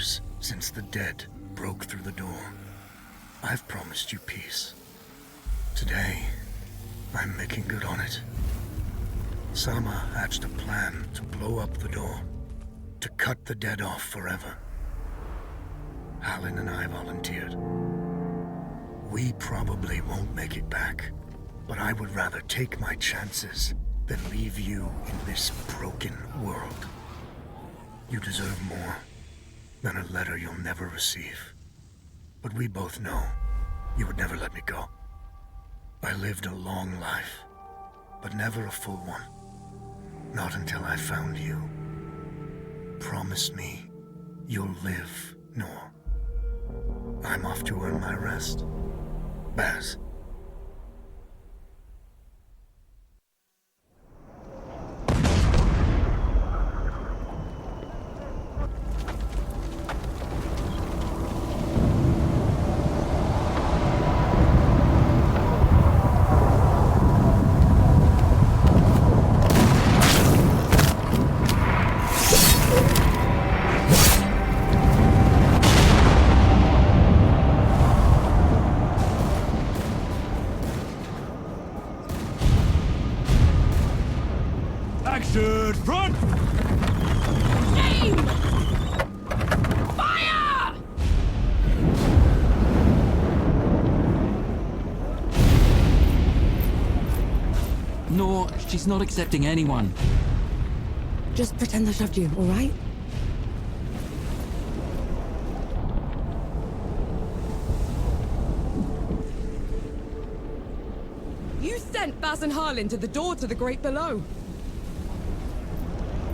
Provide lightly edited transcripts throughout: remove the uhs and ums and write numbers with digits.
years since the dead broke through the door. I've promised you peace. Today, I'm making good on it. Sama hatched a plan to blow up the door, to cut the dead off forever. Halin and I volunteered. We probably won't make it back, but I would rather take my chances than leave you in this broken world. You deserve more than a letter you'll never receive. But we both know you would never let me go. I lived a long life, but never a full one. Not until I found you. Promise me you'll live, Nor. I'm off to earn my rest. Baz. Action! Front! Aim! Fire! No, she's not accepting anyone. Just pretend I shoved you, all right? You sent Baz and Harlin to the door to the Great Below.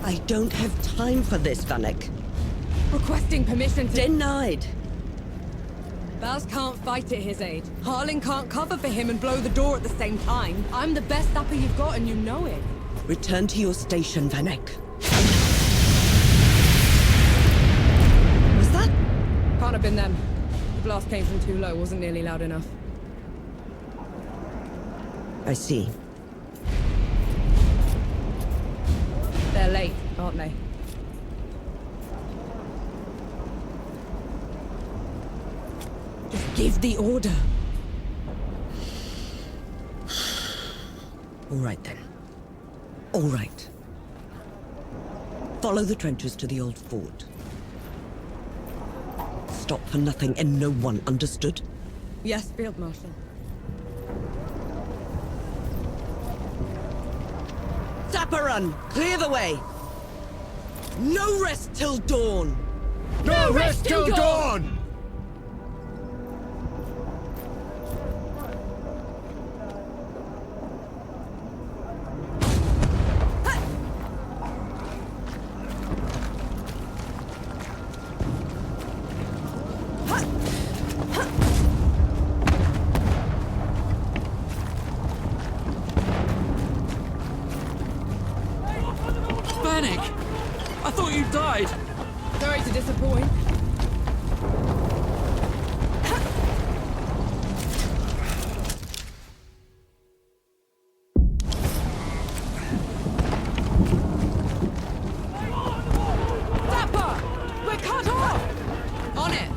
I don't have time for this, Vanek. Requesting permission to... Denied. Baz can't fight at his age. Harlin can't cover for him and blow the door at the same time. I'm the best upper you've got and you know it. Return to your station, Vanek. Was that? Can't have been them. The blast came from too low, wasn't nearly loud enough. I see. They're late, aren't they? Just give the order. All right, then. All right. Follow the trenches to the old fort. Stop for nothing and no one, understood? Yes, Field Marshal. Sapper run! Clear the way! No rest till dawn! No rest till dawn! Vanek! I thought you died! Sorry to disappoint. Zappa! We're cut off! On it!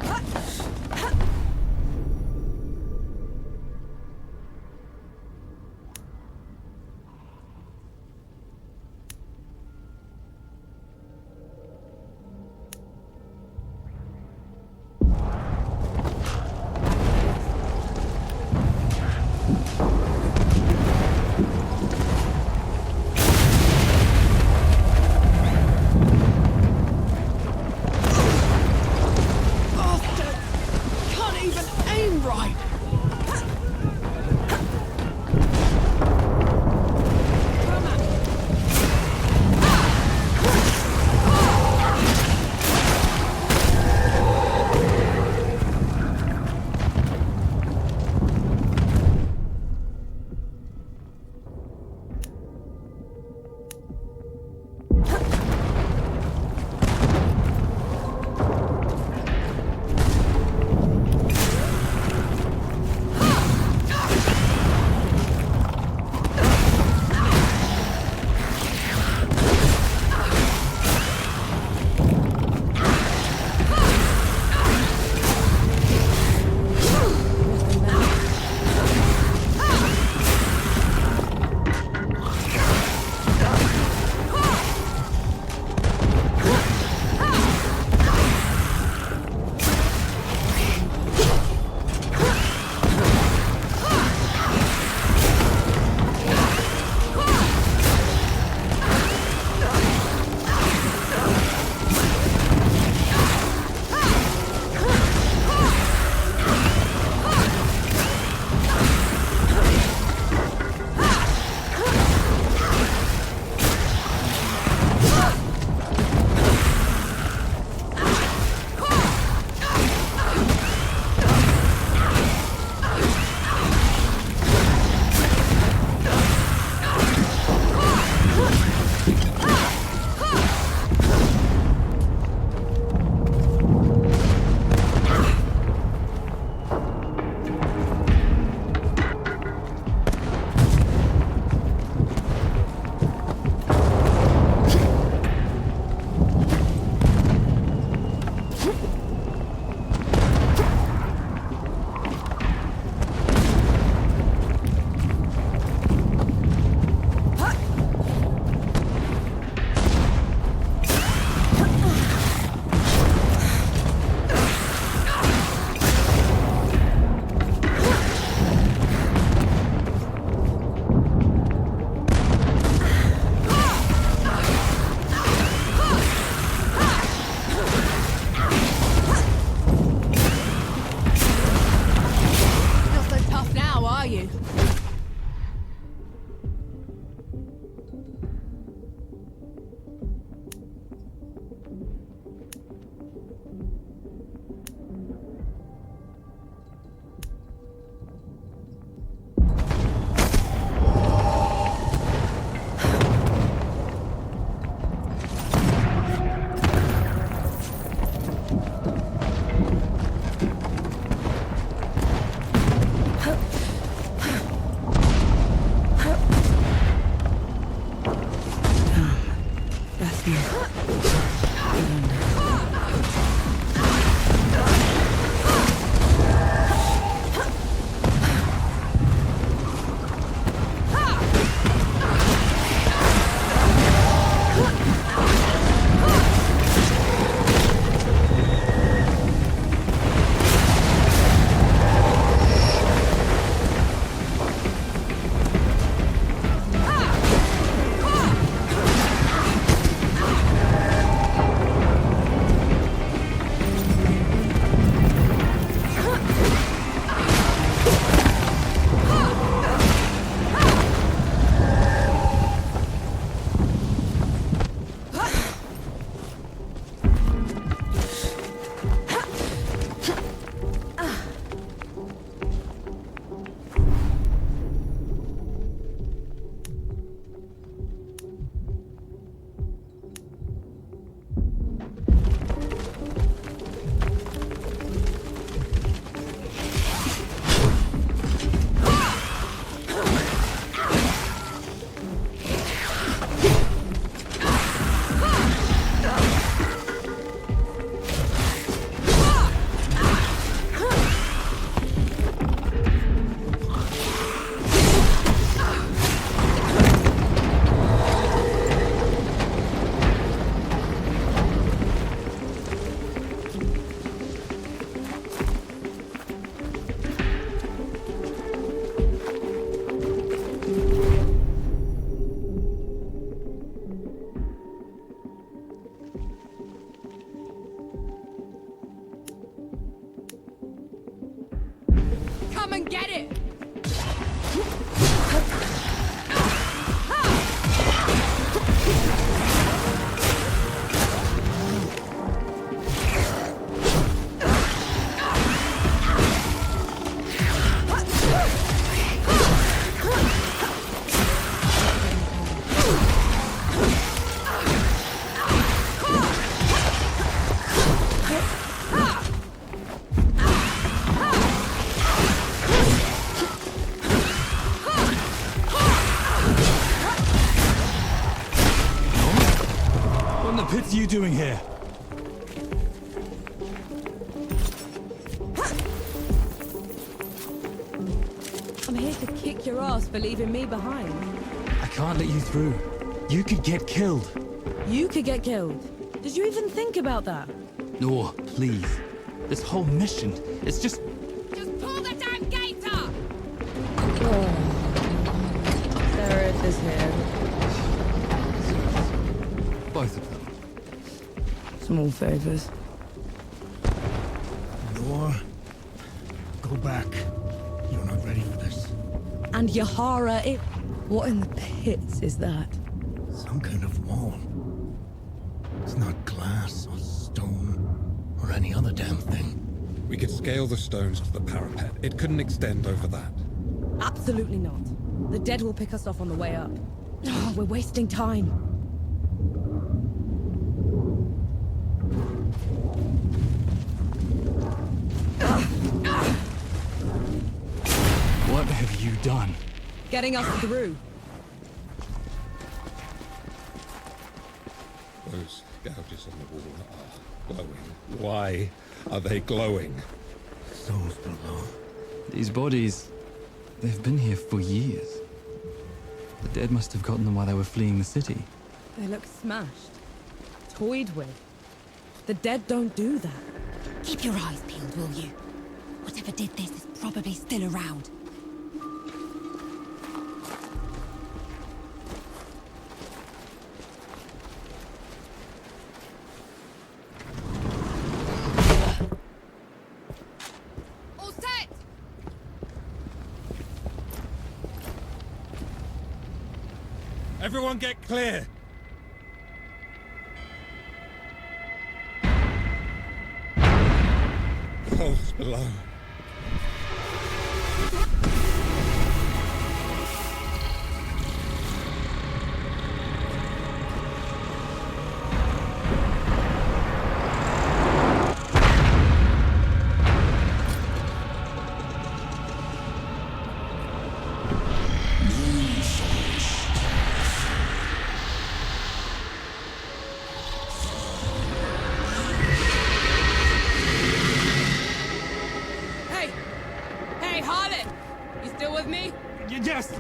are you? Come and get it! What the pits are you doing here? I'm here to kick your ass for leaving me behind. I can't let you through. You could get killed. You could get killed. Did you even think about that? No, please. This whole mission, it's just... Just pull the damn gate up! There is here. both of them. Small favors. Nor, go back. You're not ready for this. And Yahara, it... What in the pits is that? Some kind of wall. It's not glass or stone or any other damn thing. We could scale the stones to the parapet. It couldn't extend over that. Absolutely not. The dead will pick us off on the way up. Oh, we're wasting time. What have you done? Getting us through. Those gouges on the wall are glowing. Why are they glowing? Souls below. These bodies, they've been here for years. The dead must have gotten them while they were fleeing the city. They look smashed. Toyed with. The dead don't do that. Keep your eyes peeled, will you? Whatever did this is probably still around. All set! Everyone get clear! Holes below. Hey, Harlan! You still with me? Yes!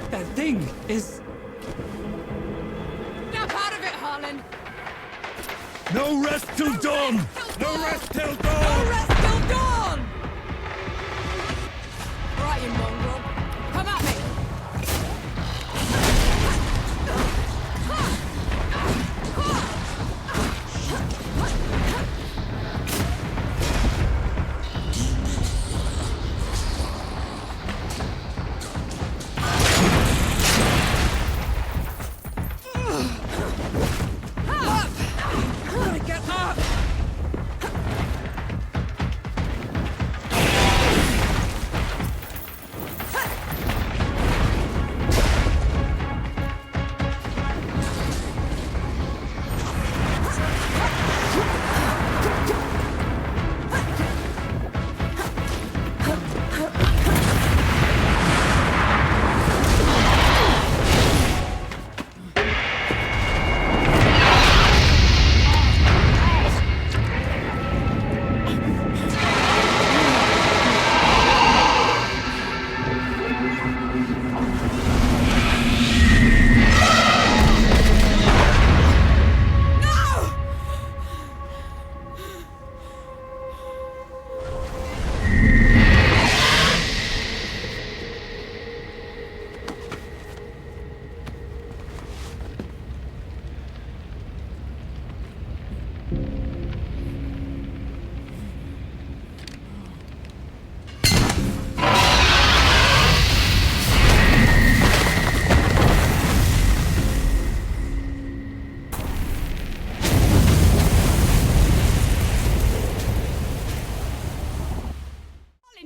That thing is... Snap out of it, Harlan! No rest till dawn! No rest till No dawn! rest till dawn! Right, you mongrel. Come at me! Get up!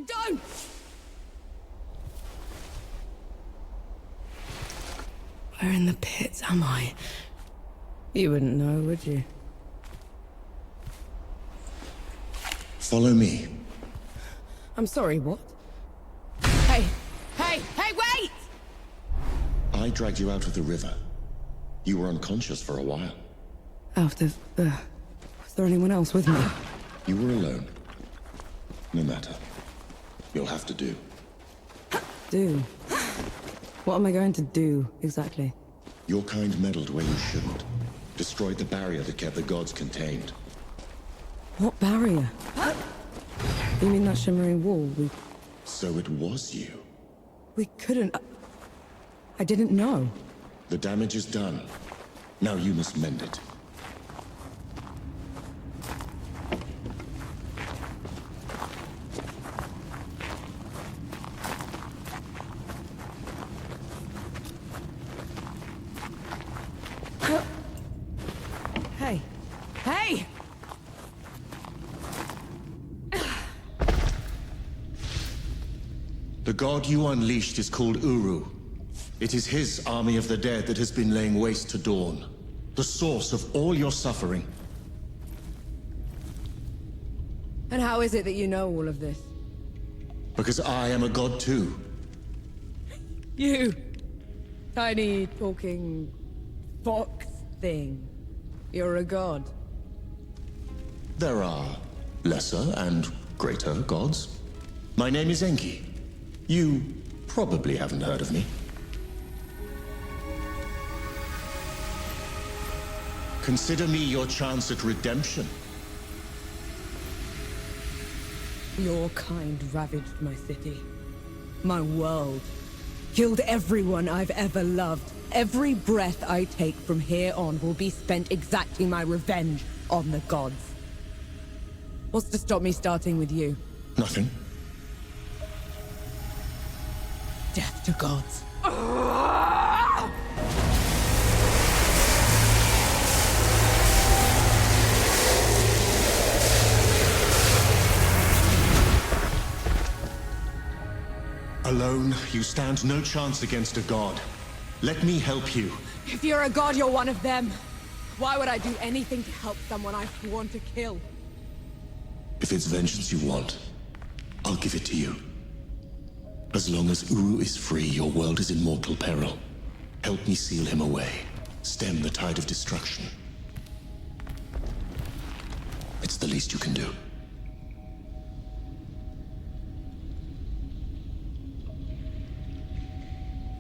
Don't! Where in the pits am I? You wouldn't know, would you? Follow me. I'm sorry, what? Hey! Hey! Hey, wait! I dragged you out of the river. You were unconscious for a while. Out of... was there anyone else with me? You were alone. No matter. You'll have to do. Do? What am I going to do, exactly? Your kind meddled where you shouldn't. Destroyed the barrier that kept the gods contained. What barrier? You mean that shimmering wall? So it was you. We couldn't... I didn't know. The damage is done. Now you must mend it. Hey! Hey! The god you unleashed is called Uru. It is his army of the dead that has been laying waste to Dawn. The source of all your suffering. And how is it that you know all of this? Because I am a god too. You! Tiny, talking... fox thing. You're a god. There are lesser and greater gods. My name is Enki. You probably haven't heard of me. Consider me your chance at redemption. Your kind ravaged my city. My world. Killed everyone I've ever loved. Every breath I take from here on will be spent exacting my revenge on the gods. What's to stop me starting with you? Nothing. Death to gods. Alone, you stand no chance against a god. Let me help you. If you're a god, you're one of them. Why would I do anything to help someone I've sworn to kill? If it's vengeance you want, I'll give it to you. As long as Uru is free, your world is in mortal peril. Help me seal him away. Stem the tide of destruction. It's the least you can do.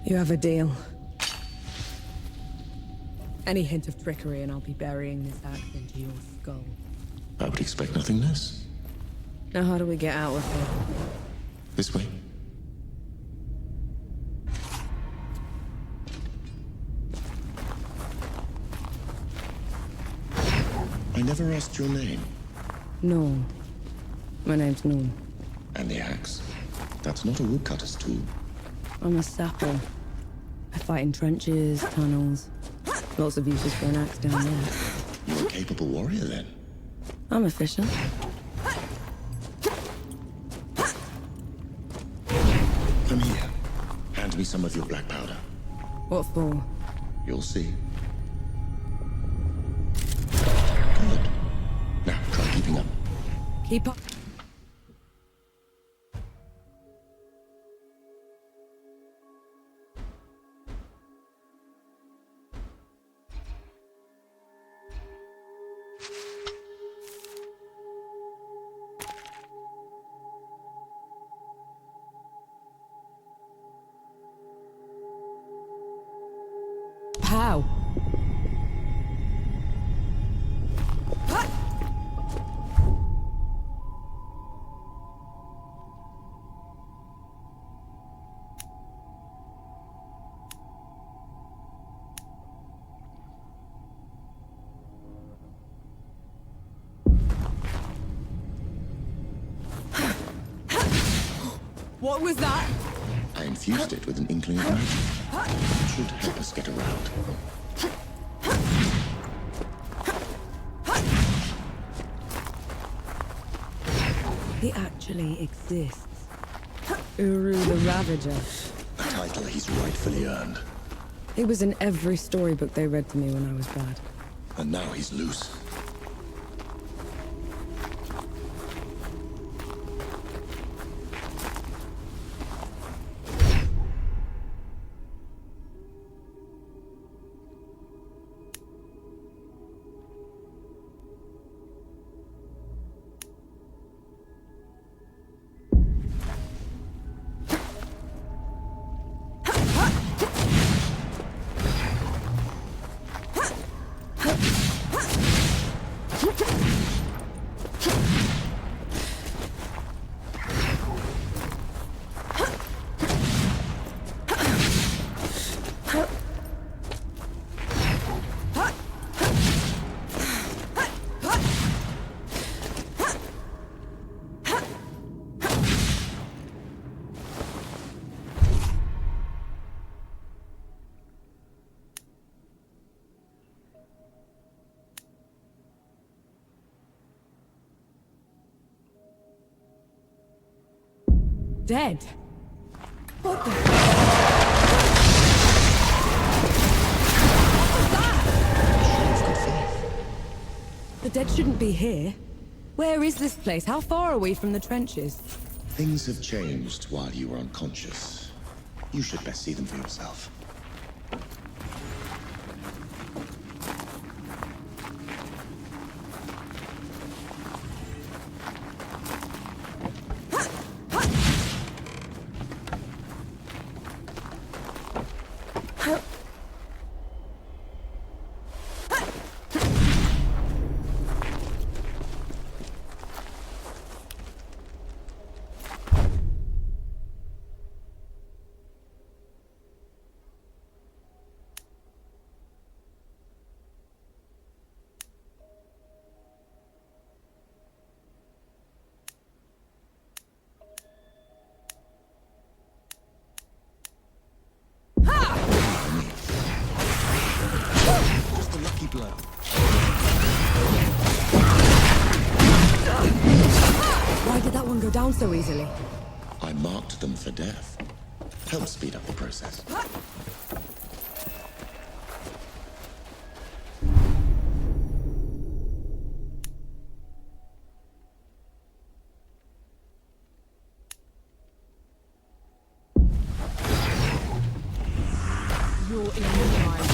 You have a deal. Any hint of trickery and I'll be burying this axe into your skull. I would expect nothing less. Now how do we get out of here? This way. I never asked your name. Norm. My name's Norm. And the axe? That's not a woodcutter's tool. I'm a sapper. I fight in trenches, tunnels. Lots of uses for an axe down there. You're a capable warrior, then? I'm efficient. Come here. Hand me some of your black powder. What for? You'll see. Good. Now, try keeping up. Keep up. How? What was that? I infused it with an inkling of magic. It should help us get around. He actually exists. Uru the Ravager. A title he's rightfully earned. He was in every storybook they read to me when I was bad. And now he's loose. Dead? What the? The dead shouldn't be here. Where is this place? How far are we from the trenches? Things have changed while you were unconscious. You should best see them for yourself. Just a lucky blow. Why did that one go down so easily? I marked them for death. Help speed up the process. You're in my way.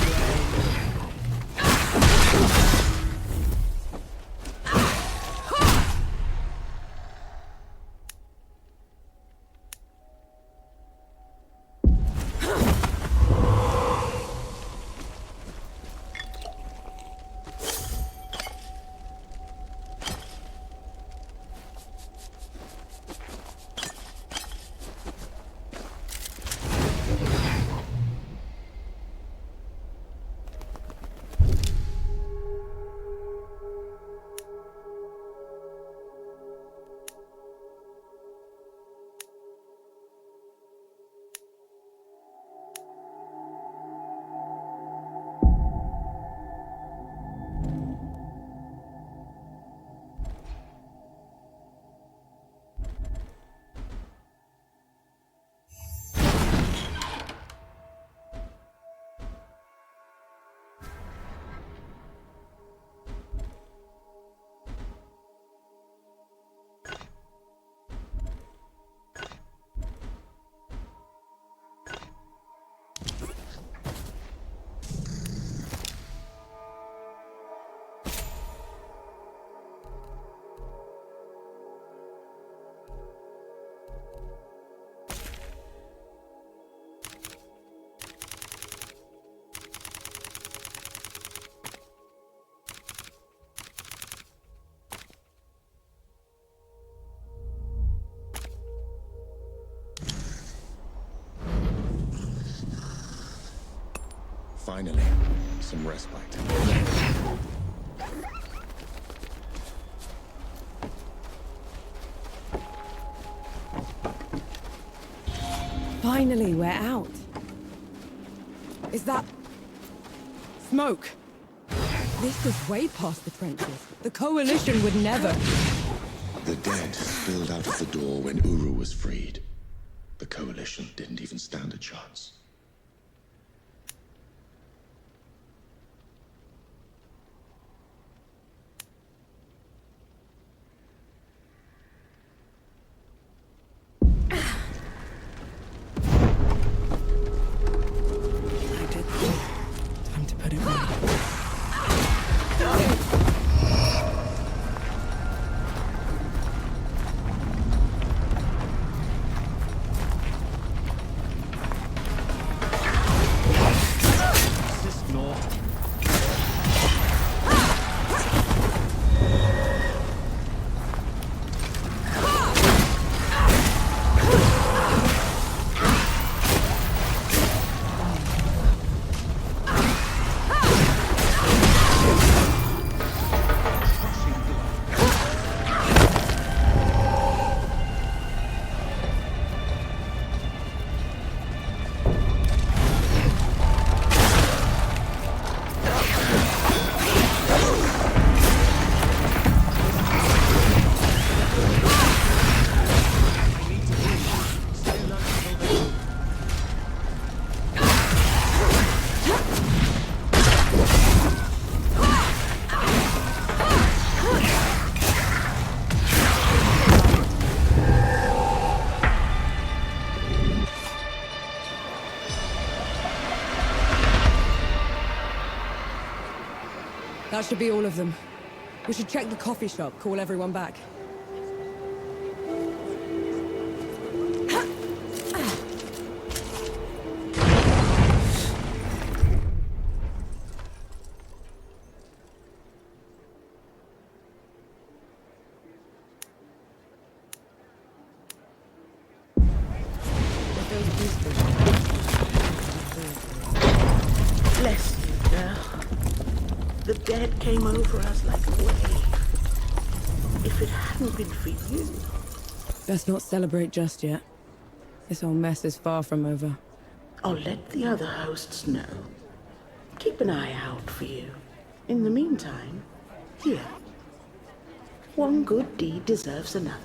Finally, some respite. Finally, we're out. Is that... smoke? This is way past the trenches. The Coalition would never... The dead spilled out of the door when Uru was freed. The Coalition didn't even stand a chance. Time to put it right. That should be all of them. We should check the coffee shop, call everyone back. Bless you, girl. The dead came over us like a wave. If it hadn't been for you... Best not celebrate just yet. This whole mess is far from over. I'll let the other hosts know. Keep an eye out for you. In the meantime, here. One good deed deserves another.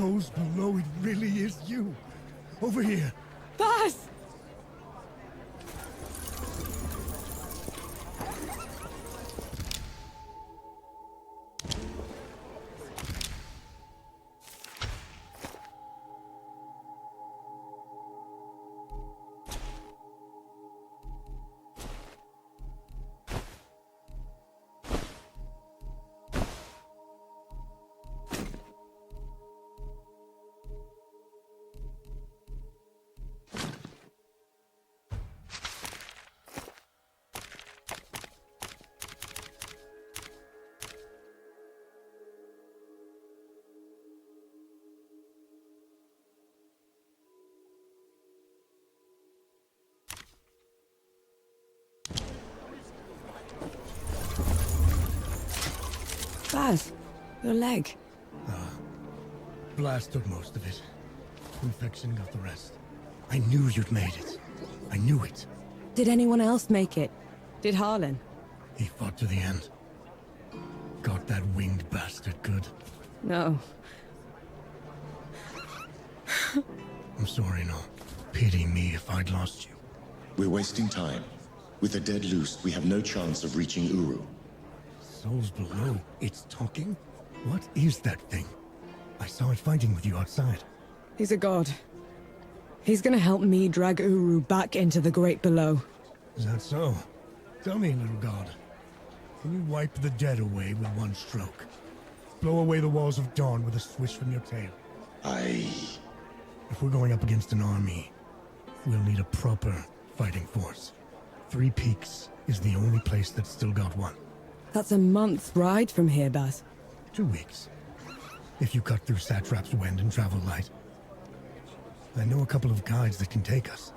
Souls below, it really is you. Over here. Baz! Baz, your leg. Blast took most of it. Infection got the rest. I knew you'd made it. I knew it. Did anyone else make it? Did Harlan? He fought to the end. Got that winged bastard good. No. I'm sorry, no. Pity me if I'd lost you. We're wasting time. With the dead loose, we have no chance of reaching Uru. Souls below. It's talking? What is that thing? I saw it fighting with you outside. He's a god. He's gonna help me drag Uru back into the great below. Is that so? Tell me, little god. Can you wipe the dead away with one stroke? Blow away the walls of dawn with a swish from your tail? If we're going up against an army, we'll need a proper fighting force. Three Peaks is the only place that's still got one. That's a month's ride from here, Baz. 2 weeks. If you cut through Satrap's wind and travel light. I know a couple of guides that can take us.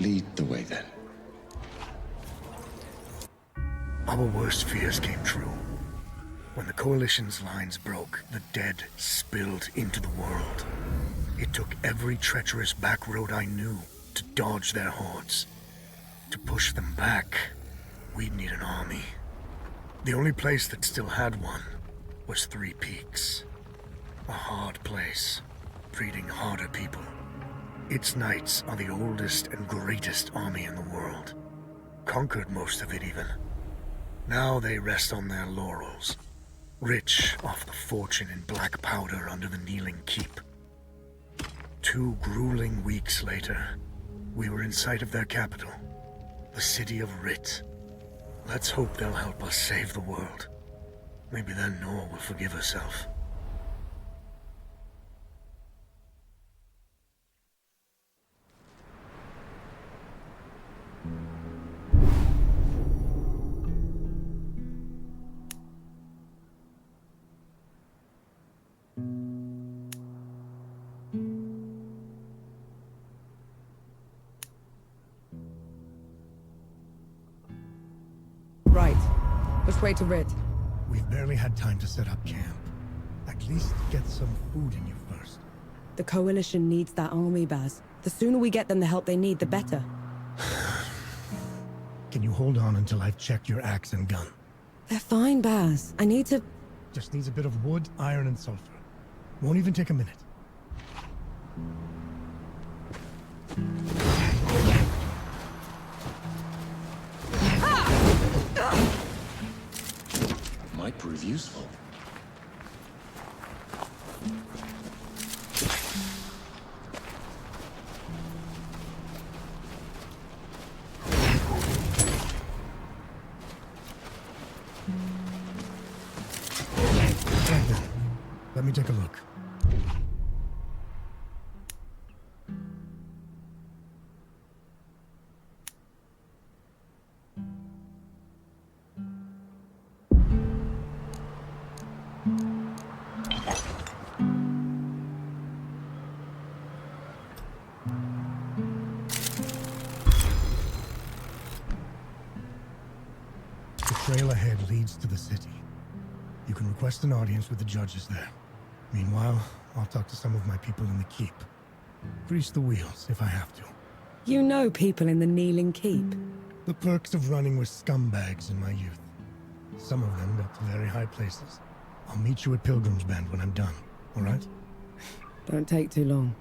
Lead the way, then. Our worst fears came true. When the Coalition's lines broke, the dead spilled into the world. It took every treacherous back road I knew to dodge their hordes. To push them back, we'd need an army. The only place that still had one was Three Peaks. A hard place, breeding harder people. Its knights are the oldest and greatest army in the world. Conquered most of it even. Now they rest on their laurels, rich off the fortune in black powder under the Kneeling Keep. 2 grueling weeks later, we were in sight of their capital, the city of Rit. Let's hope they'll help us save the world. Maybe then Nor will forgive herself. Right. Which way to Rit? We've barely had time to set up camp. At least get some food in you first. The Coalition needs that army, Baz. The sooner we get them the help they need, the better. Can you hold on until I've checked your axe and gun? They're fine, Baz. I need to... Just needs a bit of wood, iron, and sulfur. Won't even take a minute. Might prove useful. Right then. Let me take a look. The trail ahead leads to the city. You can request an audience with the judges there. Meanwhile, I'll talk to some of my people in the keep. Grease the wheels if I have to. You know people in the Kneeling Keep. The perks of running with scumbags in my youth. Some of them got to very high places. I'll meet you at Pilgrim's Bend when I'm done, all right? Don't take too long.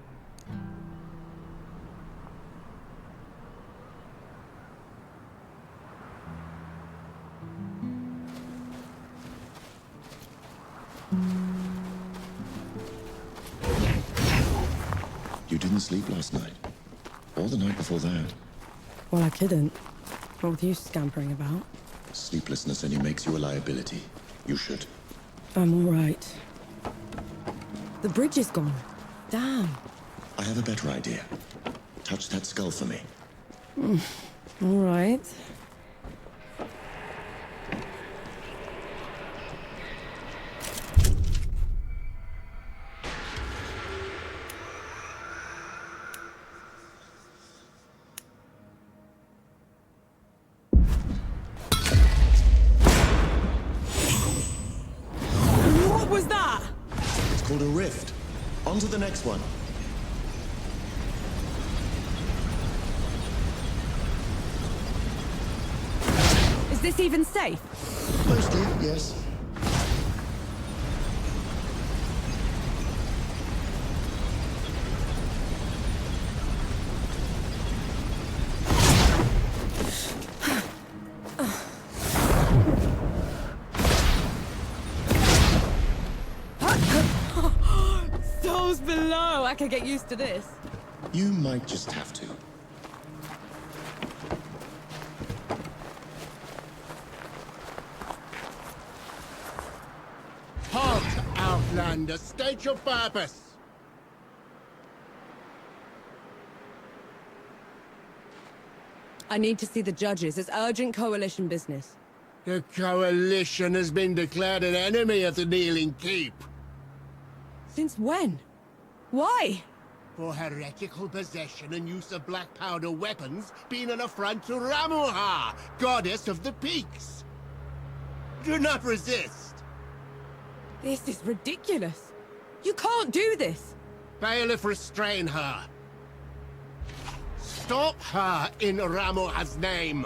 You didn't sleep last night? Or the night before that? Well, I couldn't. What with you scampering about? Sleeplessness only makes you a liability. You should. I'm all right. The bridge is gone. Damn. I have a better idea. Touch that skull for me. All right. What was that? It's called a rift. On to the next one. Is this even safe? Mostly, yes. Souls below! I can get used to this. You might just have to. Halt, Outlander! State your purpose! I need to see the judges. It's urgent Coalition business. The Coalition has been declared an enemy of the Kneeling Keep. Since when? Why? For heretical possession and use of black powder weapons being an affront to Ramuha, goddess of the peaks. Do not resist. This is ridiculous. You can't do this. Bailiff, restrain her. Stop her in Ramuha's name.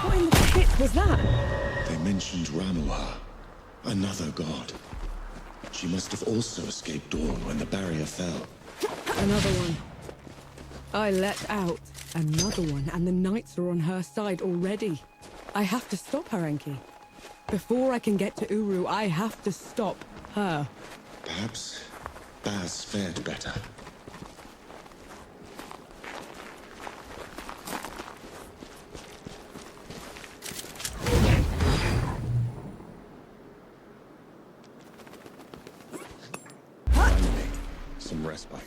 What in the pit was that? They mentioned Ramuha, another god. She must have also escaped Dawn when the barrier fell. Another one. I let out another one, and the knights are on her side already. I have to stop her, Enki. Before I can get to Uru, I have to stop her. Perhaps Baz fared better. Finally, some respite.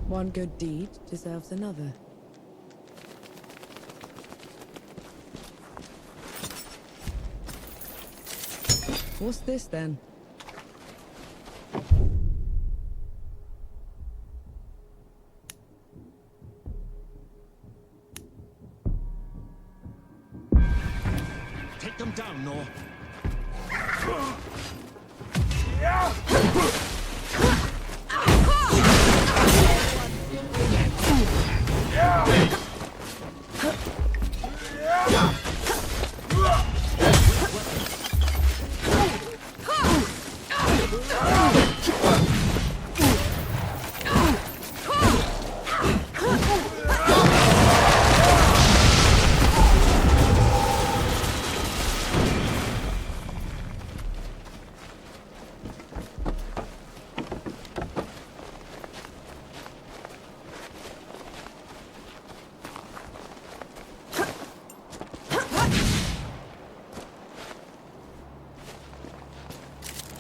One good deed deserves another. What's this then? Take them down, Nor.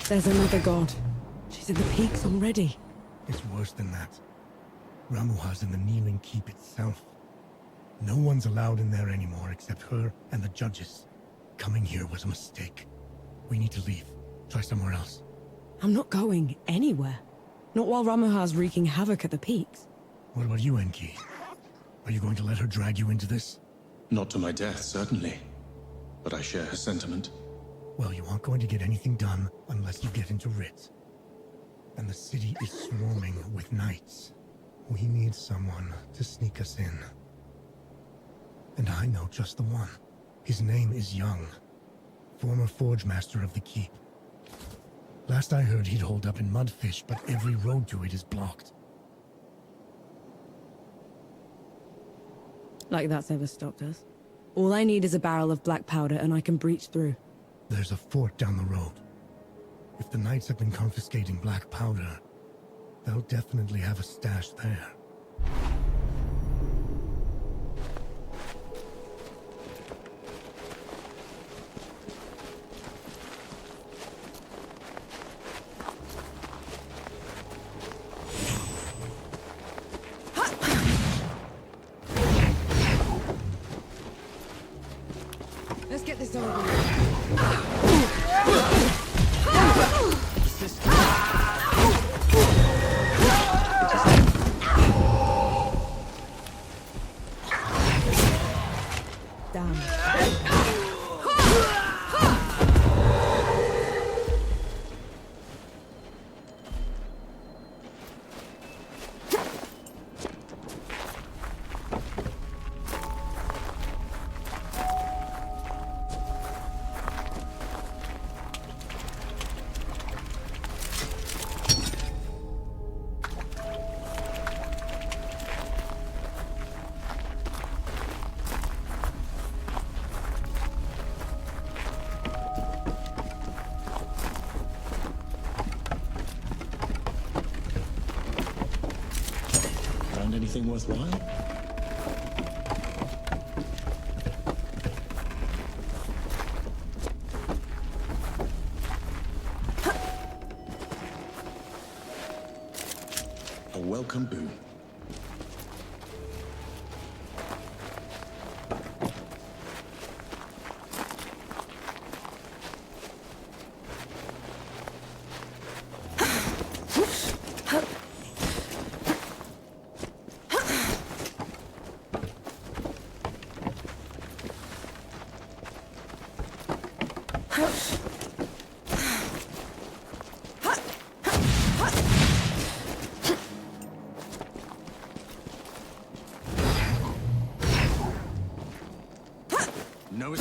There's another god. She's in the peaks already. It's worse than that. Ramuha's in the Kneeling Keep itself. No one's allowed in there anymore except her and the judges. Coming here was a mistake. We need to leave. Try somewhere else. I'm not going anywhere. Not while Ramuha's wreaking havoc at the peaks. What about you, Enki? Are you going to let her drag you into this? Not to my death, certainly. But I share her sentiment. Well, you aren't going to get anything done unless you get into Ritz. And the city is swarming with knights. We need someone to sneak us in. And I know just the one. His name is Young, former forge master of the keep. Last I heard, he'd hold up in Mudfish, but every road to it is blocked. Like that's ever stopped us. All I need is a barrel of black powder and I can breach through. There's a fort down the road. If the knights have been confiscating black powder, they'll definitely have a stash there. Let's get this over with. Found anything worthwhile? A welcome boon. No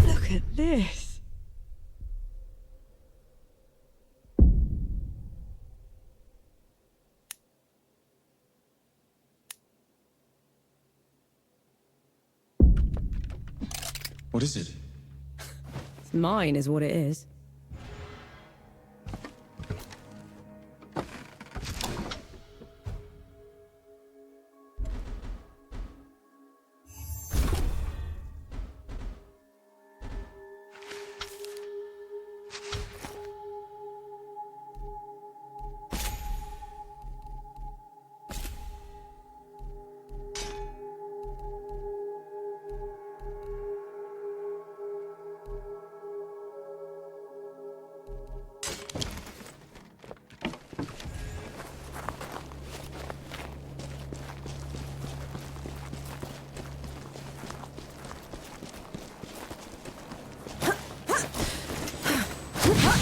Look at this. What is it? It's mine is what it is.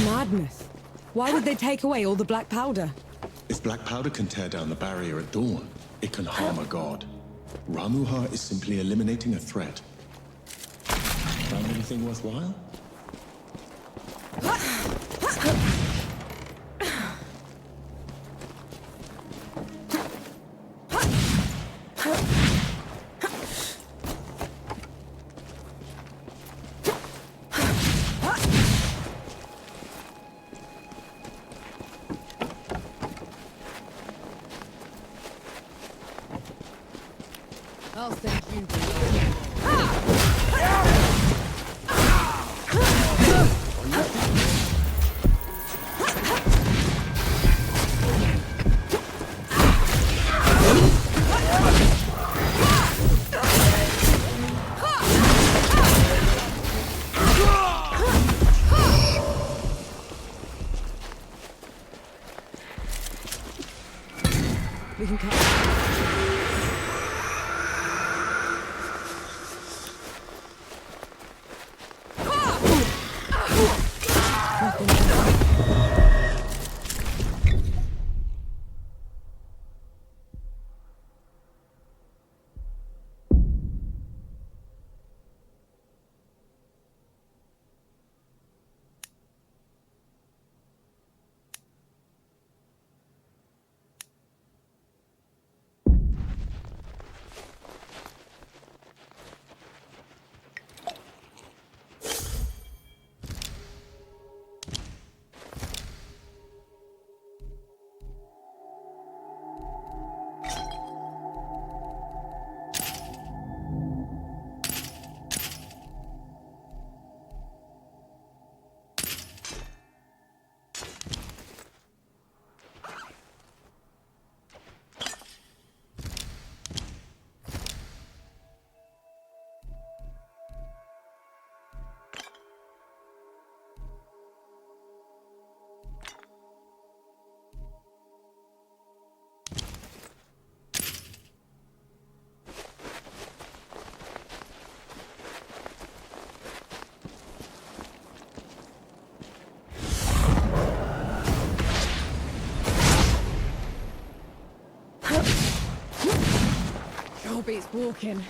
Madness. Why would they take away all the black powder? If black powder can tear down the barrier at dawn, it can harm a god. Ramuha is simply eliminating a threat. Found anything worthwhile? I'll send you. We can cut. Beats walking.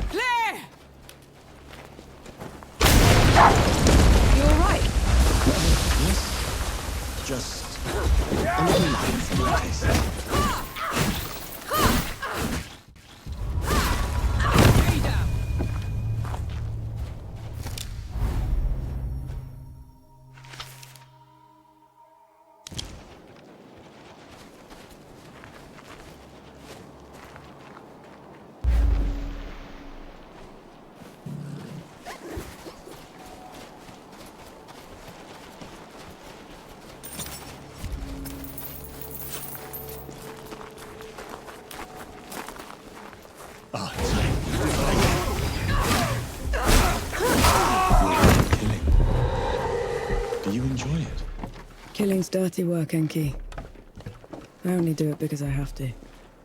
Clear! You all right? Yes. Just a little light from the taste. Do you enjoy it? Killing's dirty work, Enki. I only do it because I have to.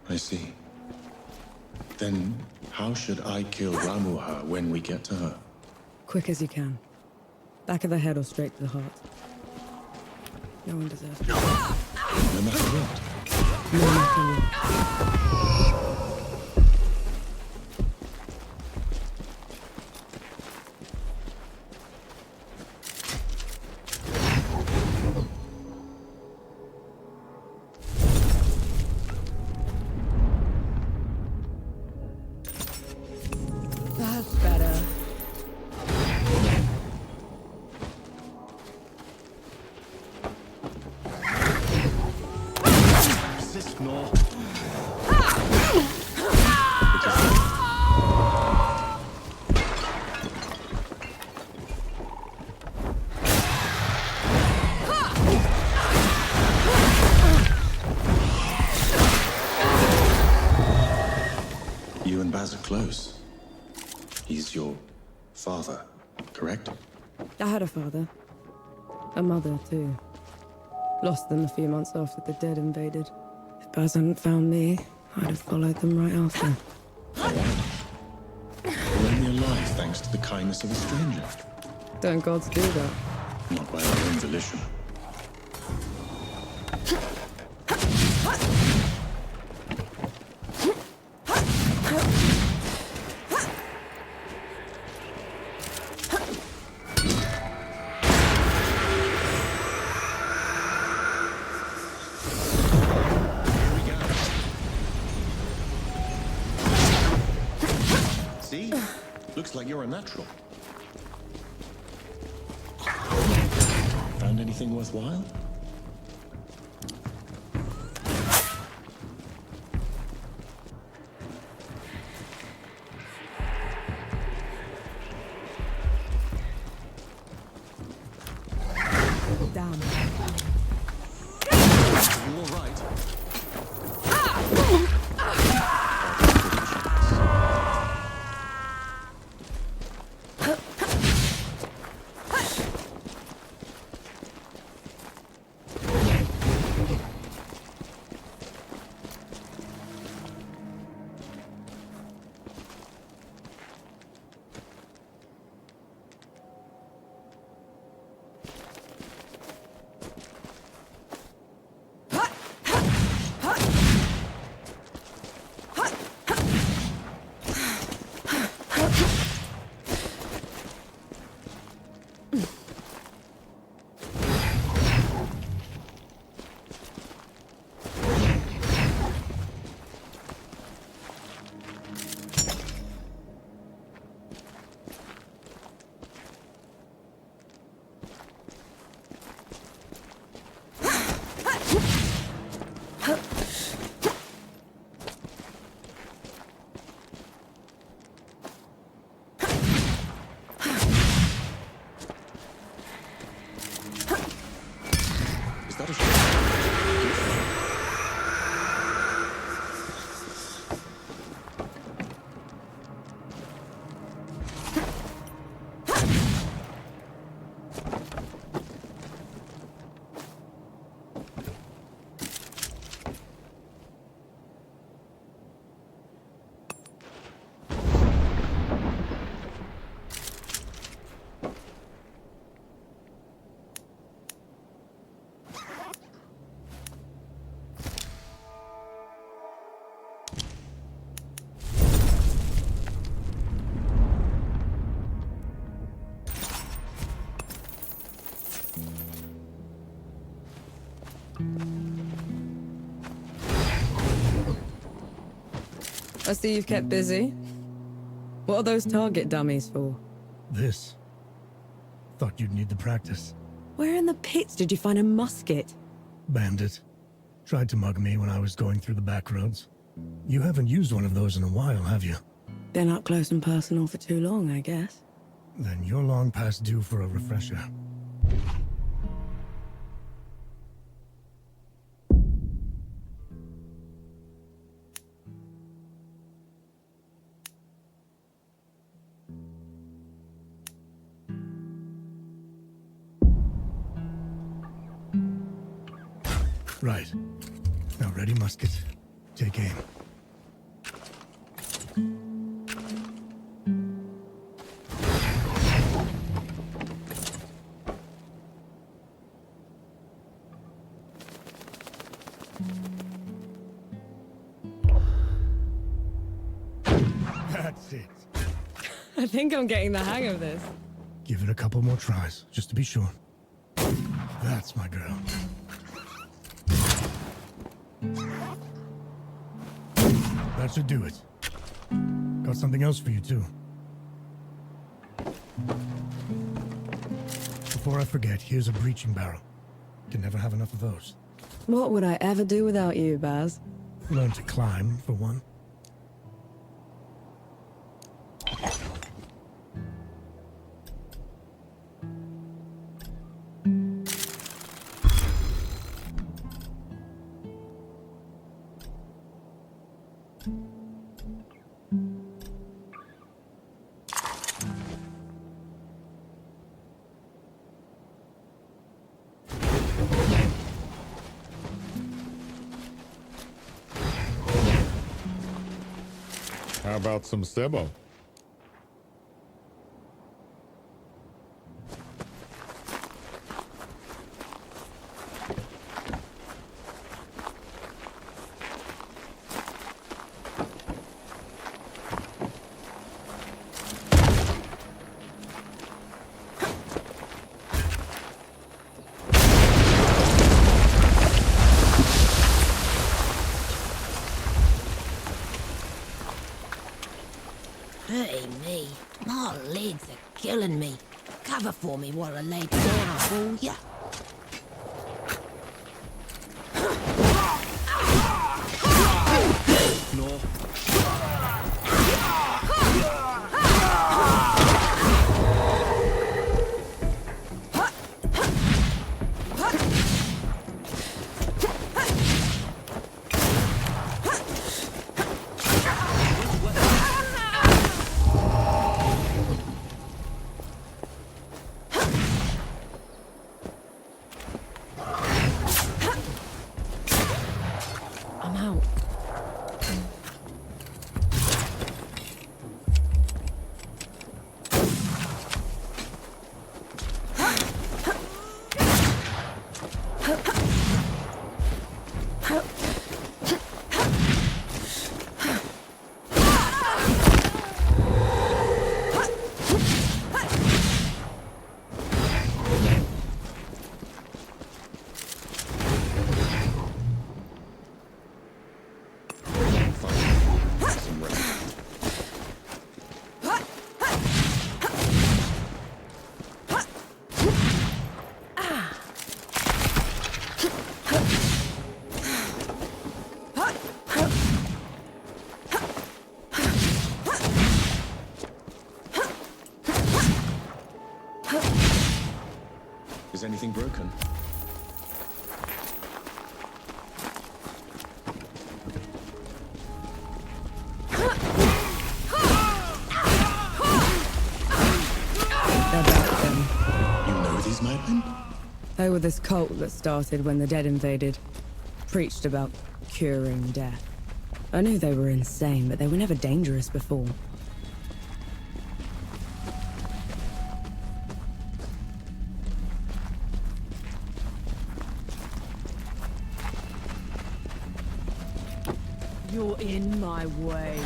I see. Then how should I kill Ramuha when we get to her? Quick as you can. Back of the head or straight to the heart. No one deserves it. No matter what? No matter what. That's better. Resist, Nor. You and Baz are close. He's your father, correct? I had a father. A mother, too. Lost them a few months after the dead invaded. If Baz hadn't found me, I'd have followed them right after. We're only alive thanks to the kindness of a stranger. Don't gods do that? Not by our own volition. See? Looks like you're a natural. Found anything worthwhile? Damn. You all right? Is that a ship? I see you've kept busy. What are those target dummies for? This. Thought you'd need the practice. Where in the pits did you find a musket? Bandit. Tried to mug me when I was going through the back roads. You haven't used one of those in a while, have you? Been up close and personal for too long, I guess. Then you're long past due for a refresher. Right. Now ready, musket. Take aim. That's it. I think I'm getting the hang of this. Give it a couple more tries, just to be sure. That's my girl. That should do it. Got something else for you, too. Before I forget, here's a breaching barrel. Can never have enough of those. What would I ever do without you, Baz? Learn to climb, for one. How about some Sebo? Hey me, my legs are killing me. Cover for me while I lay down, will ya? I'm out. Is anything broken? They're back then. You know these madmen? They were this cult that started when the dead invaded. Preached about curing death. I knew they were insane, but they were never dangerous before. You're in my way.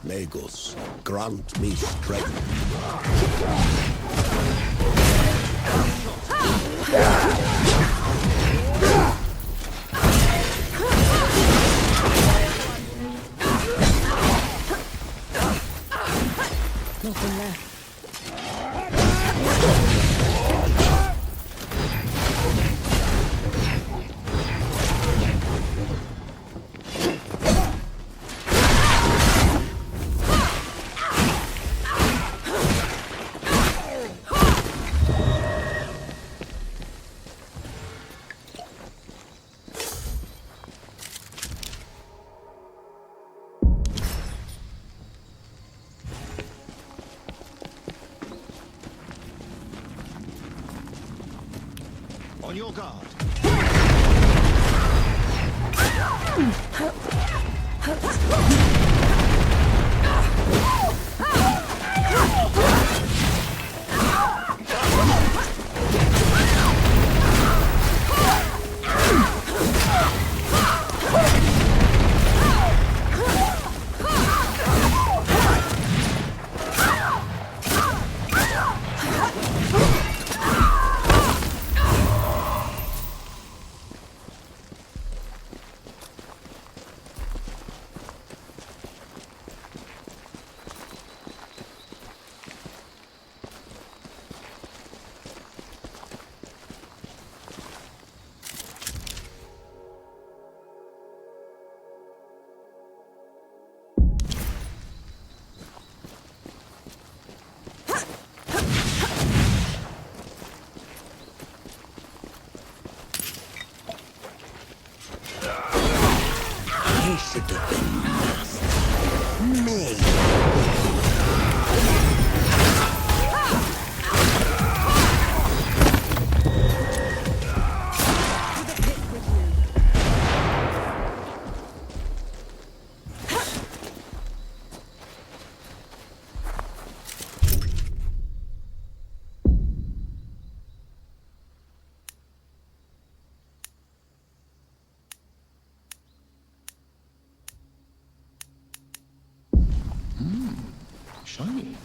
Magos, grant me strength. Nothing left. On your guard. I should have been me. Shiny.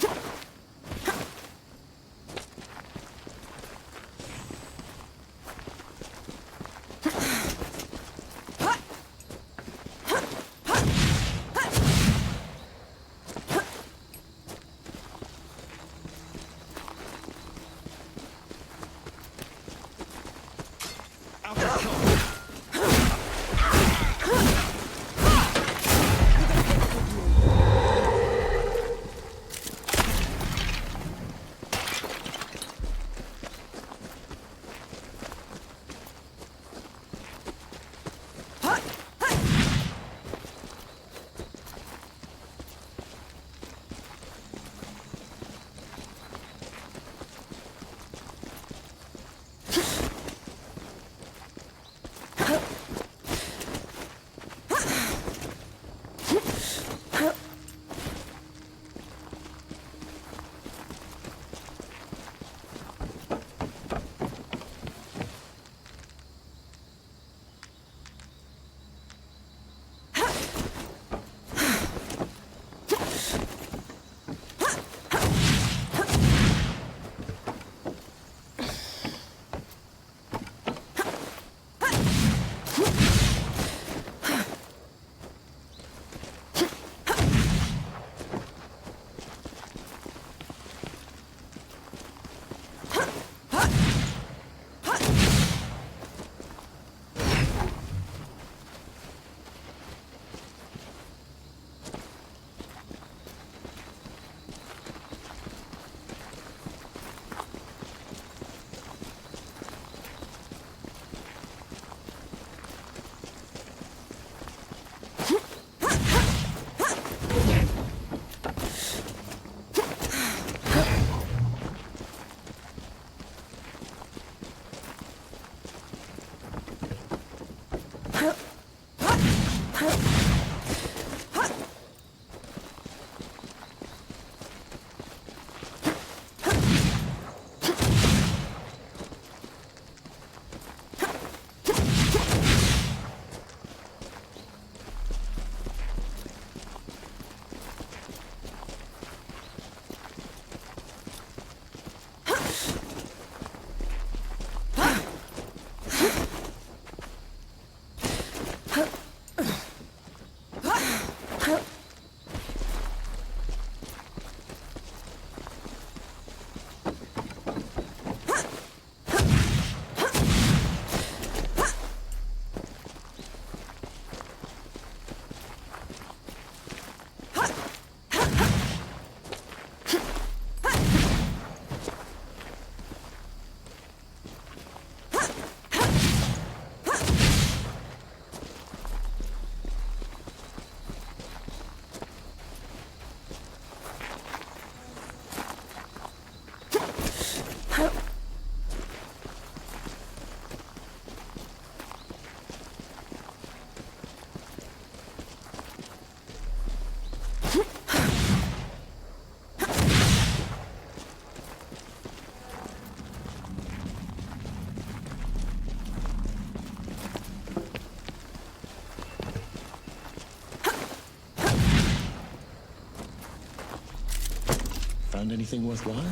Found anything worthwhile?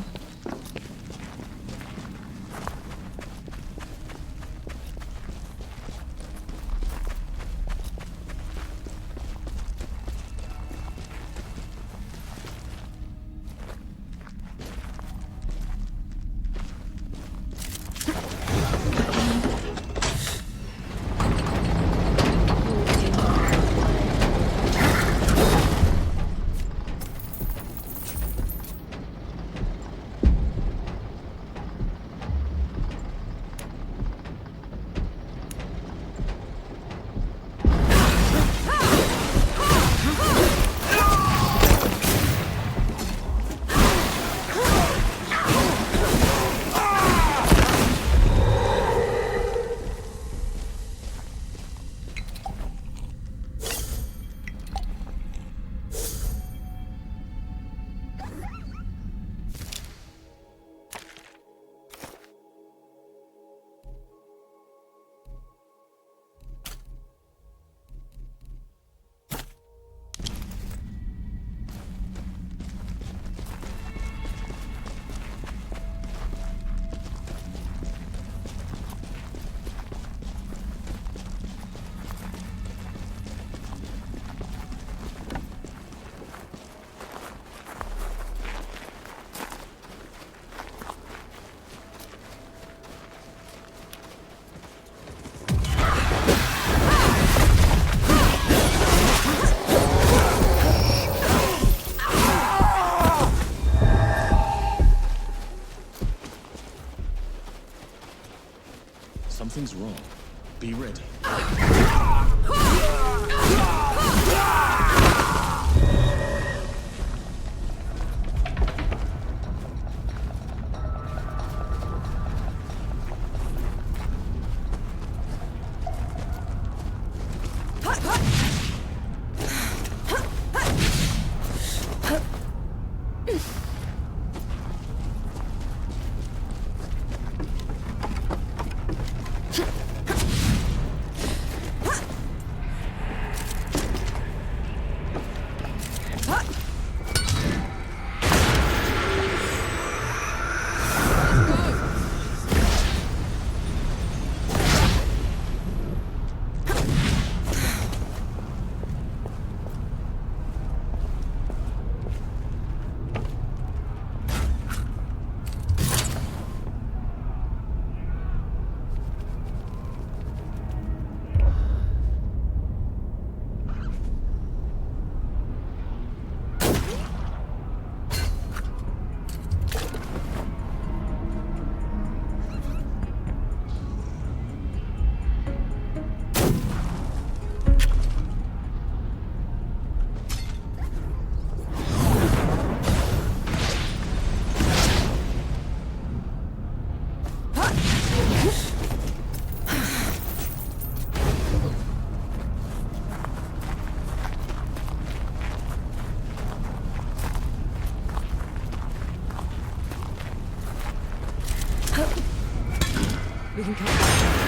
We can come back.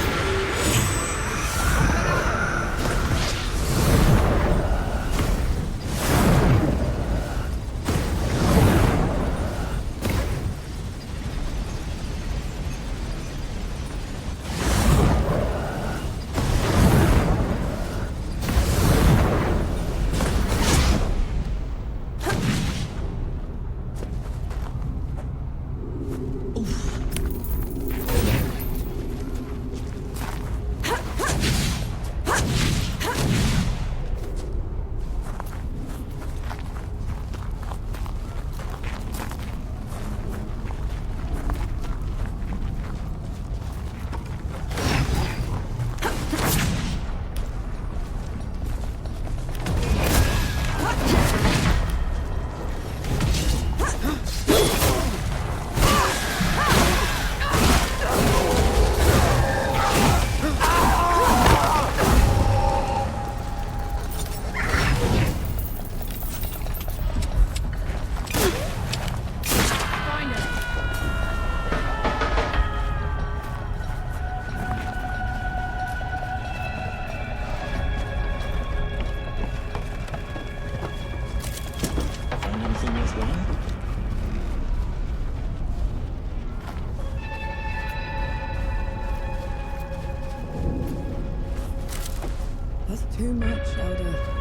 That's too much, Elder.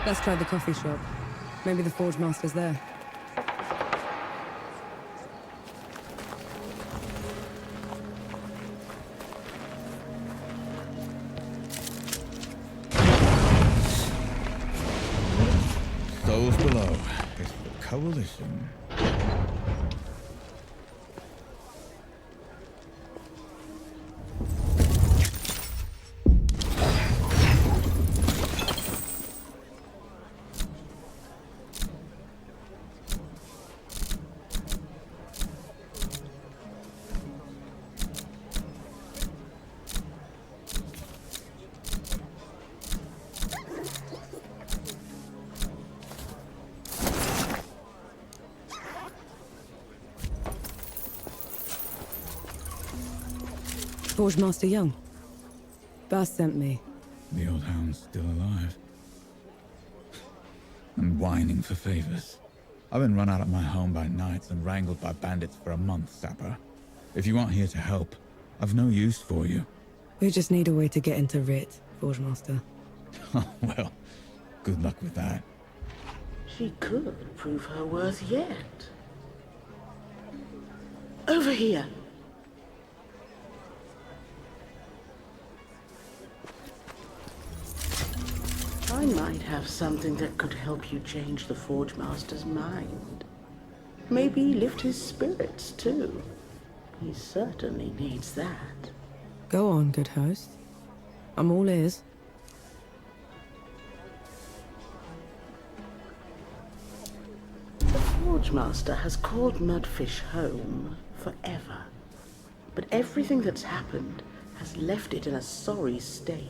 Let's try the coffee shop. Maybe the Forge Master's there. Those below is the Coalition. Forge Master Young. Bass sent me. The old hound's still alive. And whining for favors. I've been run out of my home by knights and wrangled by bandits for a month, Sapper. If you aren't here to help, I've no use for you. We just need a way to get into Writ, Forge Master. Oh, well, good luck with that. She could prove her worth yet. Over here. I might have something that could help you change the Forge Master's mind. Maybe lift his spirits, too. He certainly needs that. Go on, good host. I'm all ears. The Forge Master has called Mudfish home forever. But everything that's happened has left it in a sorry state.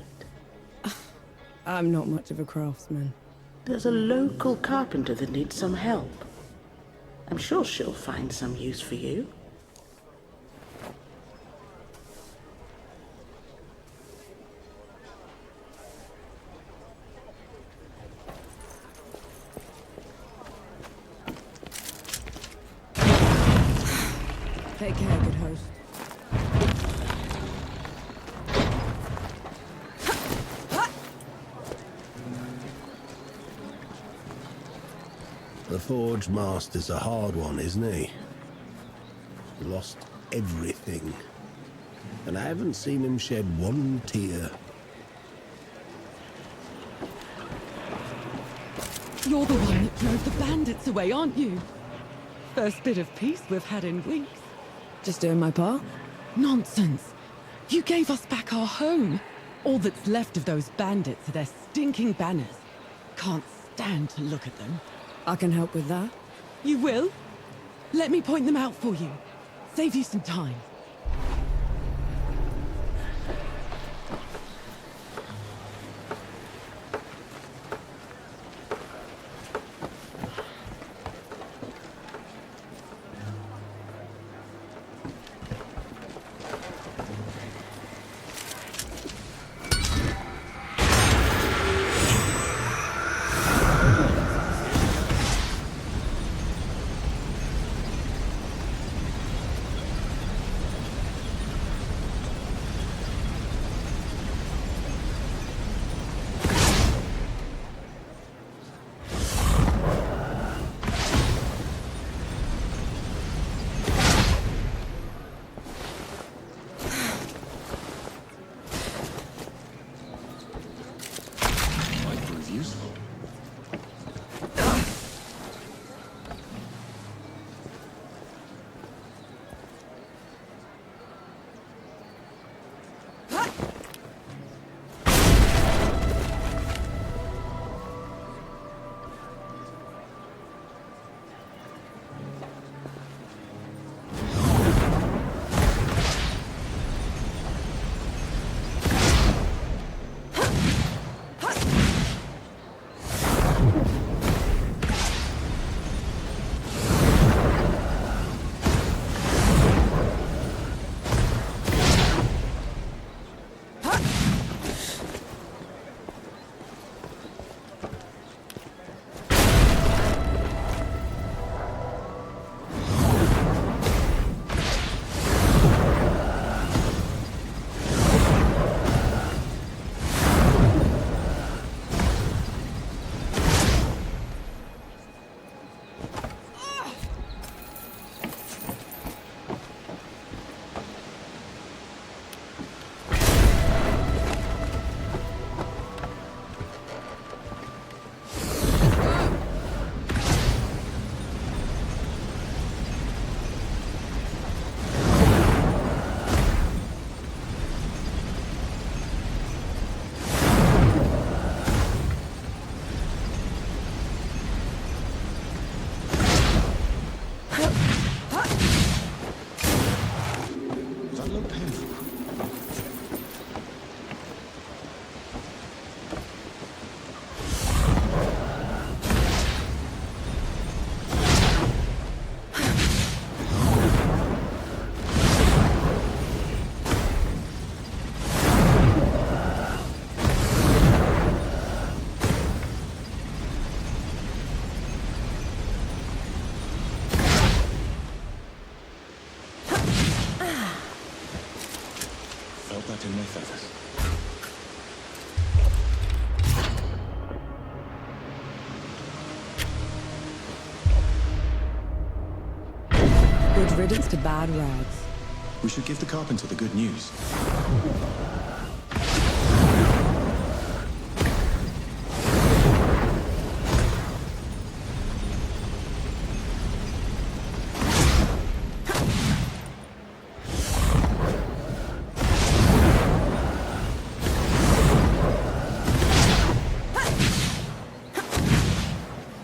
I'm not much of a craftsman. There's a local carpenter that needs some help. I'm sure she'll find some use for you. Take care, good host. The Forge Master's a hard one, isn't he? He lost everything. And I haven't seen him shed one tear. You're the one that drove the bandits away, aren't you? First bit of peace we've had in weeks. Just doing my part? Nonsense. You gave us back our home. All that's left of those bandits are their stinking banners. Can't stand to look at them. I can help with that. You will? Let me point them out for you. Save you some time. in my feathers. Good riddance to bad rags. We should give the carpenter the good news.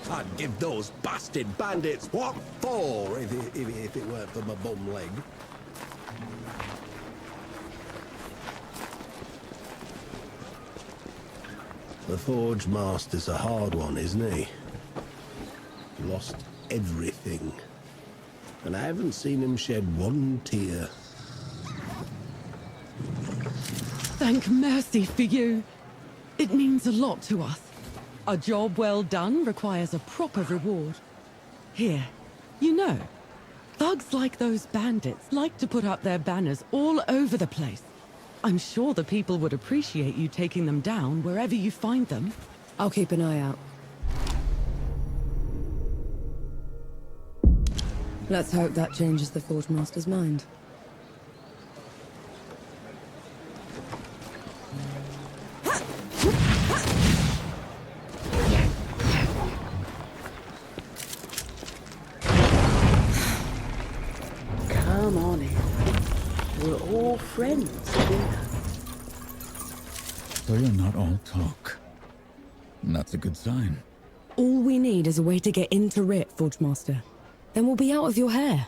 I'd give those bastard bandits what for if it weren't for my bum leg. The Forge Master's a hard one, isn't he? Lost everything. And I haven't seen him shed one tear. Thank mercy for you. It means a lot to us. A job well done requires a proper reward. Here, you know, thugs like those bandits like to put up their banners all over the place. I'm sure the people would appreciate you taking them down wherever you find them. I'll keep an eye out. Let's hope that changes the Forge Master's mind. Come on in. We're all friends here. So you're not all talk. And that's a good sign. All we need is a way to get into Rit, Forge Master. Then we'll be out of your hair.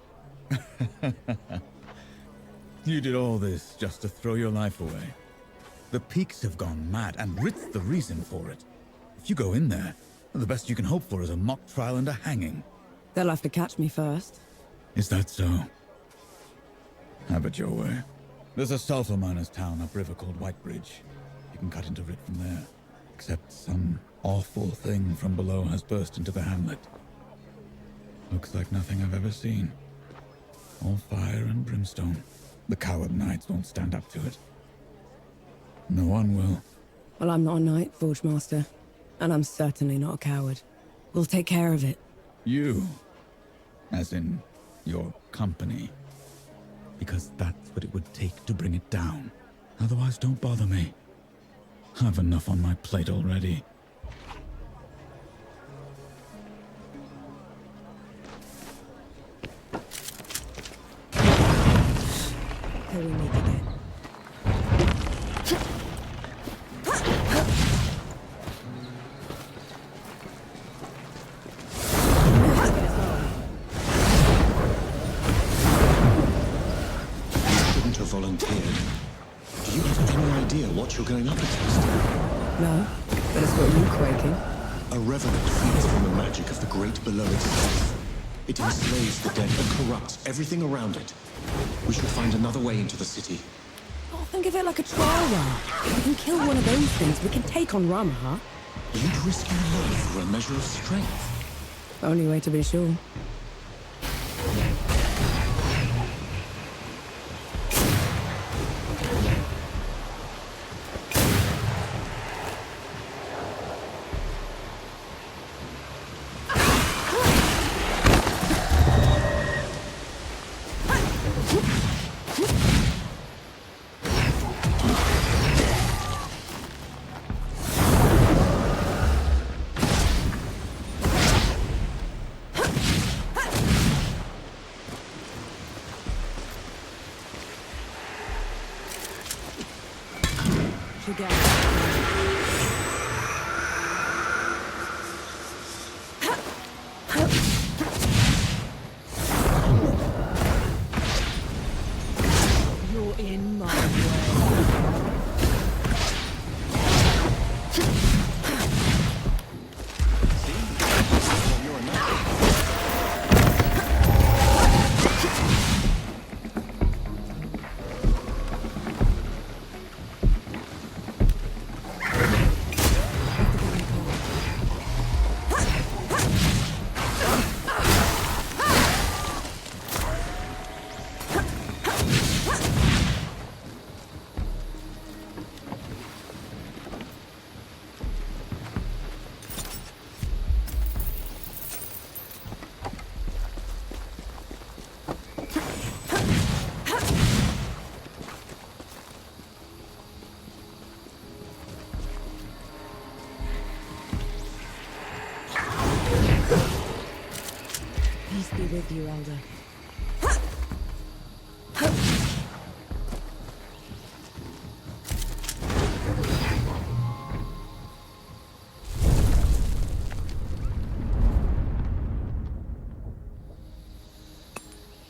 You did all this just to throw your life away. The Peaks have gone mad, and Rit's the reason for it. If you go in there, the best you can hope for is a mock trial and a hanging. They'll have to catch me first. Is that so? Have it your way. There's a sulfur miner's town upriver called Whitebridge. You can cut into Rit from there. Except some awful thing from below has burst into the hamlet. Looks like nothing I've ever seen. All fire and brimstone. The coward knights won't stand up to it. No one will. Well, I'm not a knight, Forge Master. And I'm certainly not a coward. We'll take care of it. You. As in, your company. Because that's what it would take to bring it down. Otherwise, don't bother me. I've enough on my plate already. Here we meet again. Shouldn't have volunteered. Do you have any idea what you're going up against? No, but it's got you quaking. A revenant feeds from the magic of the great below itself. It enslaves the dead and corrupts everything around it. We should find another way into the city. Oh, think of it like a trial run. If we can kill one of those things, we can take on Ramaha. You'd risk your life for a measure of strength. Only way to be sure. You're in my way. Peace be with you, Elder.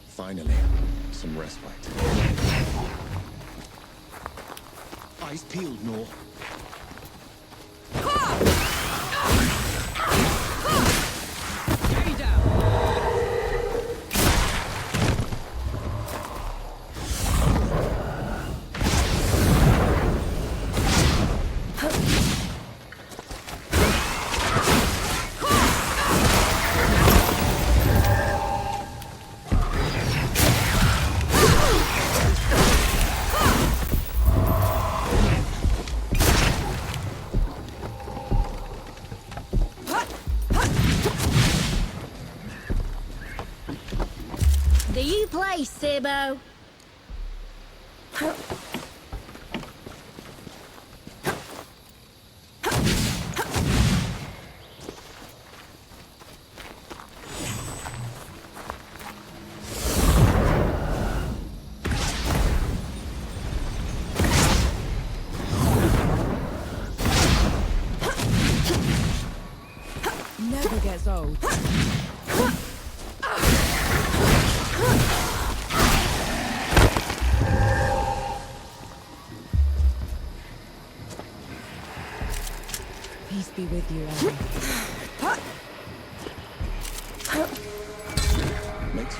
Finally, some respite. Eyes peeled, Nor. Do you play, Sibbo? Never gets old. Peace be with you, Elder. Makes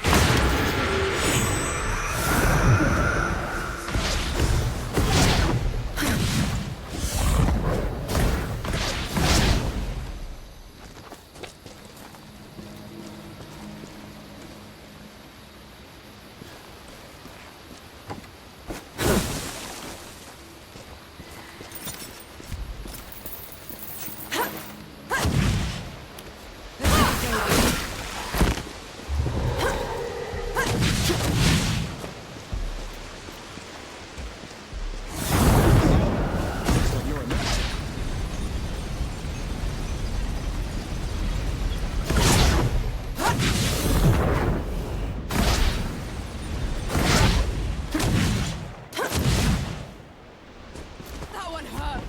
That one hurt.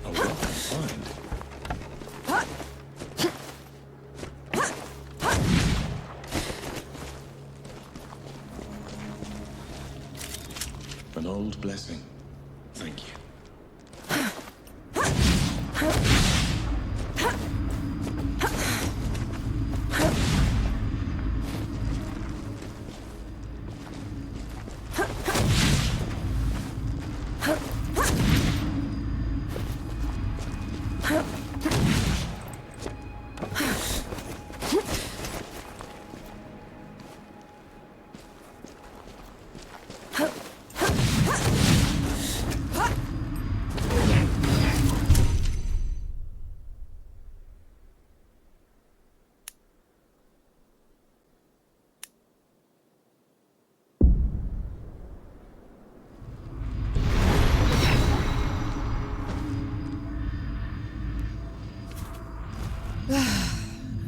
a welcome find. An old blessing. Thank you.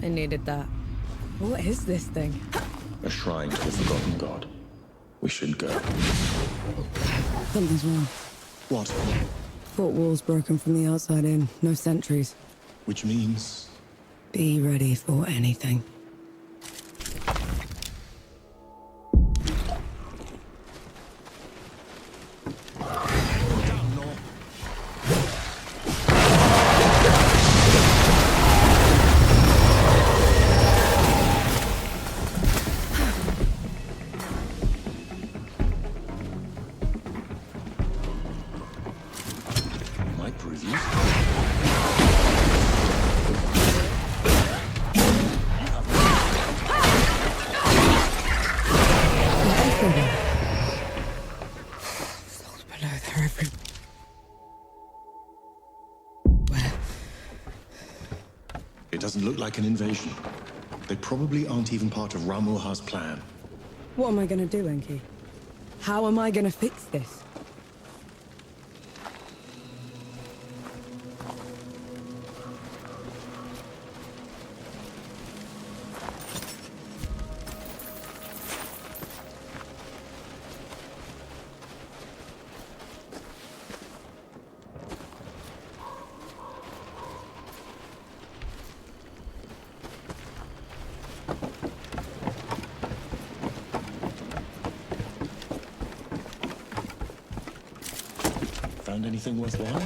I needed that. What is this thing? A shrine to the forgotten god. We should go. Something's wrong. What? Fort walls broken from the outside in. No sentries. Which means... Be ready for anything. Down, Nor. Might prove useful. everywhere. It doesn't look like an invasion. They probably aren't even part of Ramuha's plan. What am I gonna do, Enki? How am I gonna fix this? Found anything worthwhile?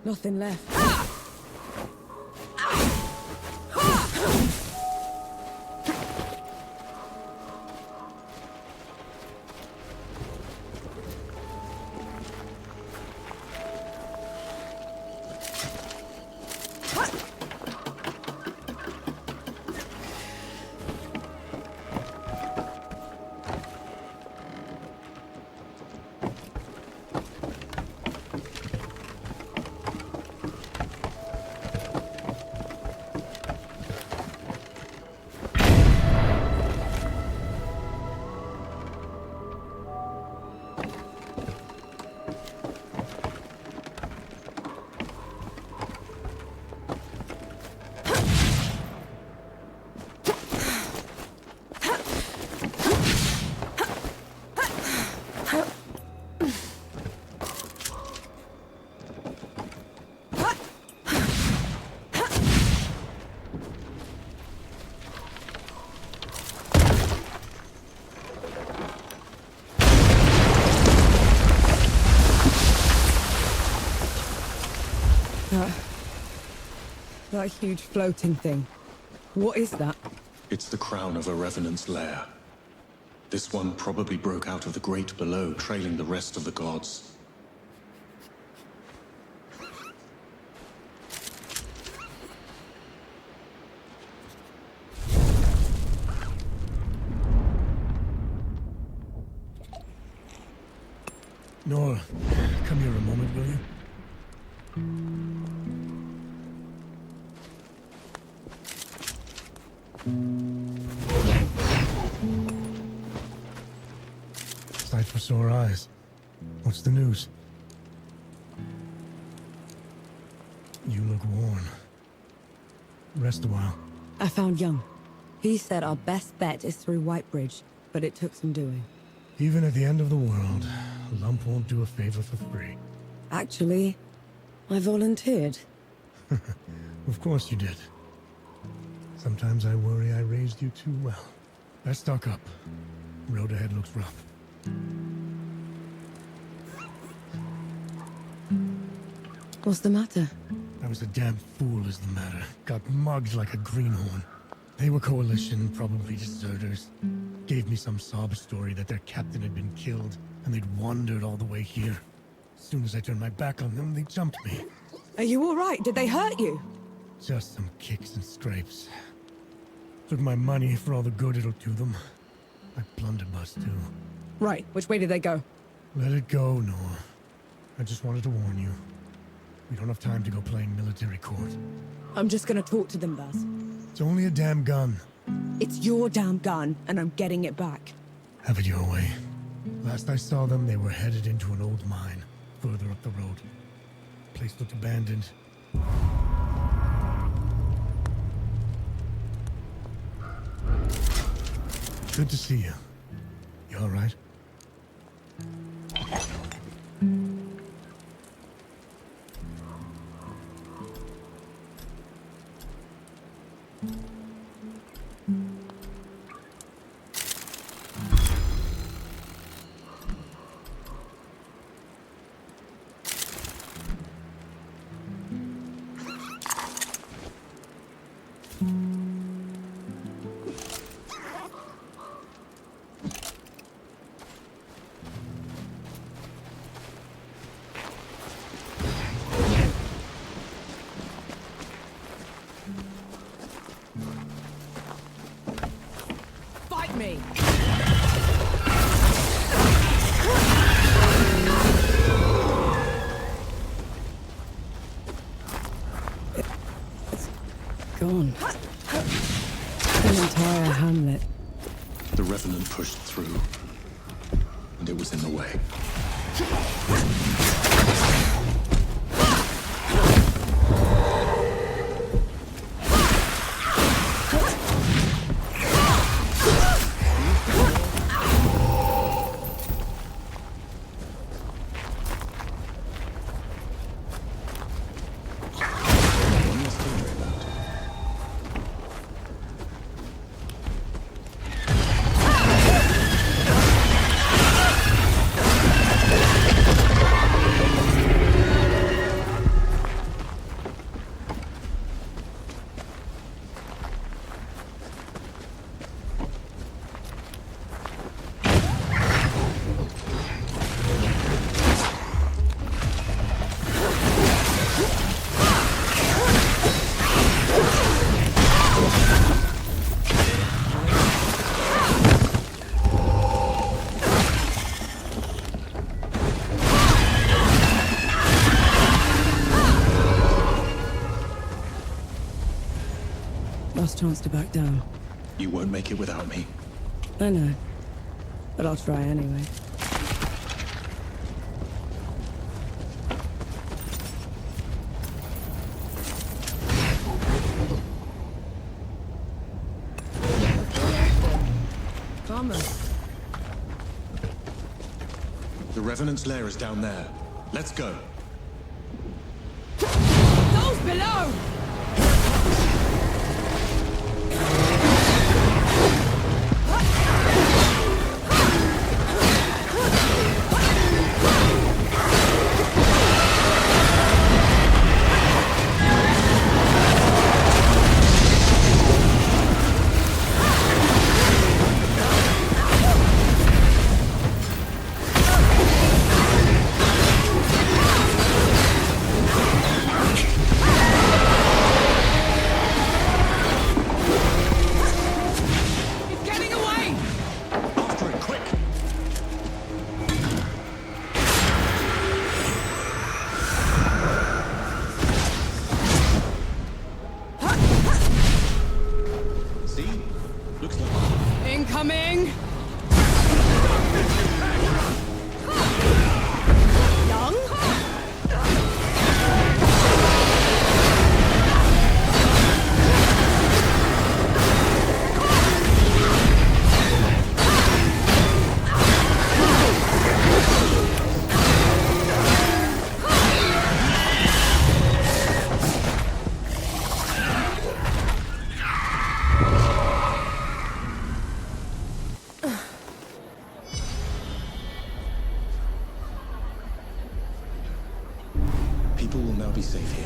Nothing left. That huge floating thing. What is that? It's the crown of a revenant's lair. This one probably broke out of the great below, trailing the rest of the gods. Nora, come here a moment, will you? Sight for sore eyes. What's the news? You look worn. Rest a while. I found Young. He said our best bet is through Whitebridge, but it took some doing. Even at the end of the world, a lump won't do a favor for free. Actually, I volunteered. Of course you did. Sometimes I worry I raised you too well. Let's stock up. Road ahead looks rough. What's the matter? I was a damn fool is the matter. Got mugged like a greenhorn. They were coalition, probably deserters. Gave me some sob story that their captain had been killed, and they'd wandered all the way here. As soon as I turned my back on them, they jumped me. Are you all right? Did they hurt you? Just some kicks and scrapes. Took my money for all the good it'll do them. I blunderbuss too. Right. Which way did they go? Let it go, Nora. I just wanted to warn you. We don't have time to go playing military court. I'm just gonna talk to them, Baz. It's only a damn gun. It's your damn gun, and I'm getting it back. Have it your way. Last I saw them, they were headed into an old mine, further up the road. Place looked abandoned. Good to see you. You all right? Fight me! It's gone. The entire hamlet. The Revenant pushed through, and it was in the way. Last chance to back down. You won't make it without me. I know. But I'll try anyway. Farmer. The Revenant's lair is down there. Let's go. Those below! Incoming! Young? be safe here.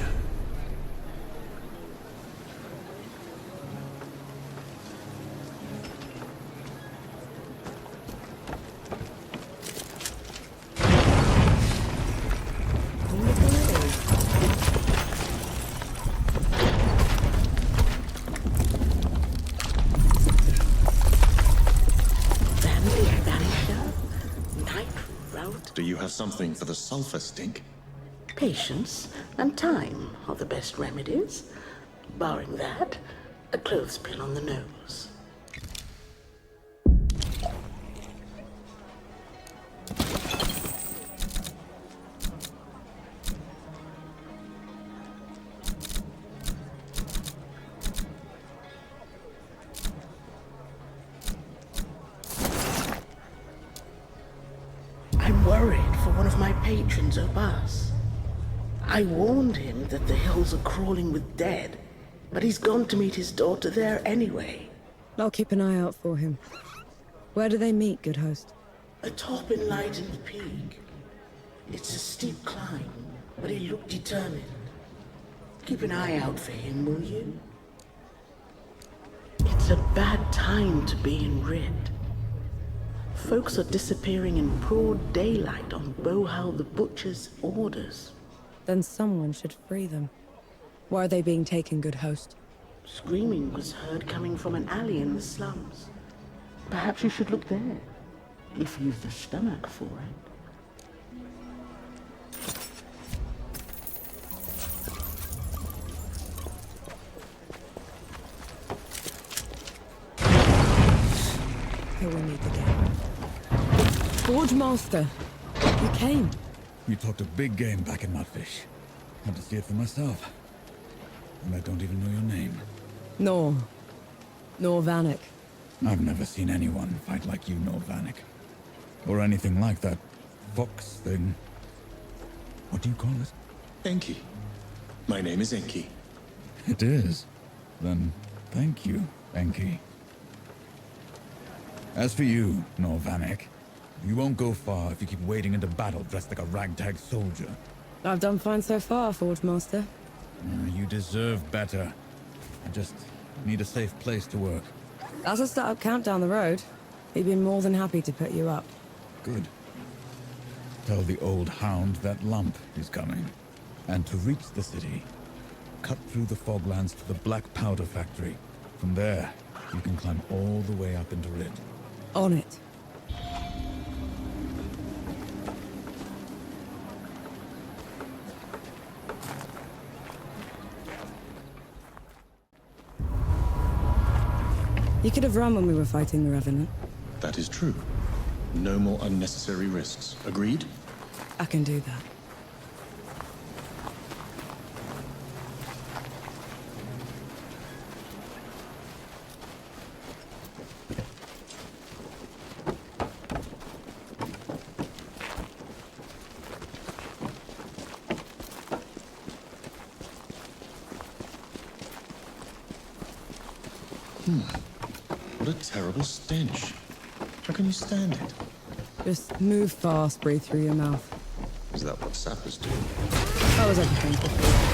Do you have something for the sulfur stink? Patience and time are the best remedies. Barring that, a clothespin on the nose. I'm worried for one of my patrons, Obas. I warned him that the hills are crawling with dead, but he's gone to meet his daughter there anyway. I'll keep an eye out for him. Where do they meet, good host? Atop Enlightened Peak. It's a steep climb, but he looked determined. Keep an eye out for him, will you? It's a bad time to be in Rid. Folks are disappearing in broad daylight on Bohal the Butcher's orders. Then someone should free them. Why are they being taken, good host? Screaming was heard coming from an alley in the slums. Perhaps you should look there, if you've the stomach for it. Here we meet again. Forge Master, you came. You talked a big game back in Mudfish. Had to see it for myself. And I don't even know your name. Nor Vanek. I've never seen anyone fight like you, Nor Vanek. Or anything like that fox thing. What do you call it? Enki. My name is Enki. It is. Then thank you, Enki. As for you, Nor Vanek, you won't go far if you keep wading into battle dressed like a ragtag soldier. I've done fine so far, Forge Master. You deserve better. I just need a safe place to work. That's a start-up camp down the road. He'd be more than happy to put you up. Good. Tell the old hound that lump is coming. And to reach the city, cut through the foglands to the Black Powder Factory. From there, you can climb all the way up into Rid. On it. You could have run when we were fighting the Revenant. That is true. No more unnecessary risks. Agreed? I can do that. What a terrible stench. How can you stand it? Just move fast, breathe through your mouth. Is that what sappers do? That was everything before.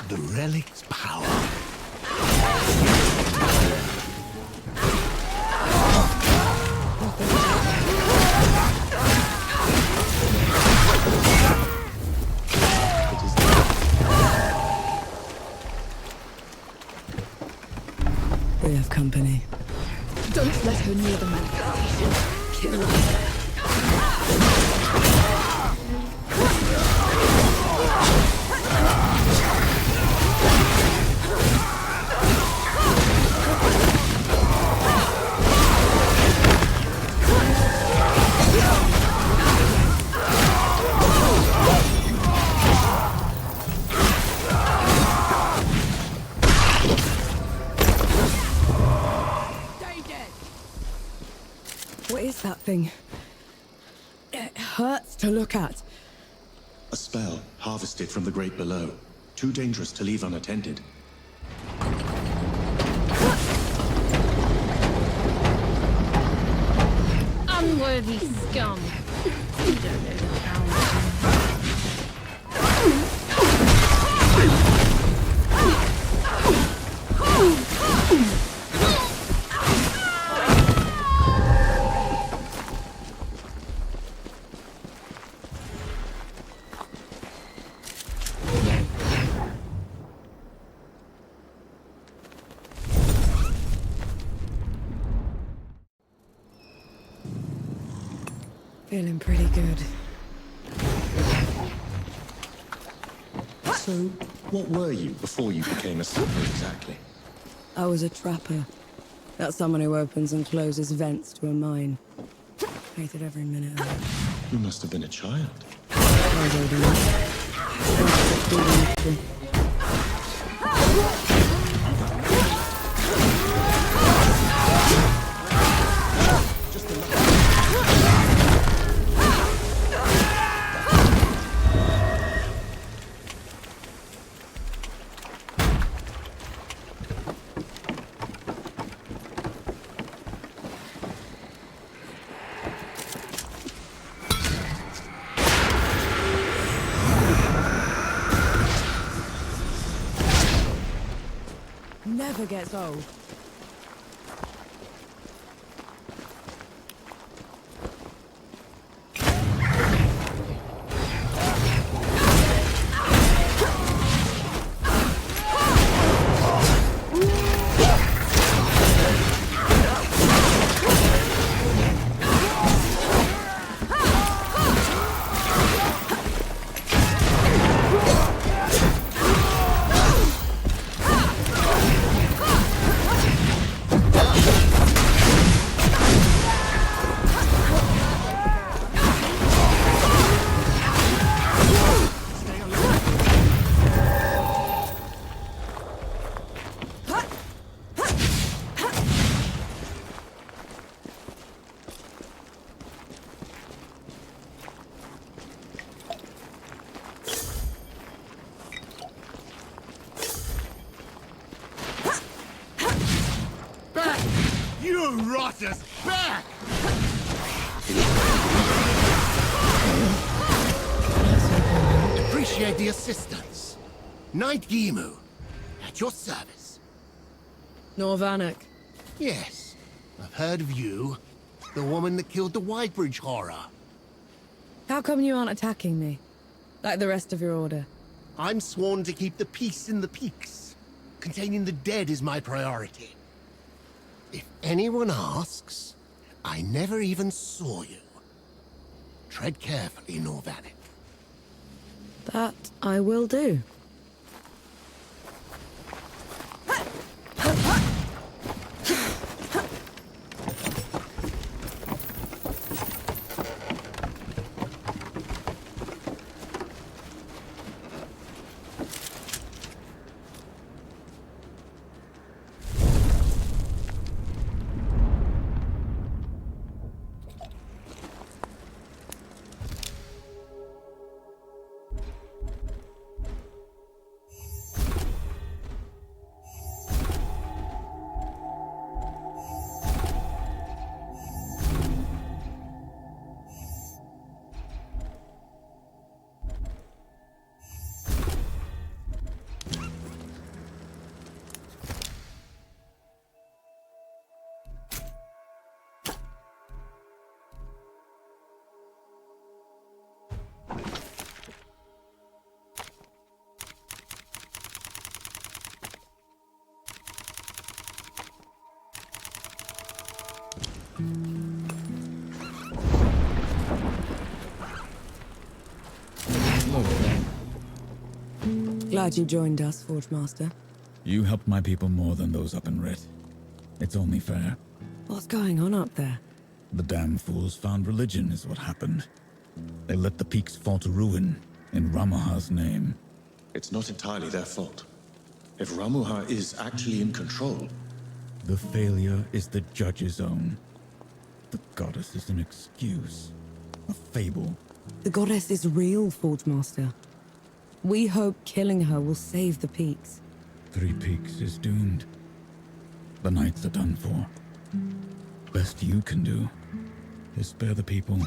The relic's power. We have company. Don't let her near the manifestation. Kill her. to look at? A spell harvested from the great below. Too dangerous to leave unattended. Unworthy scum. You don't know the power. Feeling pretty good. So, what were you before you became a summoner exactly? I was a trapper. That's someone who opens and closes vents to a mine. Hated every minute of it. You must have been a child. I was old enough. Never gets old. You rotters! Back! Appreciate the assistance. Knight Gimu, at your service. Norvanek. Yes, I've heard of you. The woman that killed the Whitebridge horror. How come you aren't attacking me? Like the rest of your order? I'm sworn to keep the peace in the peaks. Containing the dead is my priority. If anyone asks, I never even saw you. Tread carefully, Norvanek. That I will do. Glad you joined us, Forge Master. You helped my people more than those up in Rit. It's only fair. What's going on up there? The damn fools found religion is what happened. They let the peaks fall to ruin in Ramuha's name. It's not entirely their fault. If Ramuha is actually in control... The failure is the judge's own. The goddess is an excuse. A fable. The goddess is real, Forge Master. We hope killing her will save the peaks. Three Peaks is doomed. The Knights are done for. Best you can do is spare the people.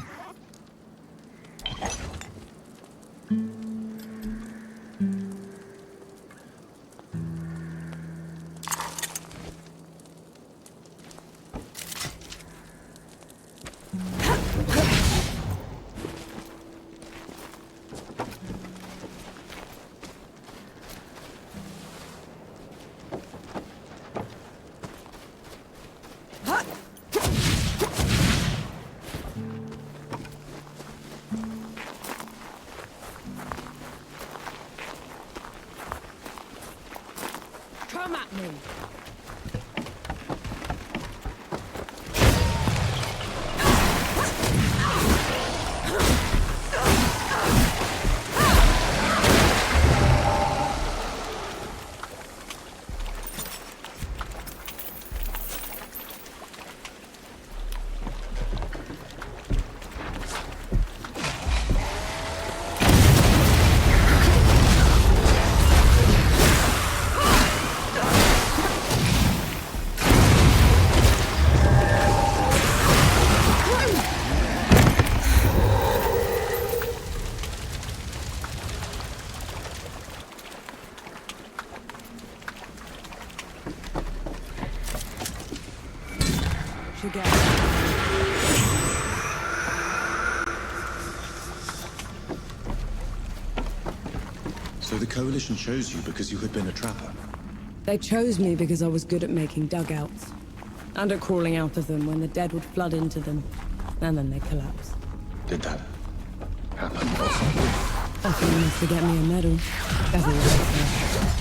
Come at me! So the Coalition chose you because you had been a trapper? They chose me because I was good at making dugouts. And at crawling out of them when the dead would flood into them. And then they'd collapse. Did that happen often? Often enough to get me a medal. Everywhere.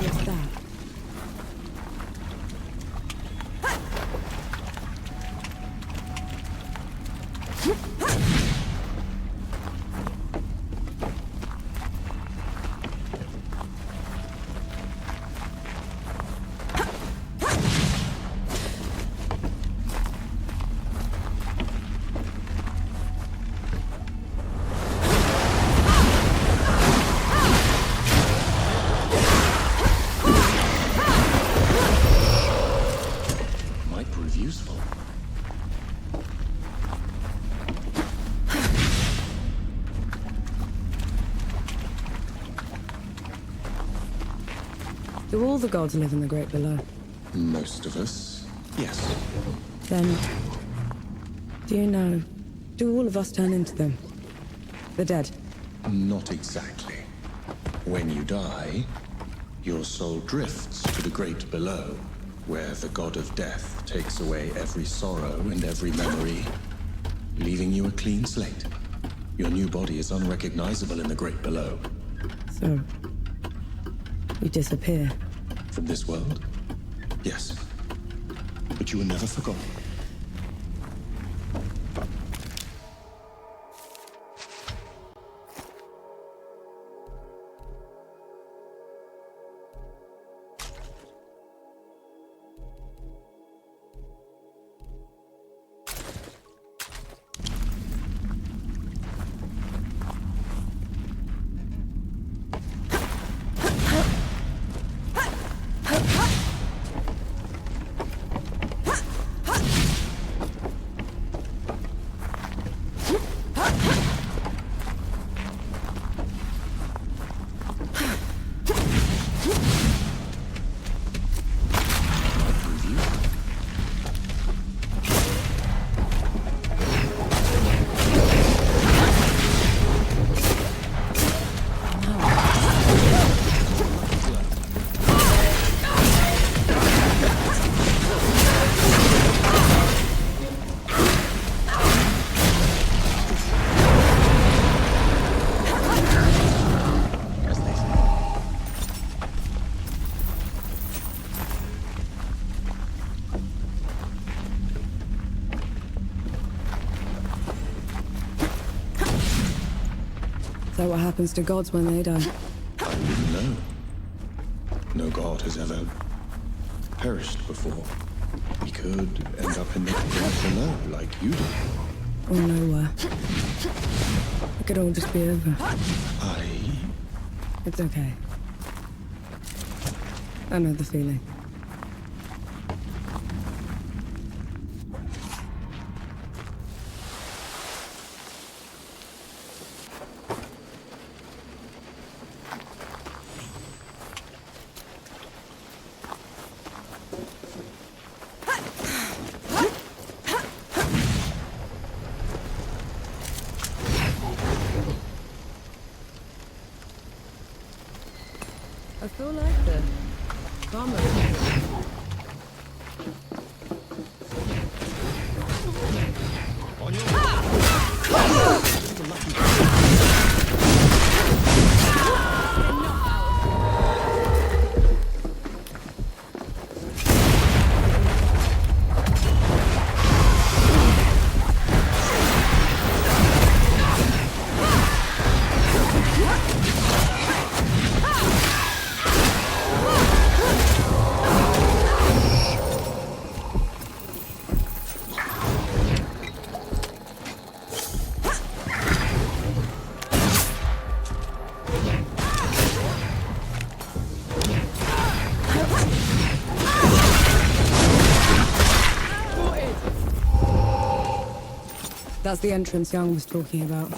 What's that? Might prove useful. Do all the gods live in the Great Below? Most of us, yes. Then, do you know, do all of us turn into them? The dead? Not exactly. When you die, your soul drifts to the Great Below, where the god of death takes away every sorrow and every memory, leaving you a clean slate. Your new body is unrecognizable in the Great Below. So, you disappear. From this world? Yes. But you were never forgotten. that what happens to gods when they die? I wouldn't know. No god has ever perished before. We could end up in the grave below, like you did. Or nowhere. It could all just be over. It's okay. I know the feeling. I feel like the summer. That's the entrance Young was talking about.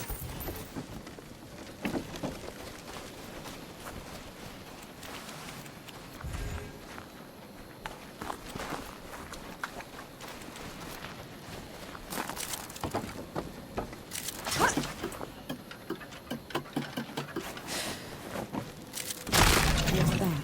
What's that?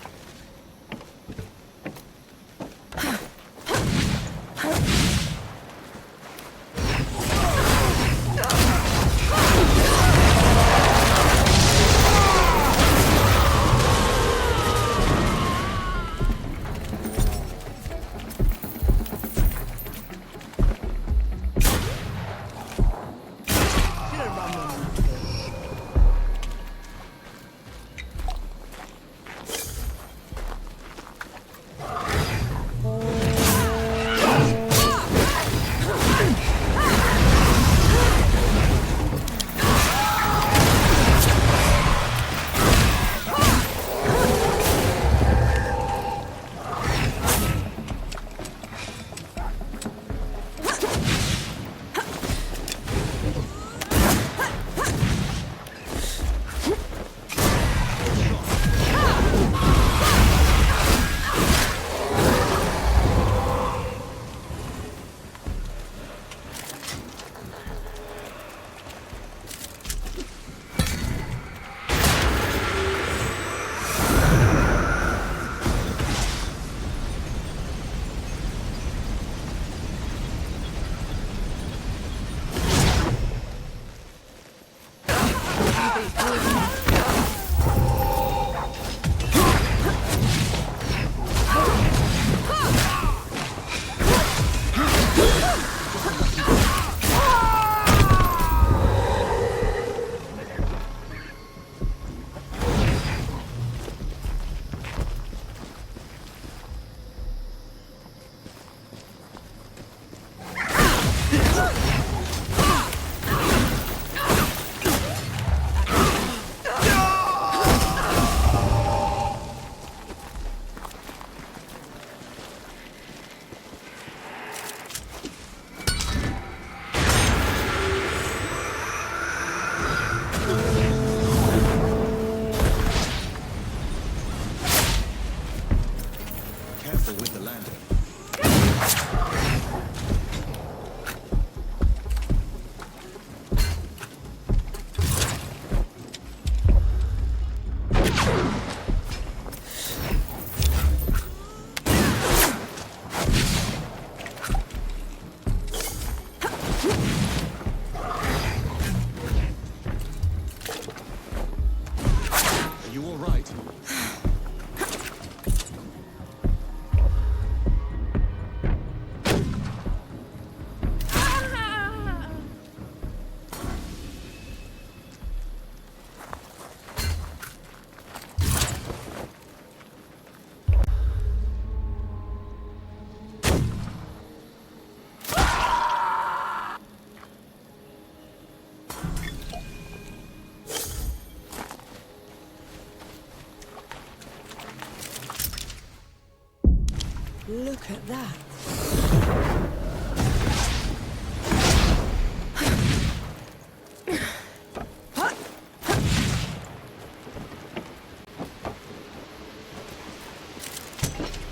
Look at that.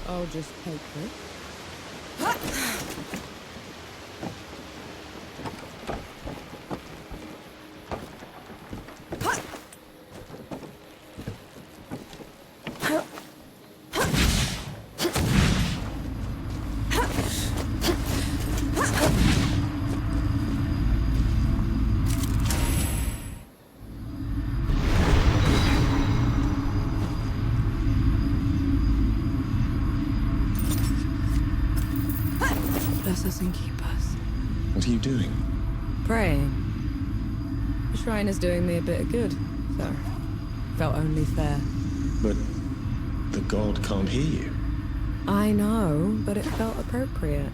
I'll just take it. Bless us and keep us. What are you doing? Praying. The shrine is doing me a bit of good, so felt only fair. But the god can't hear you. I know, but it felt appropriate.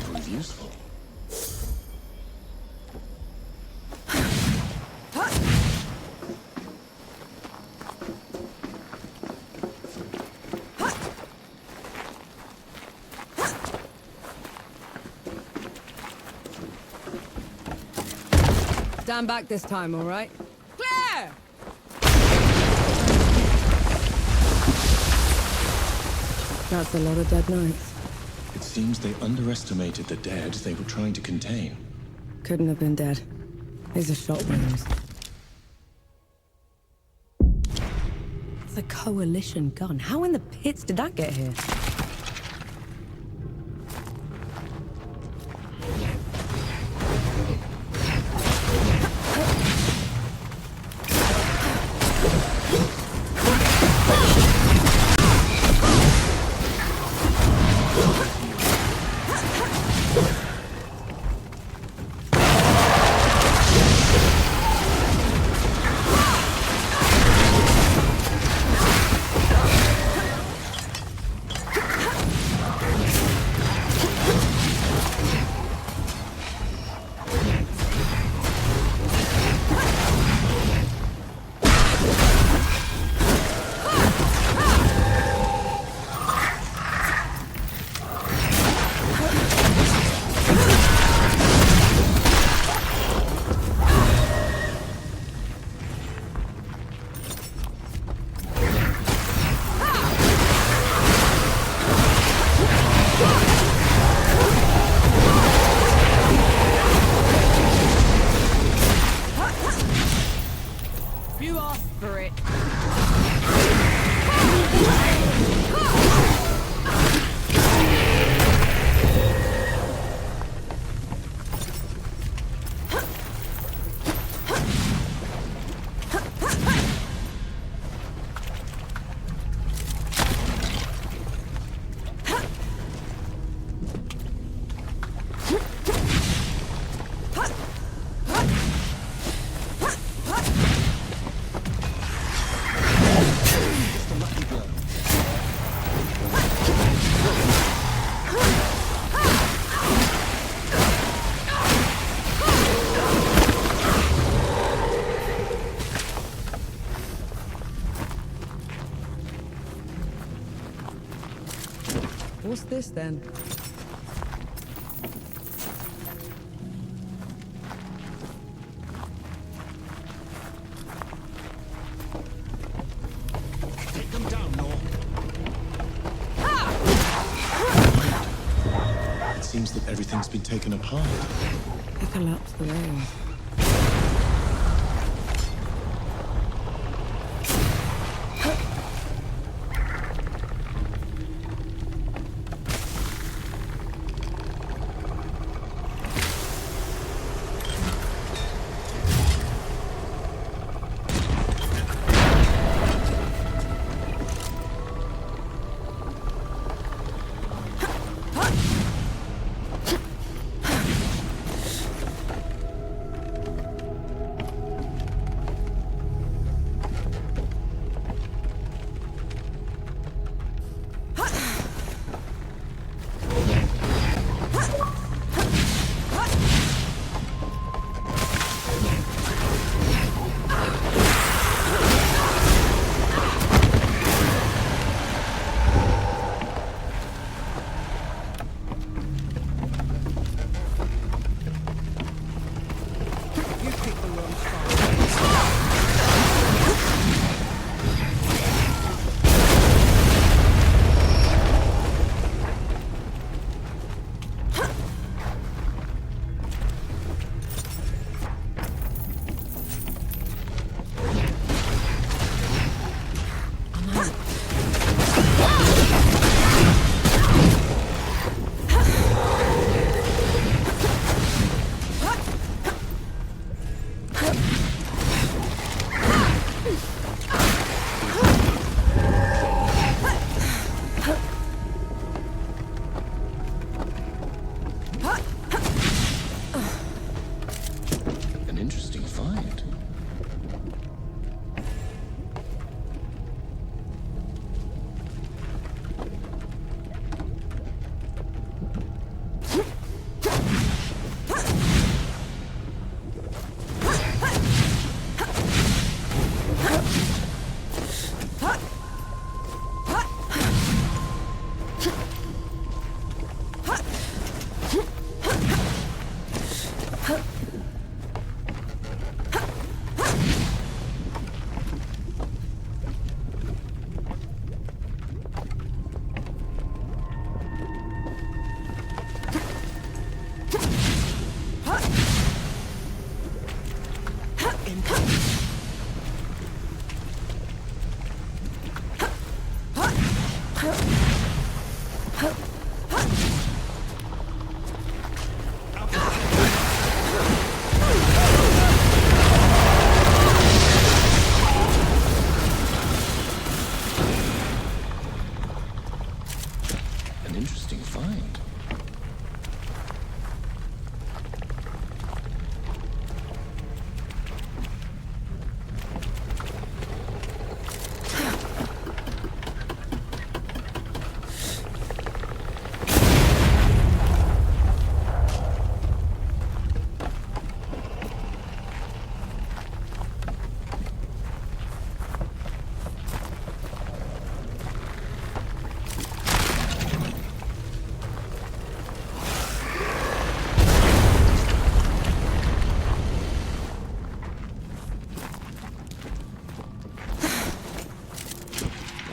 Prove useful. Stand back this time, all right? Clear! That's a lot of dead knights. It seems they underestimated the dead they were trying to contain. Couldn't have been dead. These are shot wounds. It's a coalition gun. How in the pits did that get here? You asked for it. What's this then? Take them down, Nor. It seems that everything's been taken apart. I collapsed the rails. An interesting find.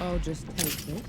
I'll just take this.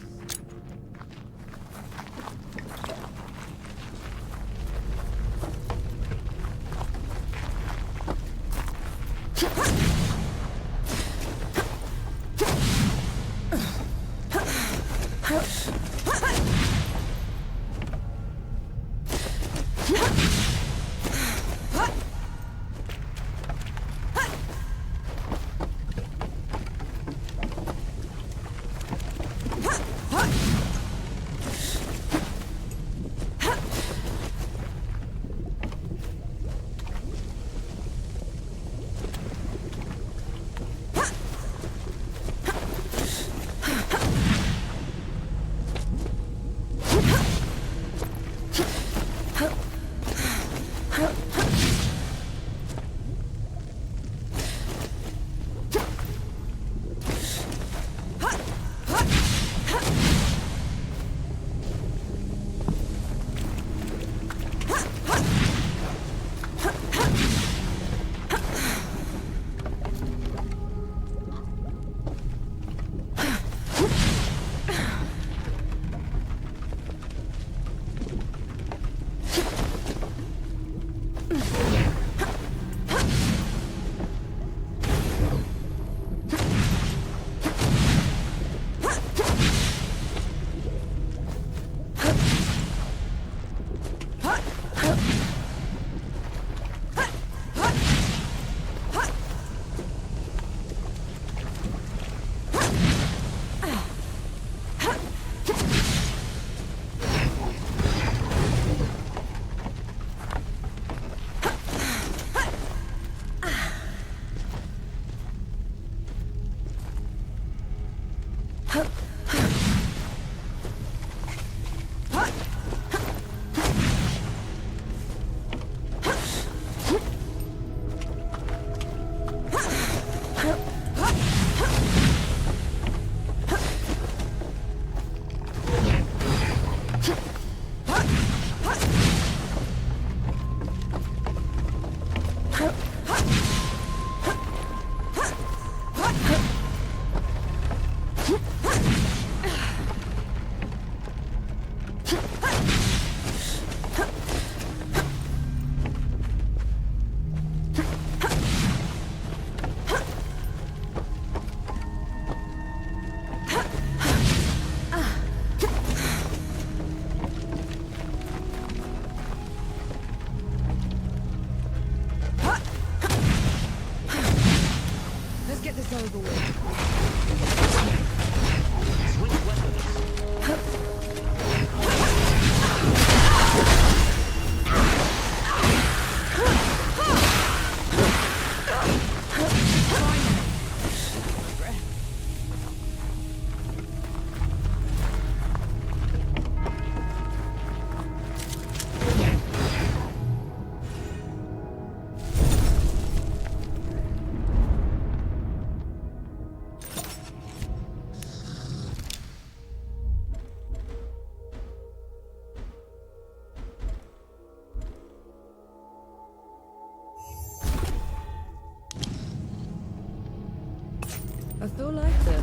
So leichter.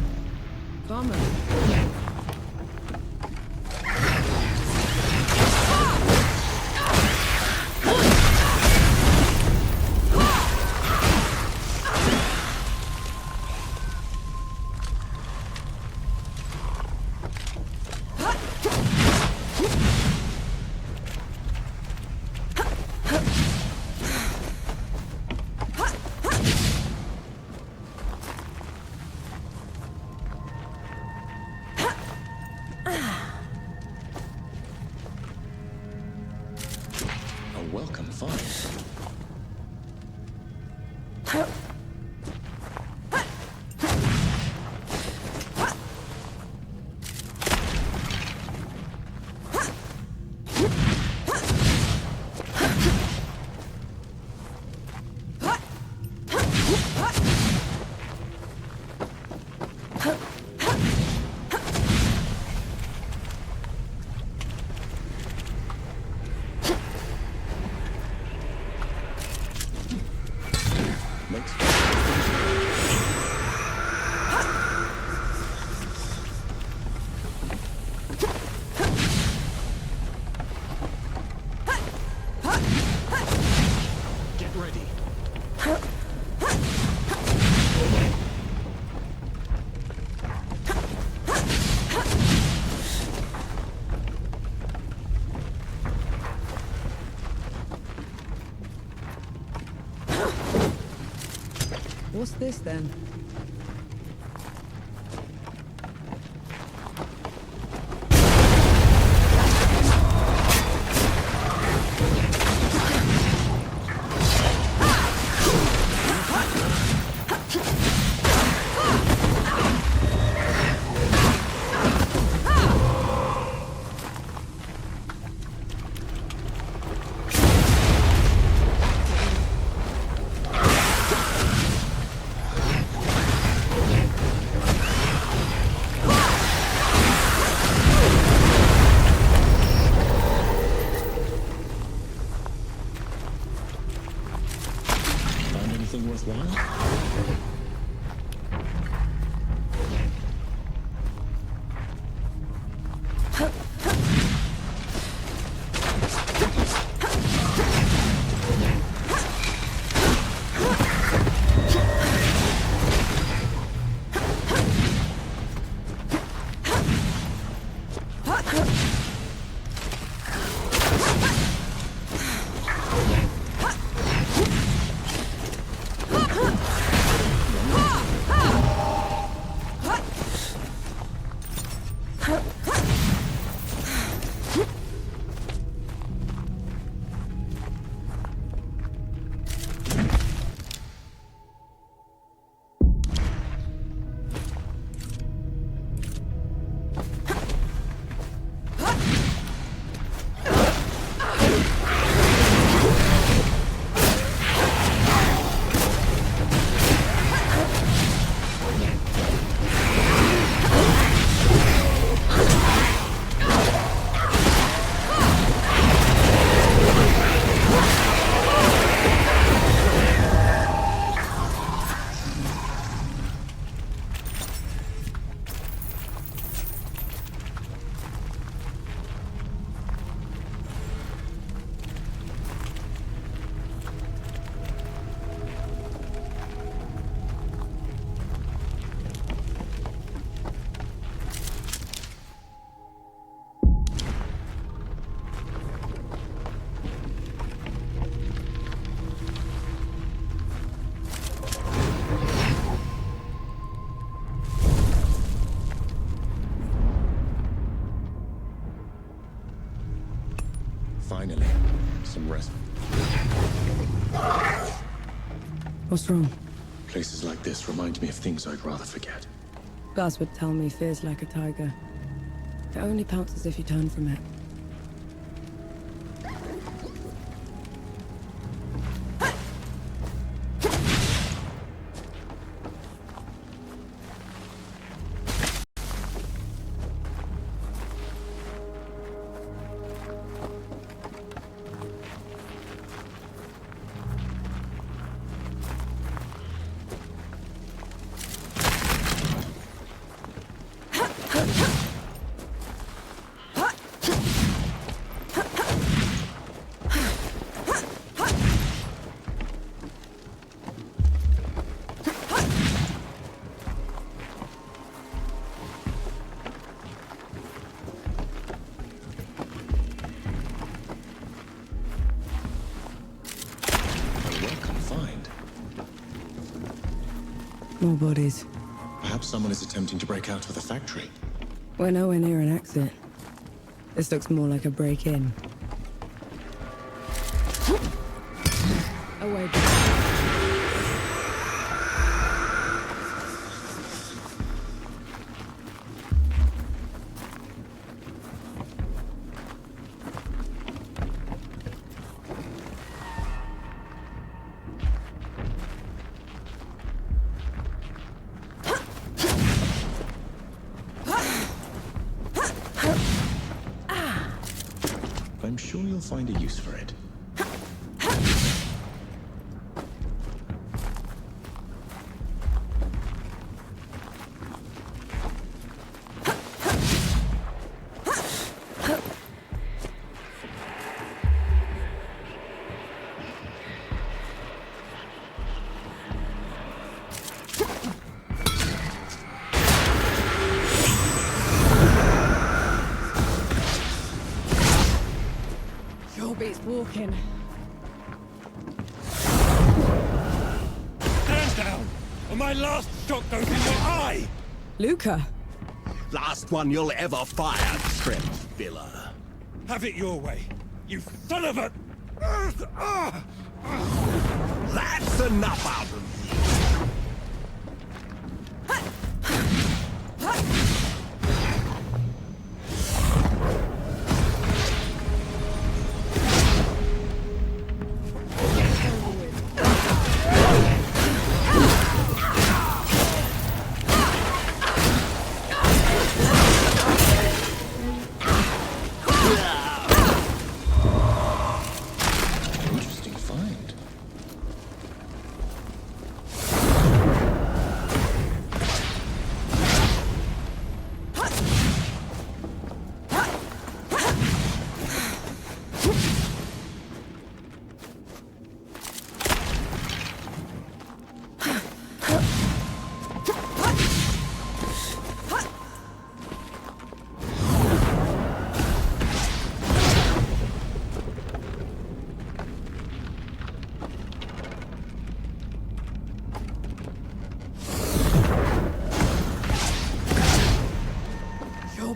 Komme. A welcome find. Get ready. What's this then? Find anything worthwhile? Finally, some rest. What's wrong? Places like this remind me of things I'd rather forget. Gus would tell me fear's like a tiger. It only pounces if you turn from it. More bodies. Perhaps someone is attempting to break out of the factory. We're nowhere near an exit. This looks more like a break-in. Away. I'm sure you'll find a use for it. Walking. Stand down, or my last shot goes in your eye! Luca! Last one you'll ever fire, strength filler. Have it your way, you son of a... That's enough out of you. Interesting find.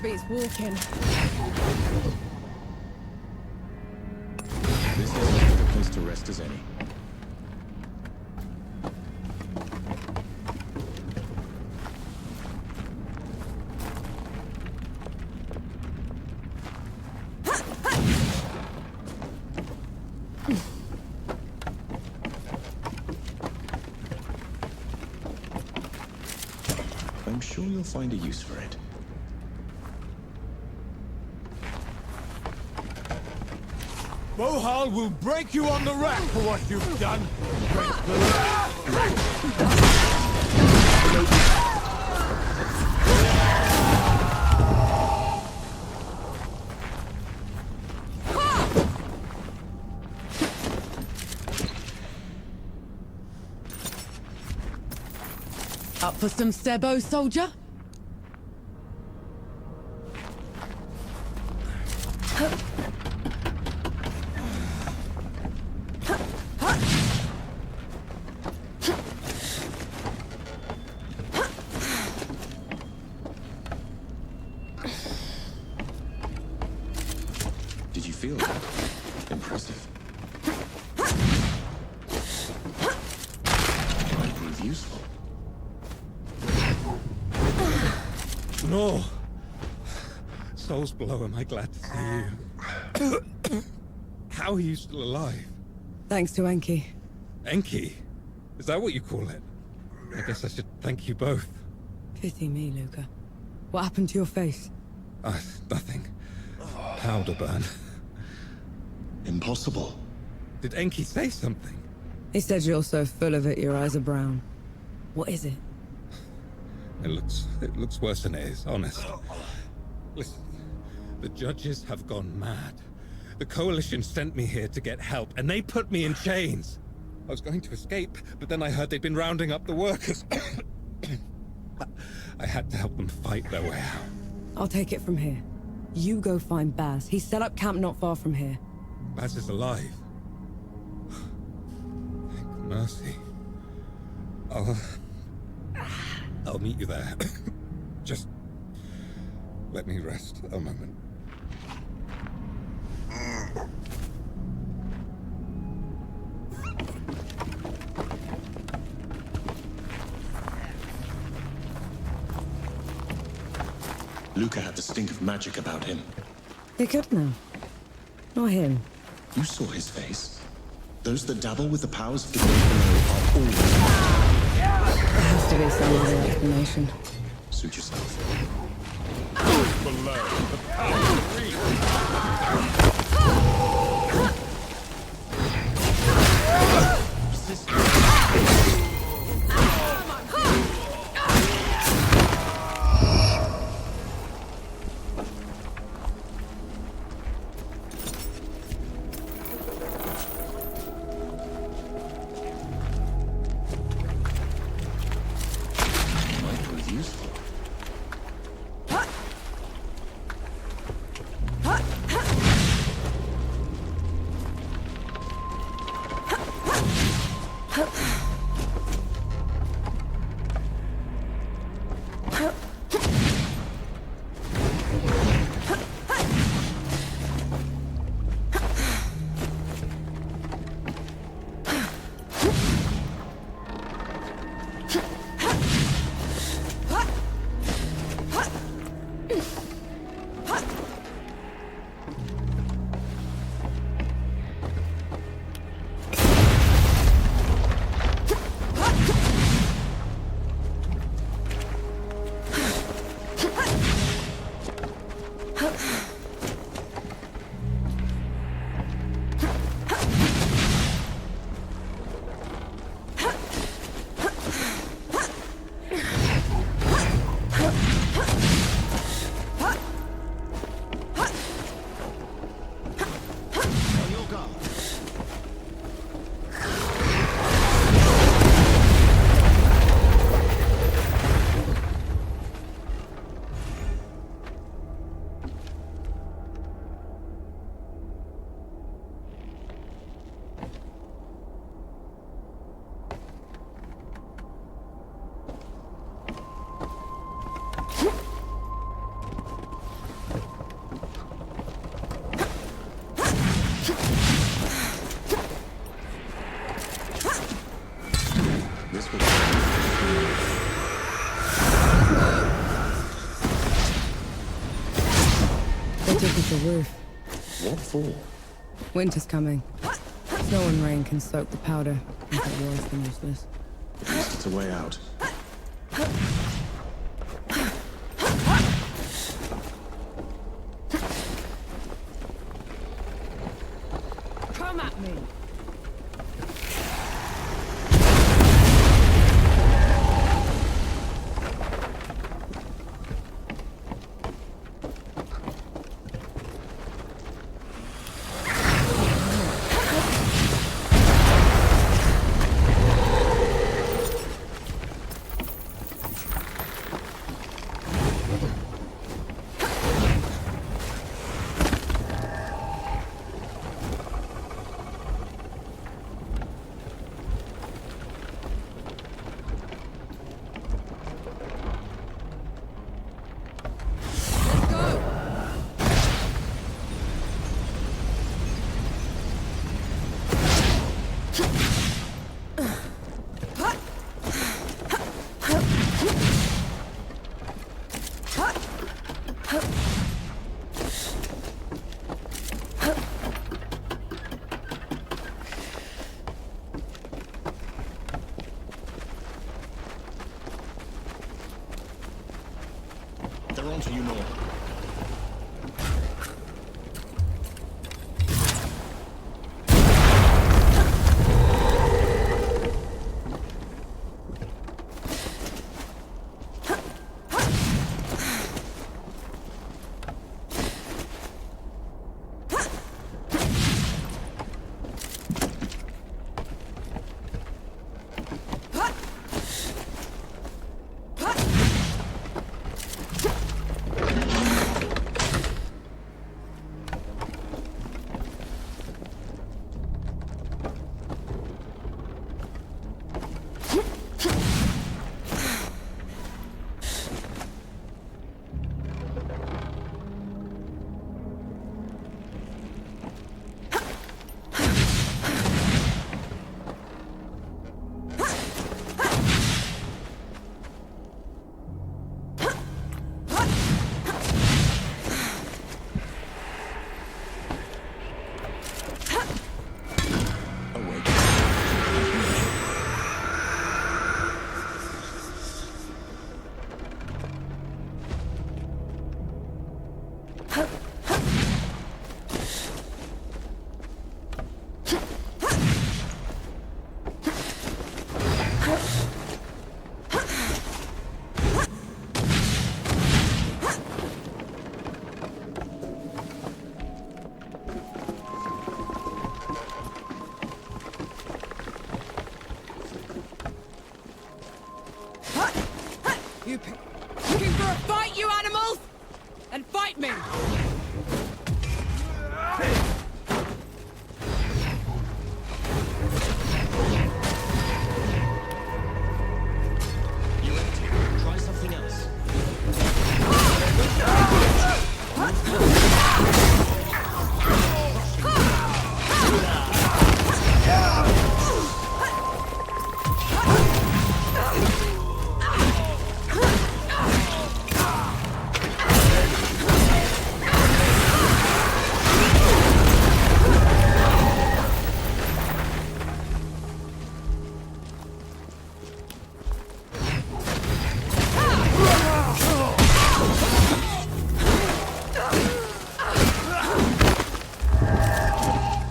Beats walking. This is as good a place to rest as any. I'm sure you'll find a use for it. Bohal will break you on the rack for what you've done. Up for some Sebo, soldier? Did you feel that? Impressive. Might prove useful. No. Soul's below, am I glad to see you? How are you still alive? Thanks to Enki. Enki? Is that what you call it? I guess I should thank you both. Pity me, Luca. What happened to your face? Nothing. Powder burn. Impossible. Did Enki say something? He said you're so full of it, your eyes are brown. What is it? It looks worse than it is, honest. Listen, the judges have gone mad. The Coalition sent me here to get help, and they put me in chains. I was going to escape, but then I heard they'd been rounding up the workers. I had to help them fight their way out. I'll take it from here. You go find Baz. He's set up camp not far from here. Baz is alive. Thank mercy. I'll meet you there. Just let me rest a moment. Luca had the stink of magic about him. They could now. Not him. You saw his face. Those that dabble with the powers of the great below are always... There has to be some other explanation. Suit yourself. Below, the power of reach. The roof. What for? Winter's coming. Snow and rain can soak the powder, make it worse than useless. At least it's a way out. Come at me! They're on to you, Nor. Looking for a fight, you animals? Then fight me! You're empty. Try something else.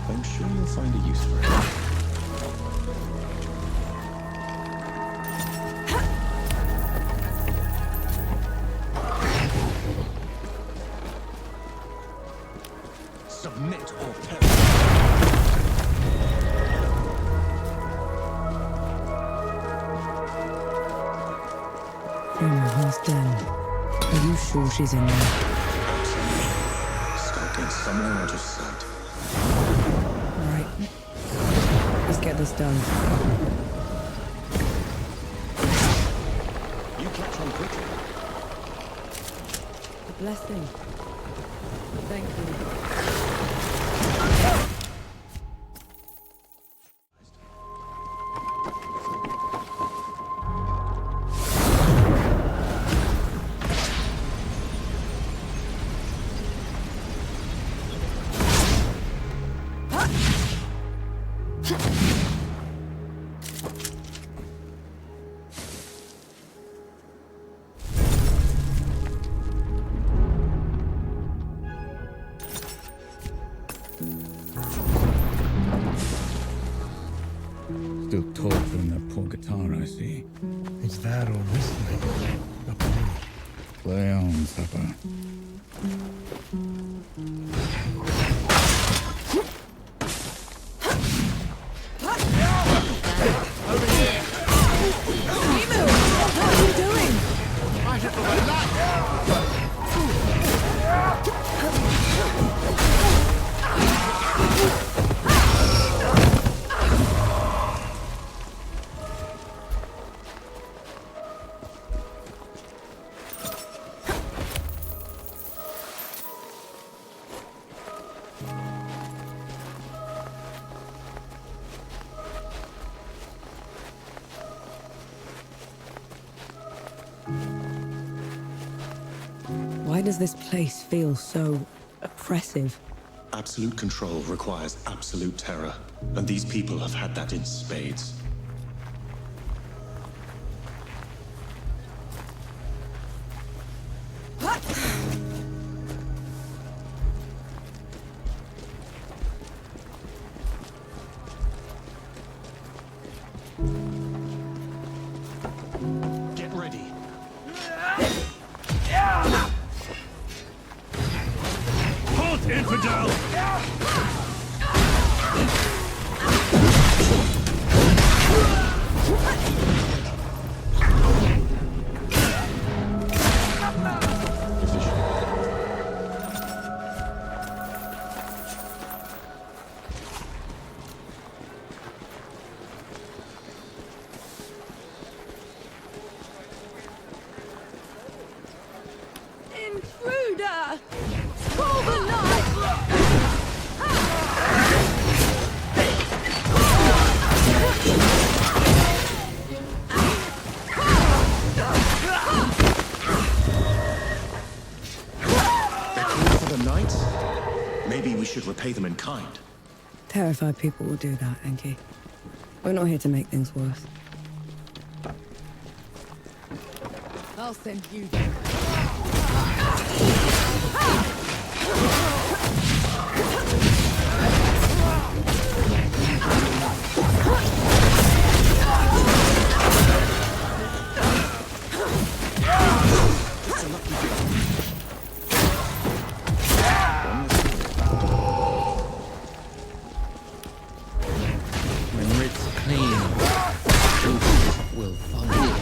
I'm sure you'll find a use for it. Submit or perish. Who's dead? Are you sure she's in there? Skulking somewhere out of sight. Right. Let's get this done. You catch on quickly. A blessing. Thank you. Still torturing that poor guitar, I see. Is that or listening? Up to you. Play on, Supper. Why does this place feel so oppressive? Absolute control requires absolute terror, and these people have had that in spades. Get ready. Halt, infidel! Intruder! Call the knife! They're killed for the night? Maybe we should repay them in kind. Terrified people will do that, Enki. We're not here to make things worse. I'll send you down. When writ's clean, truth will follow.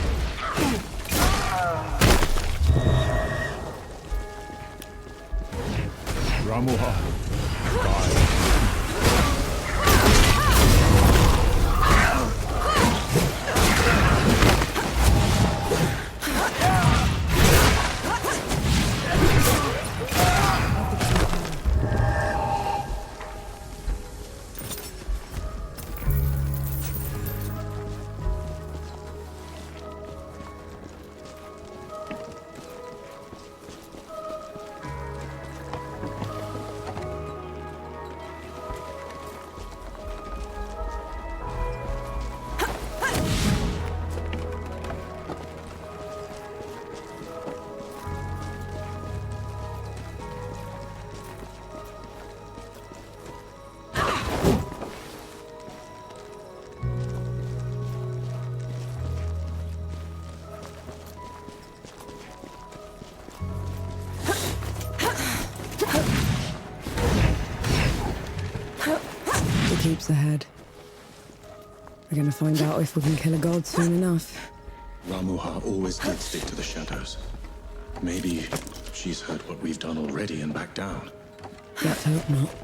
Ramuha. Keeps ahead. We're gonna find out if we can kill a god soon enough. Ramuha always did stick to the shadows. Maybe she's heard what we've done already and backed down. Let's hope not.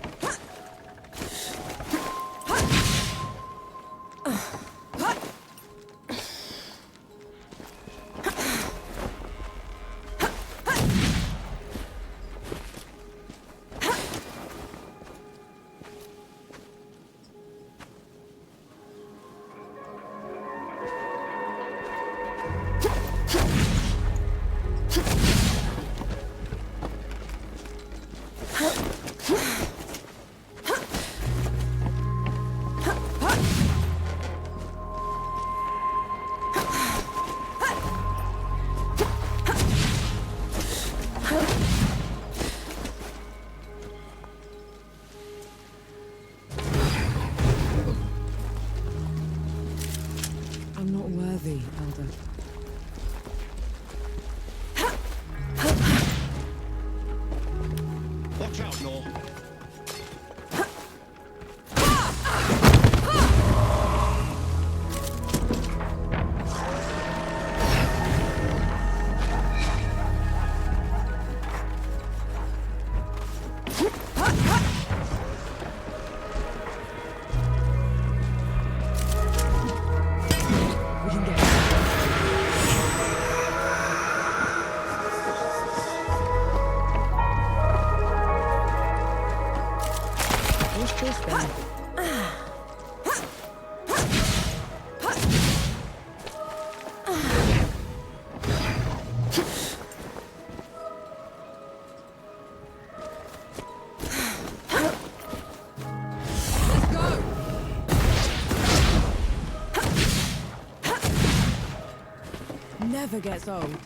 I'm not worthy, Elder. Watch out, Nor. Never gets old.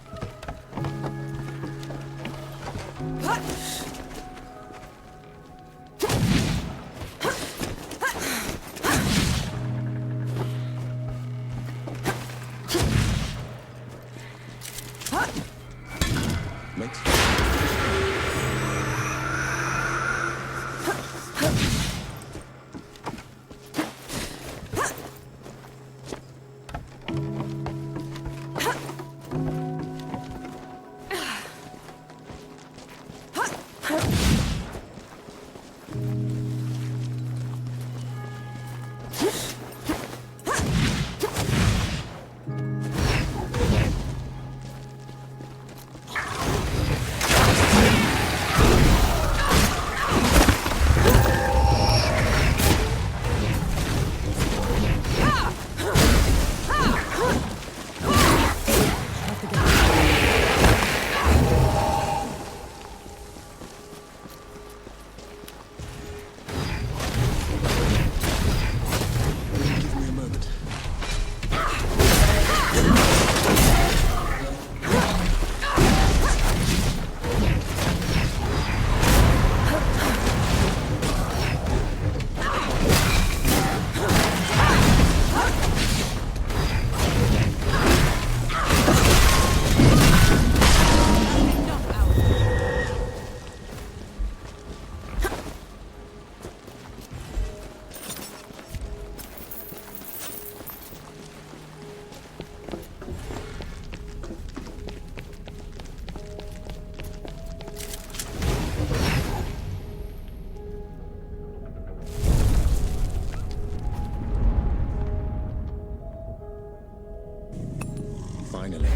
Finally,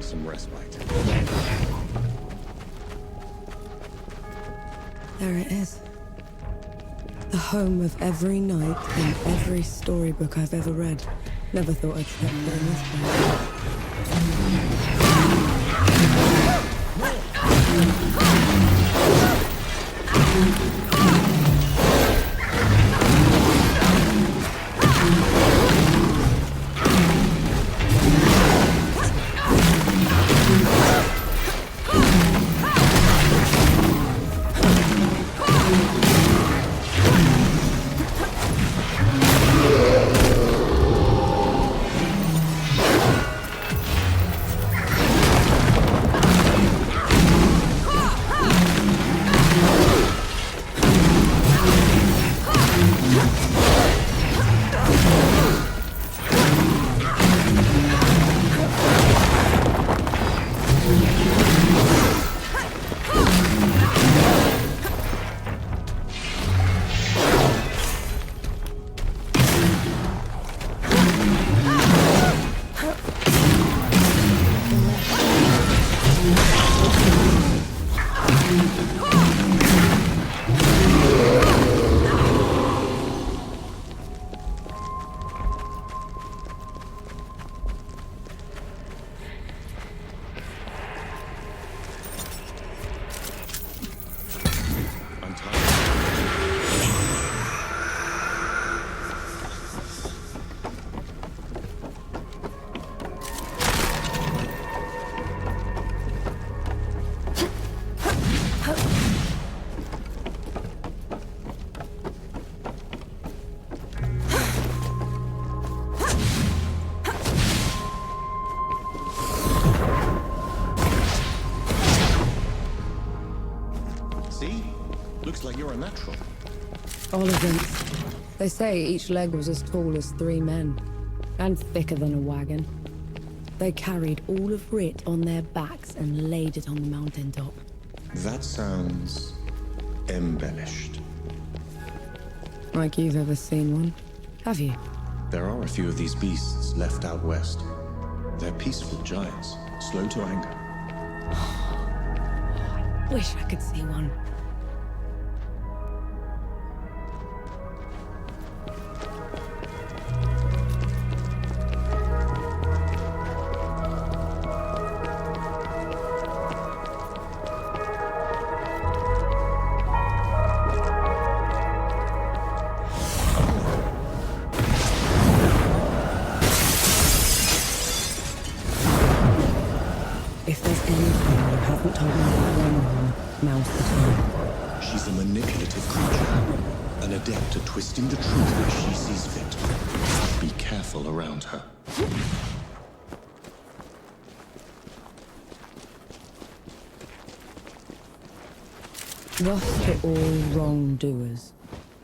some respite. There it is. The home of every knight and every storybook I've ever read. Never thought I'd step foot in this Like you're a natural. Oliphants. They say each leg was as tall as 3 men, and thicker than a wagon. They carried all of Writ on their backs and laid it on the mountaintop. That sounds embellished. Like you've ever seen one, have you? There are a few of these beasts left out west. They're peaceful giants, slow to anger. Wish I could see one. If there's anything you haven't told me about Lemuel, now's the time. She's a manipulative creature, an adept at twisting the truth as she sees fit. Be careful around her. Lost to all wrongdoers.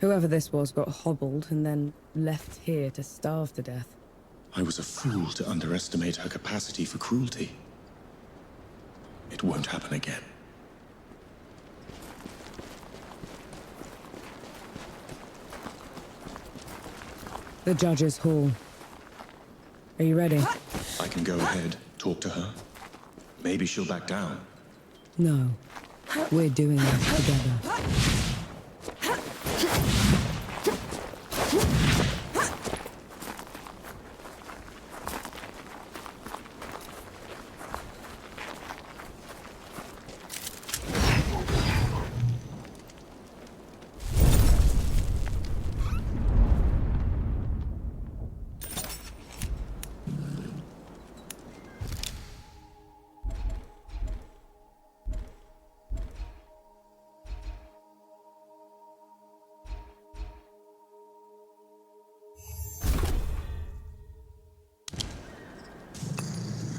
Whoever this was got hobbled and then left here to starve to death. I was a fool to underestimate her capacity for cruelty. It won't happen again. The Judge's Hall. Are you ready? I can go ahead, talk to her. Maybe she'll back down. No. We're doing this together.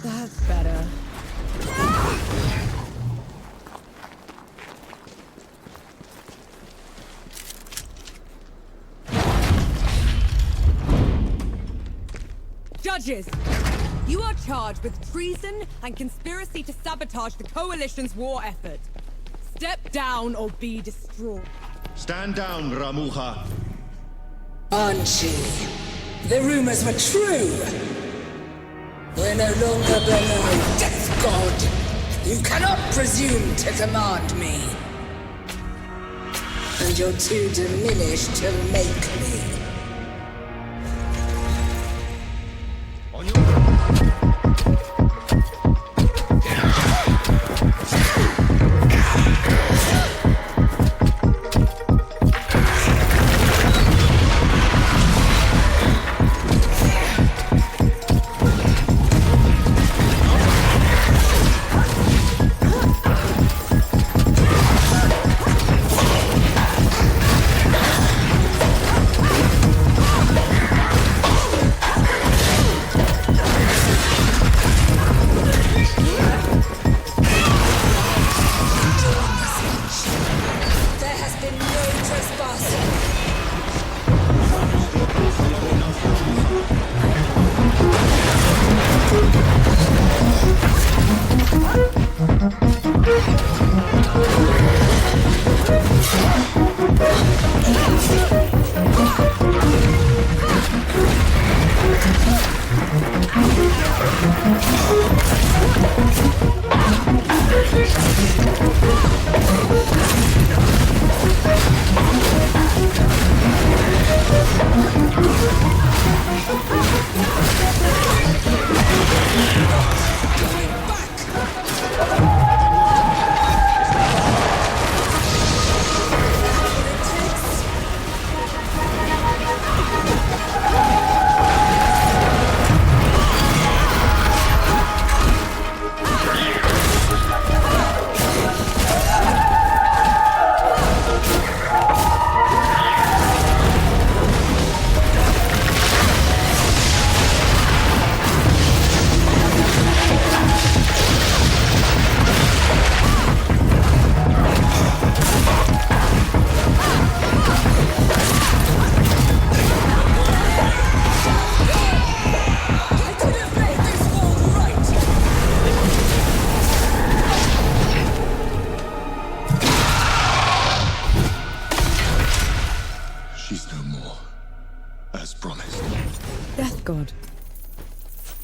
That's better. Judges, you are charged with treason and conspiracy to sabotage the Coalition's war effort. Step down or be destroyed. Stand down, Ramuha. Banshee. The rumors were true. We're no longer below Death God. You cannot presume to command me. And you're too diminished to make me.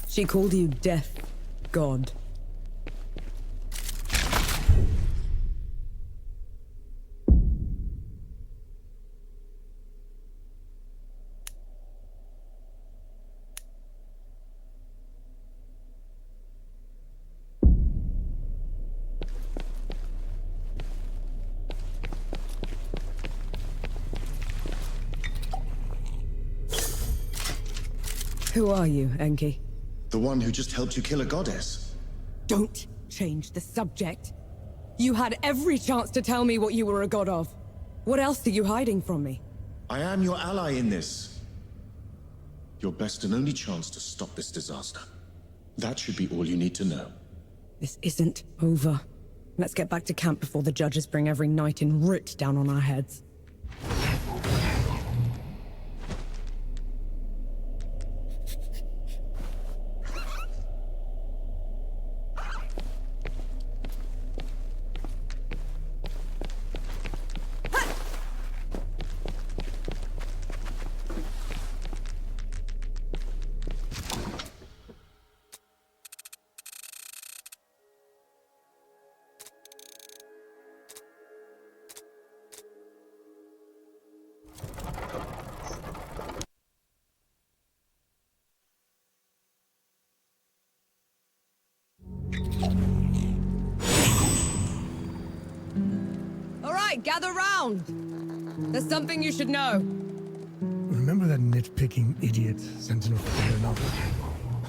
She called you Death God. Who are you, Enki? The one who just helped you kill a goddess. Don't change the subject. You had every chance to tell me what you were a god of. What else are you hiding from me? I am your ally in this. Your best and only chance to stop this disaster. That should be all you need to know. This isn't over. Let's get back to camp before the judges bring every knight in Root down on our heads. Gather round! There's something you should know. Remember that nitpicking idiot Sentinel Flintlock?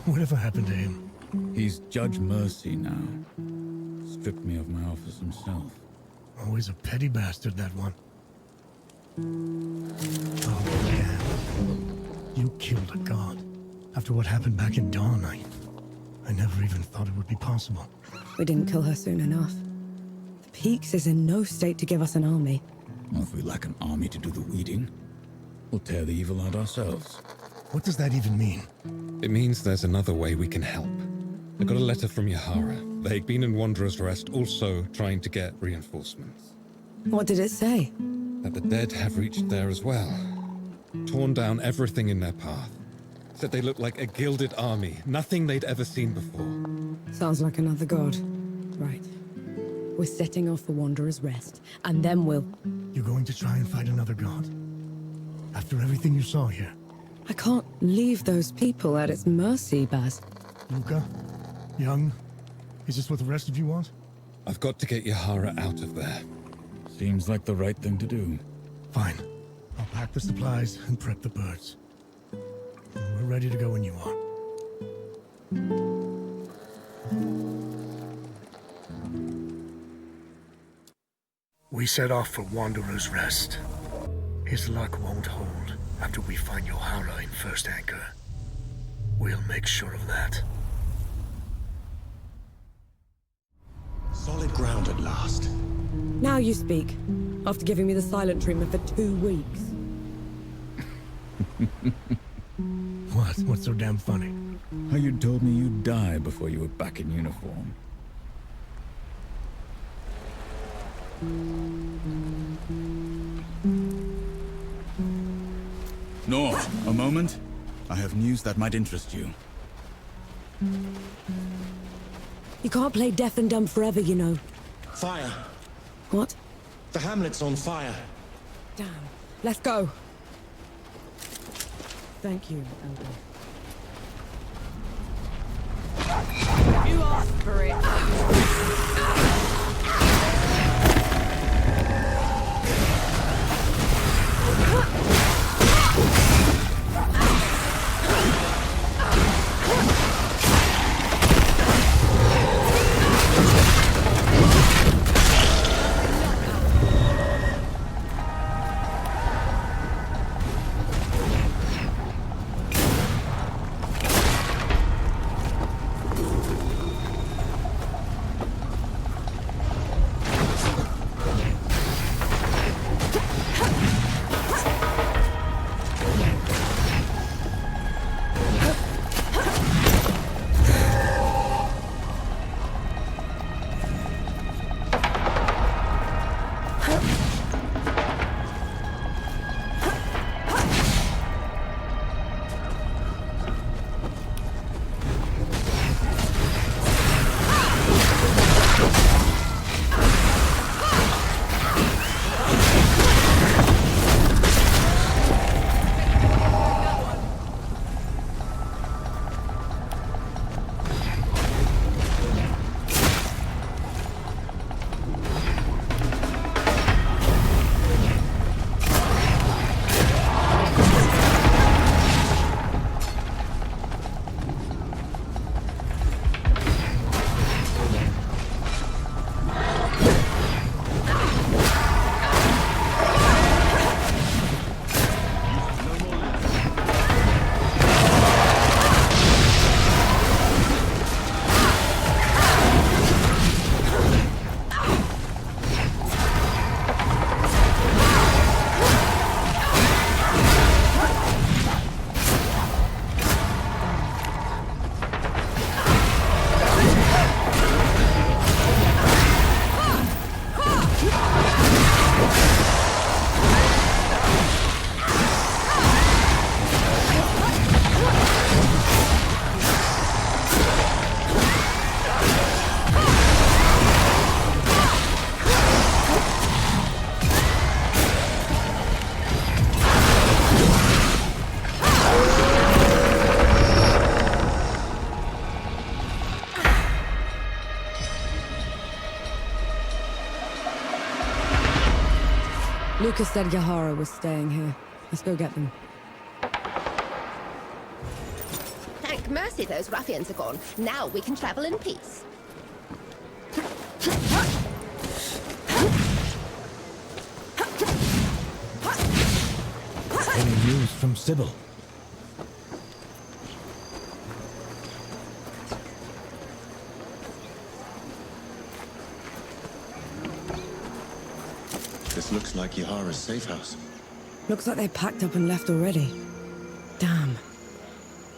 Whatever happened to him? He's Judge Mercy now. Stripped me of my office himself. Always a petty bastard, that one. Oh, damn. You killed a god. After what happened back in Dawn, I never even thought it would be possible. We didn't kill her soon enough. Peaks is in no state to give us an army. Well, if we lack an army to do the weeding, we'll tear the evil out ourselves. What does that even mean? It means there's another way we can help. I got a letter from Yahara. They'd been in Wanderer's Rest, also trying to get reinforcements. What did it say? That the dead have reached there as well. Torn down everything in their path. Said they looked like a gilded army, nothing they'd ever seen before. Sounds like another god. Right. We're setting off for Wanderer's Rest, and then we'll... You're going to try and fight another god? After everything you saw here? I can't leave those people at its mercy, Baz. Luca? Young? Is this what the rest of you want? I've got to get Yahara out of there. Seems like the right thing to do. Fine. I'll pack the supplies and prep the birds. We're ready to go when you are. We set off for Wanderer's Rest. His luck won't hold after we find Yahara in First Anchor. We'll make sure of that. Solid ground at last. Now you speak, after giving me the silent treatment for 2 weeks. What? What's so damn funny? How you told me you'd die before you were back in uniform. No, a moment. I have news that might interest you. You can't play deaf and dumb forever, you know. Fire. What? The hamlet's on fire. Damn. Let's go. Thank you, Elder. You asked for it. Lucas said Yahara was staying here. Let's go get them. Thank mercy those ruffians are gone. Now we can travel in peace. Any news from Sybil? This looks like Yahara's safe house. Looks like they packed up and left already. Damn.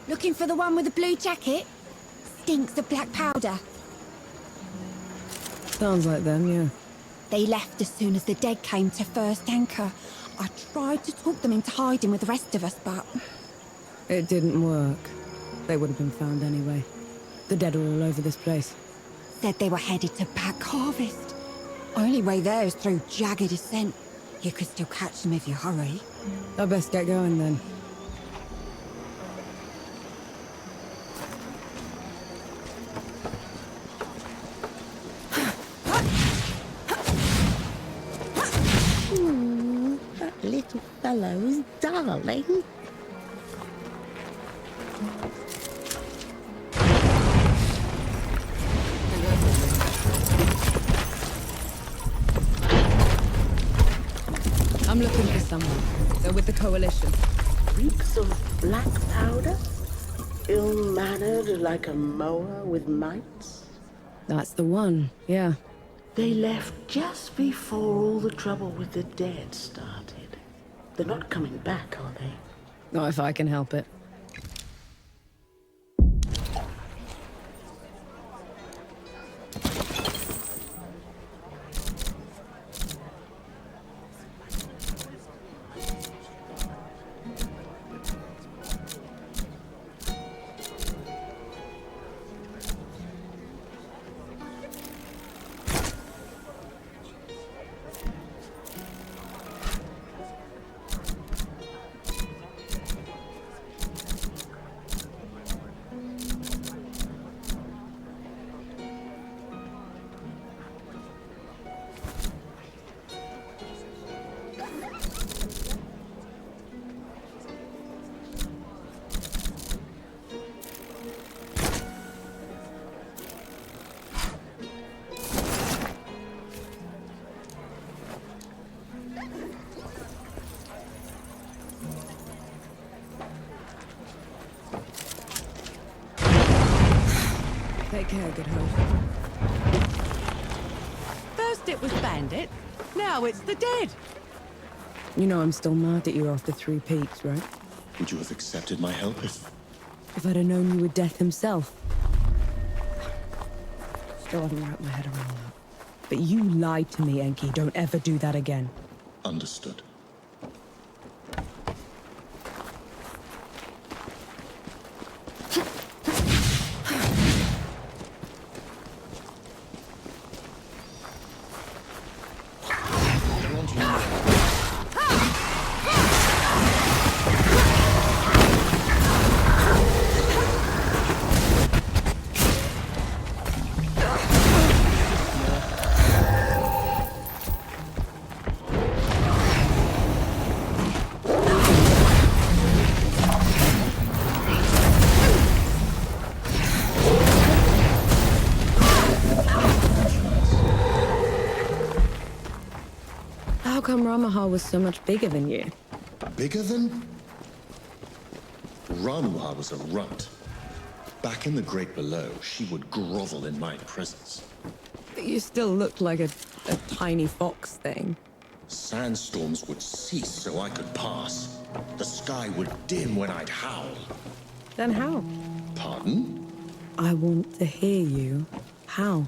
Looking for the one with the blue jacket? Stinks of black powder. Sounds like them, yeah. They left as soon as the dead came to First Anchor. I tried to talk them into hiding with the rest of us, but It didn't work. They would have been found anyway. The dead are all over this place. Said they were headed to Pack Harvest. Only way there is through jagged ascent. You could still catch them if you hurry. I best get going then. Ooh, that little fellow's darling. I'm looking for someone. They're with the Coalition. Reeks of black powder? Ill-mannered like a mower with mites? That's the one, yeah. They left just before all the trouble with the dead started. They're not coming back, are they? Not if I can help it. Take care, good hope. First it was Bandit, now it's the dead. You know I'm still mad at you after 3 Peaks, right? Would you have accepted my help if... If I'd have known you were Death himself. Still haven't wrapped my head around that. But you lied to me, Enki. Don't ever do that again. Understood. How come Ramahal was so much bigger than you? Bigger than? Ramuha was a runt. Back in the Great Below, she would grovel in my presence. But you still looked like a tiny fox thing. Sandstorms would cease so I could pass. The sky would dim when I'd howl. Then how? Pardon? I want to hear you. How?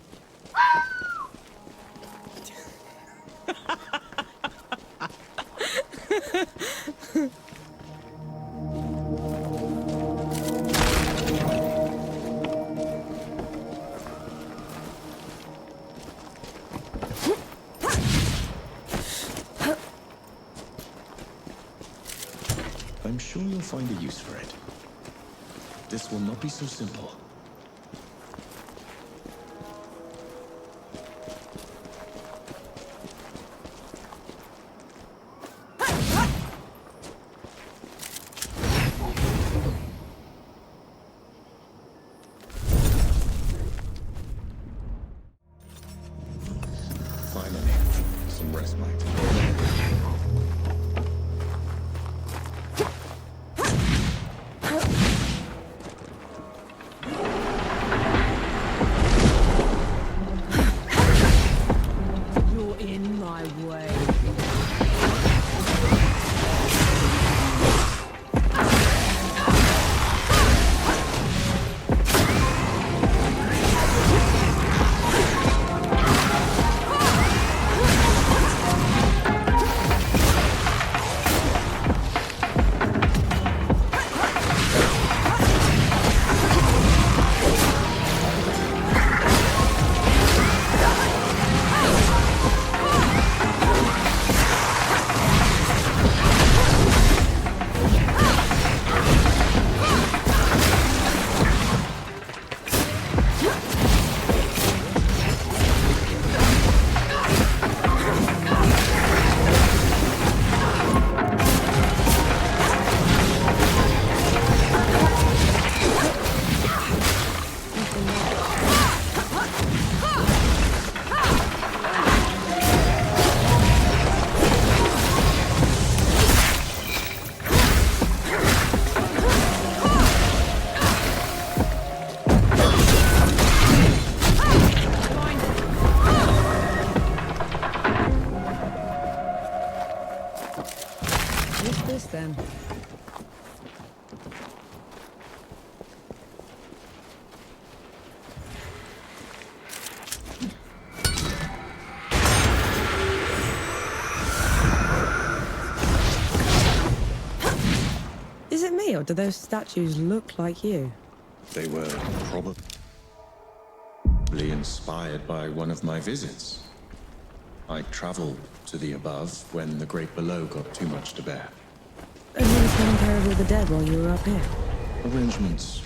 I'm sure you'll find a use for it. This will not be so simple. Finally, some respite. do those statues look like you? They were probably inspired by one of my visits. I traveled to the above when the great below got too much to bear. And who was taking care of all the dead while you were up here? Arrangements.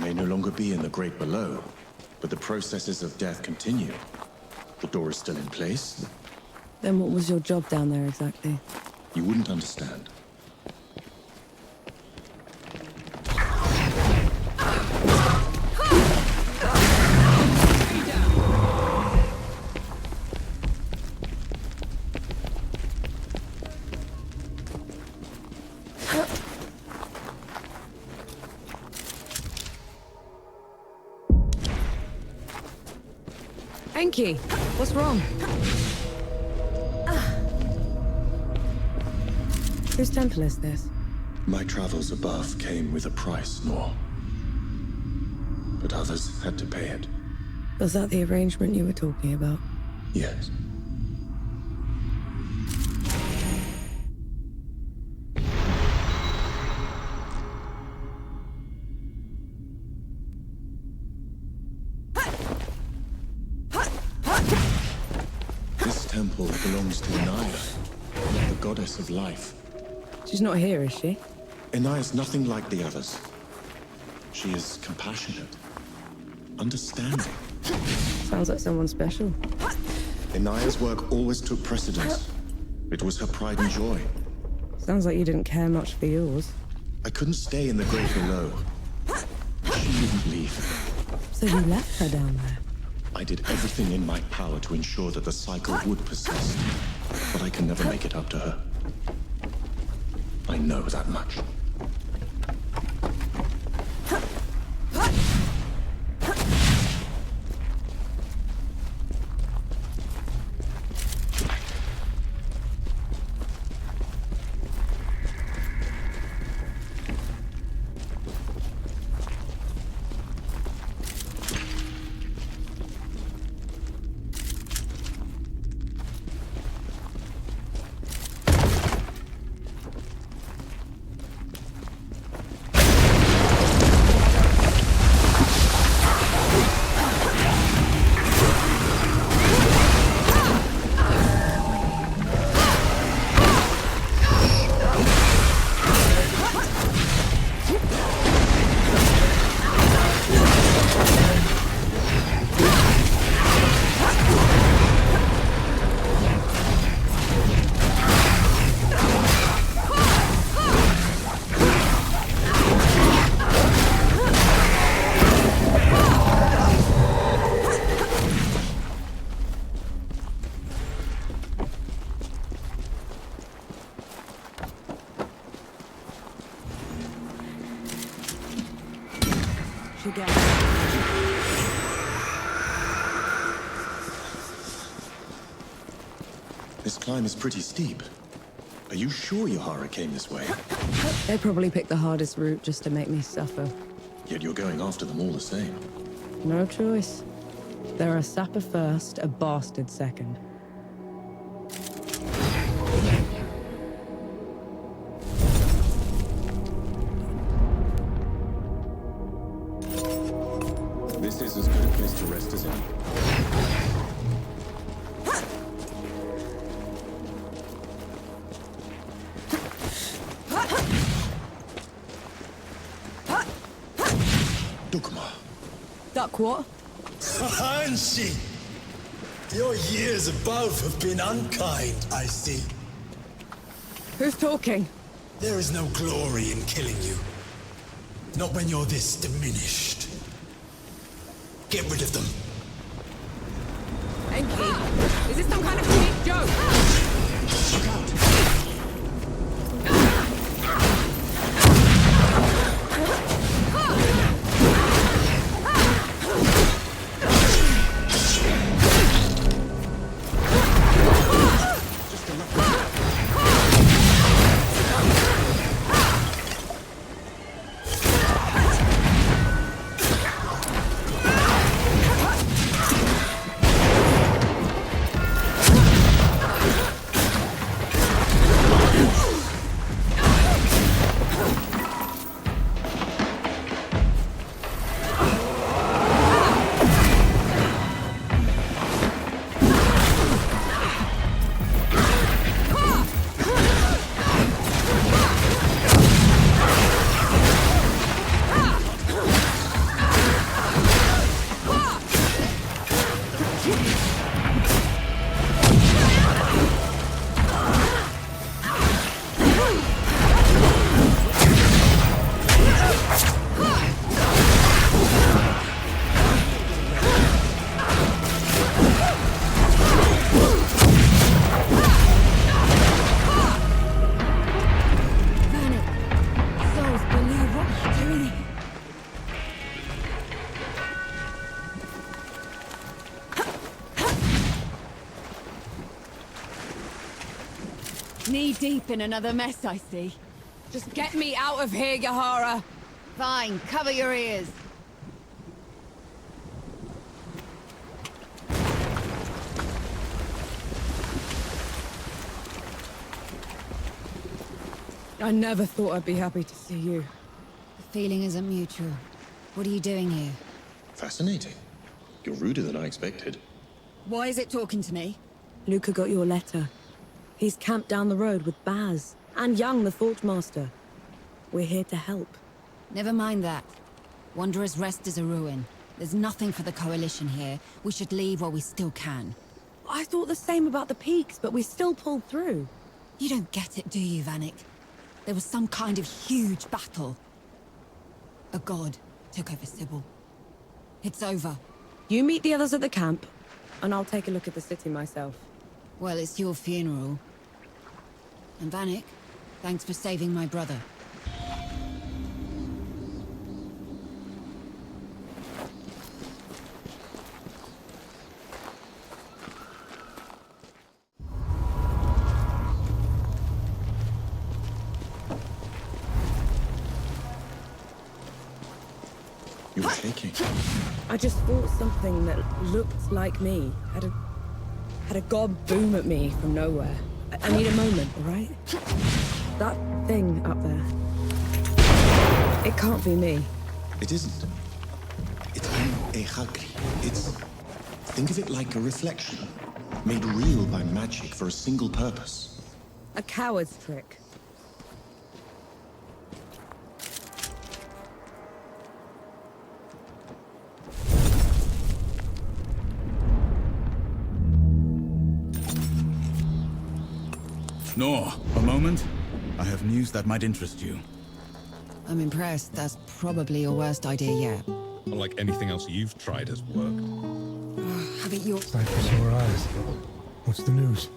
May no longer be in the great below, but the processes of death continue. The door is still in place. Then what was your job down there exactly? You wouldn't understand. Enki, what's wrong? Whose temple is this? My travels above came with a price, Nor. But others had to pay it. Was that the arrangement you were talking about? Yes. This temple belongs to Inaya, the goddess of life. She's not here, is she? Inaya's nothing like the others. She is compassionate, understanding. Sounds like someone special. Inaya's work always took precedence. It was her pride and joy. Sounds like you didn't care much for yours. I couldn't stay in the great below. She wouldn't leave. So you left her down there? I did everything in my power to ensure that the cycle would persist. But I can never make it up to her. I know that much. This climb is pretty steep. Are you sure Yahara came this way? They probably picked the hardest route just to make me suffer. Yet you're going after them all the same. No choice. They're a sapper first, a bastard second. This is as good a place to rest as any. Duck what? Hanshi! Your years above have been unkind, I see. Who's talking? There is no glory in killing you. Not when you're this diminished. Get rid of them. Enki, is this some kind of cheap joke? Look out! Knee deep in another mess, I see. Just get me out of here, Yahara. Fine, cover your ears. I never thought I'd be happy to see you. The feeling isn't mutual. What are you doing here? Fascinating. You're ruder than I expected. Why is it talking to me? Luca got your letter. He's camped down the road with Baz and Young, the Forge Master. We're here to help. Never mind that. Wanderer's Rest is a ruin. There's nothing for the Coalition here. We should leave while we still can. I thought the same about the peaks, but we still pulled through. You don't get it, do you, Vanek? There was some kind of huge battle. A god took over Sybil. It's over. You meet the others at the camp, and I'll take a look at the city myself. Well, it's your funeral. And Vanek, thanks for saving my brother. You're shaking. I just fought something that looked like me. Had a god boom at me from nowhere. I need a moment, all right? That thing up there. It can't be me. It isn't. It's a Khalqi. It's... Think of it like a reflection, made real by magic for a single purpose. A coward's trick. Nor, a moment. I have news that might interest you. I'm impressed. That's probably your worst idea yet. Not like anything else you've tried has worked. Have it your... Sight for sore eyes. What's the news?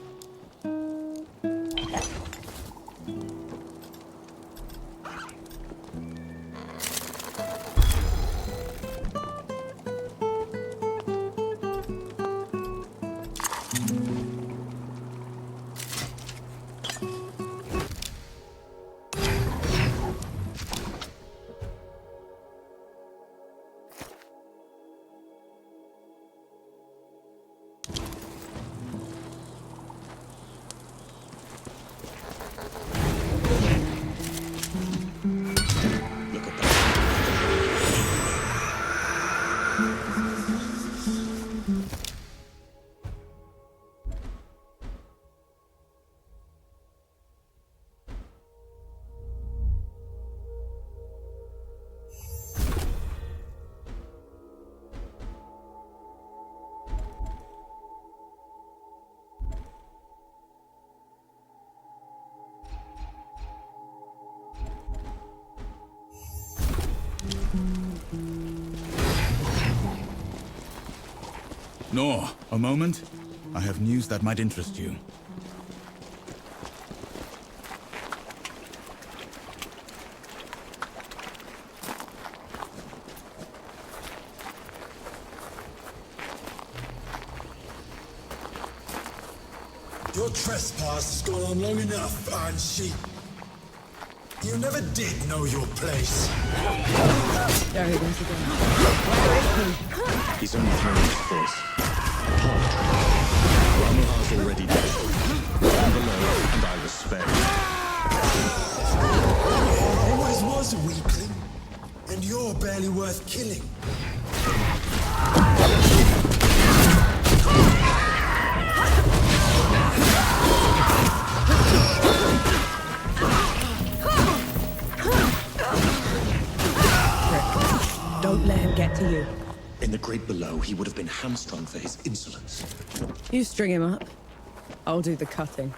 Nor, a moment. I have news that might interest you. Your trespass has gone on long enough, Iron Sheep. You never did know your place. There he goes again. Where is he? He's only thrown his voice. Ramuha's already dead. Down below, and I was spared. Always was a weakling, and you're barely worth killing. Don't let him get to you. In the Great Below, he would have been hamstrung for his insolence. You string him up. I'll do the cutting.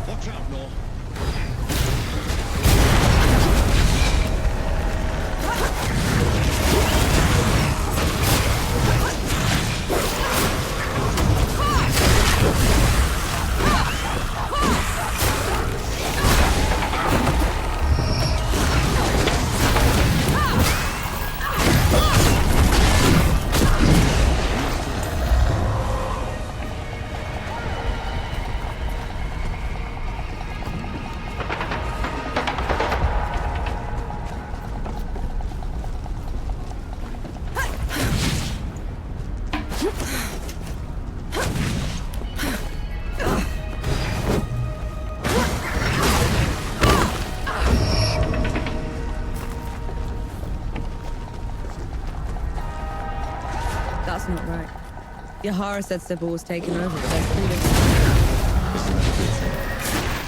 Watch out, Nor. That's not right. Yahara said Sybil was taken over, but they're fooling.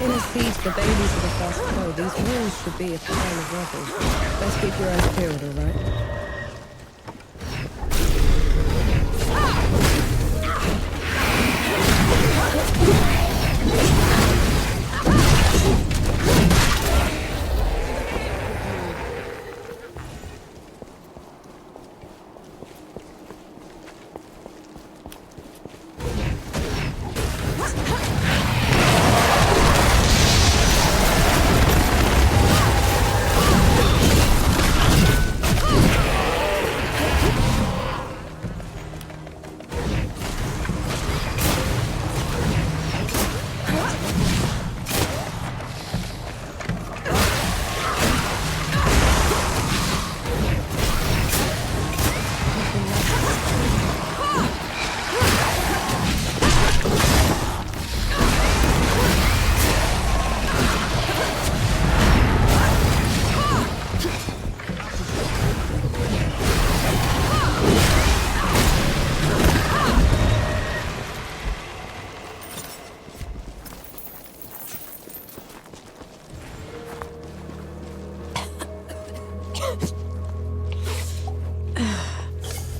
In a siege, the babies are the first to go. These walls should be a pile of rubble. Best keep your eyes peeled, all right?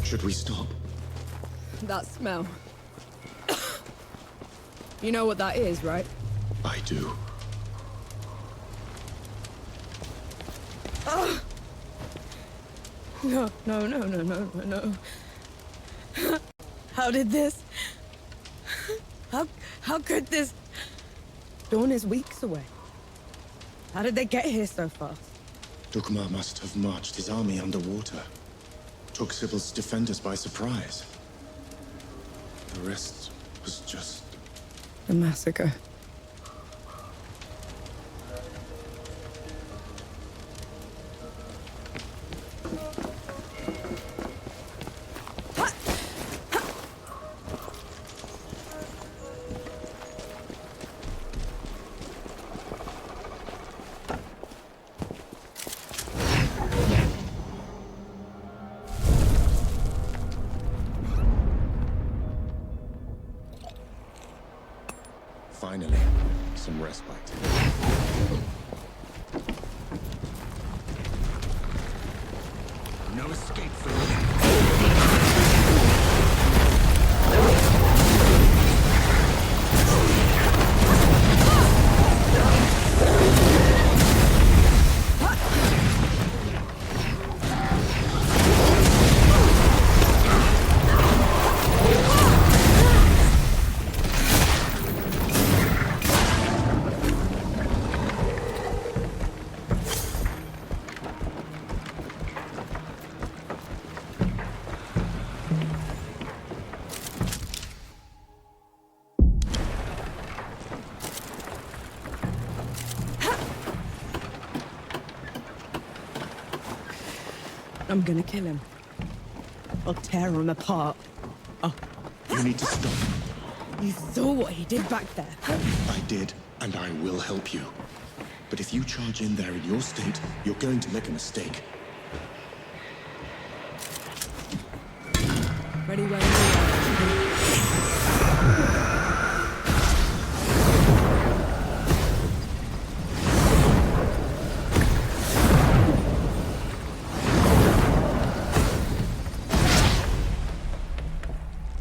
Should we stop? That smell. You know what that is, right? I do. Oh. No, no, no, no, no, no, no. How did this? How could this? Dawn is weeks away. How did they get here so fast? Dukma must have marched his army underwater. Took Sybil's defenders by surprise. The rest was just... The massacre. Finally, some respite. No escape for me. I'm gonna kill him. I'll tear him apart. Oh. You need to stop. You saw what he did back there. I did, and I will help you. But if you charge in there in your state, you're going to make a mistake. Ready when you are.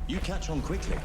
You catch on quickly.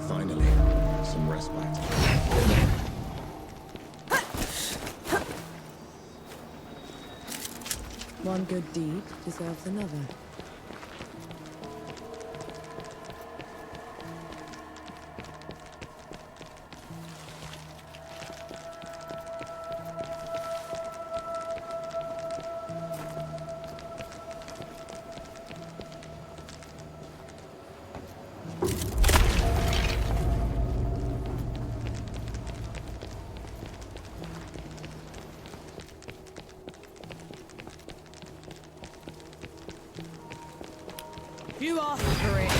Finally, some respite. One good deed deserves another. You asked for it.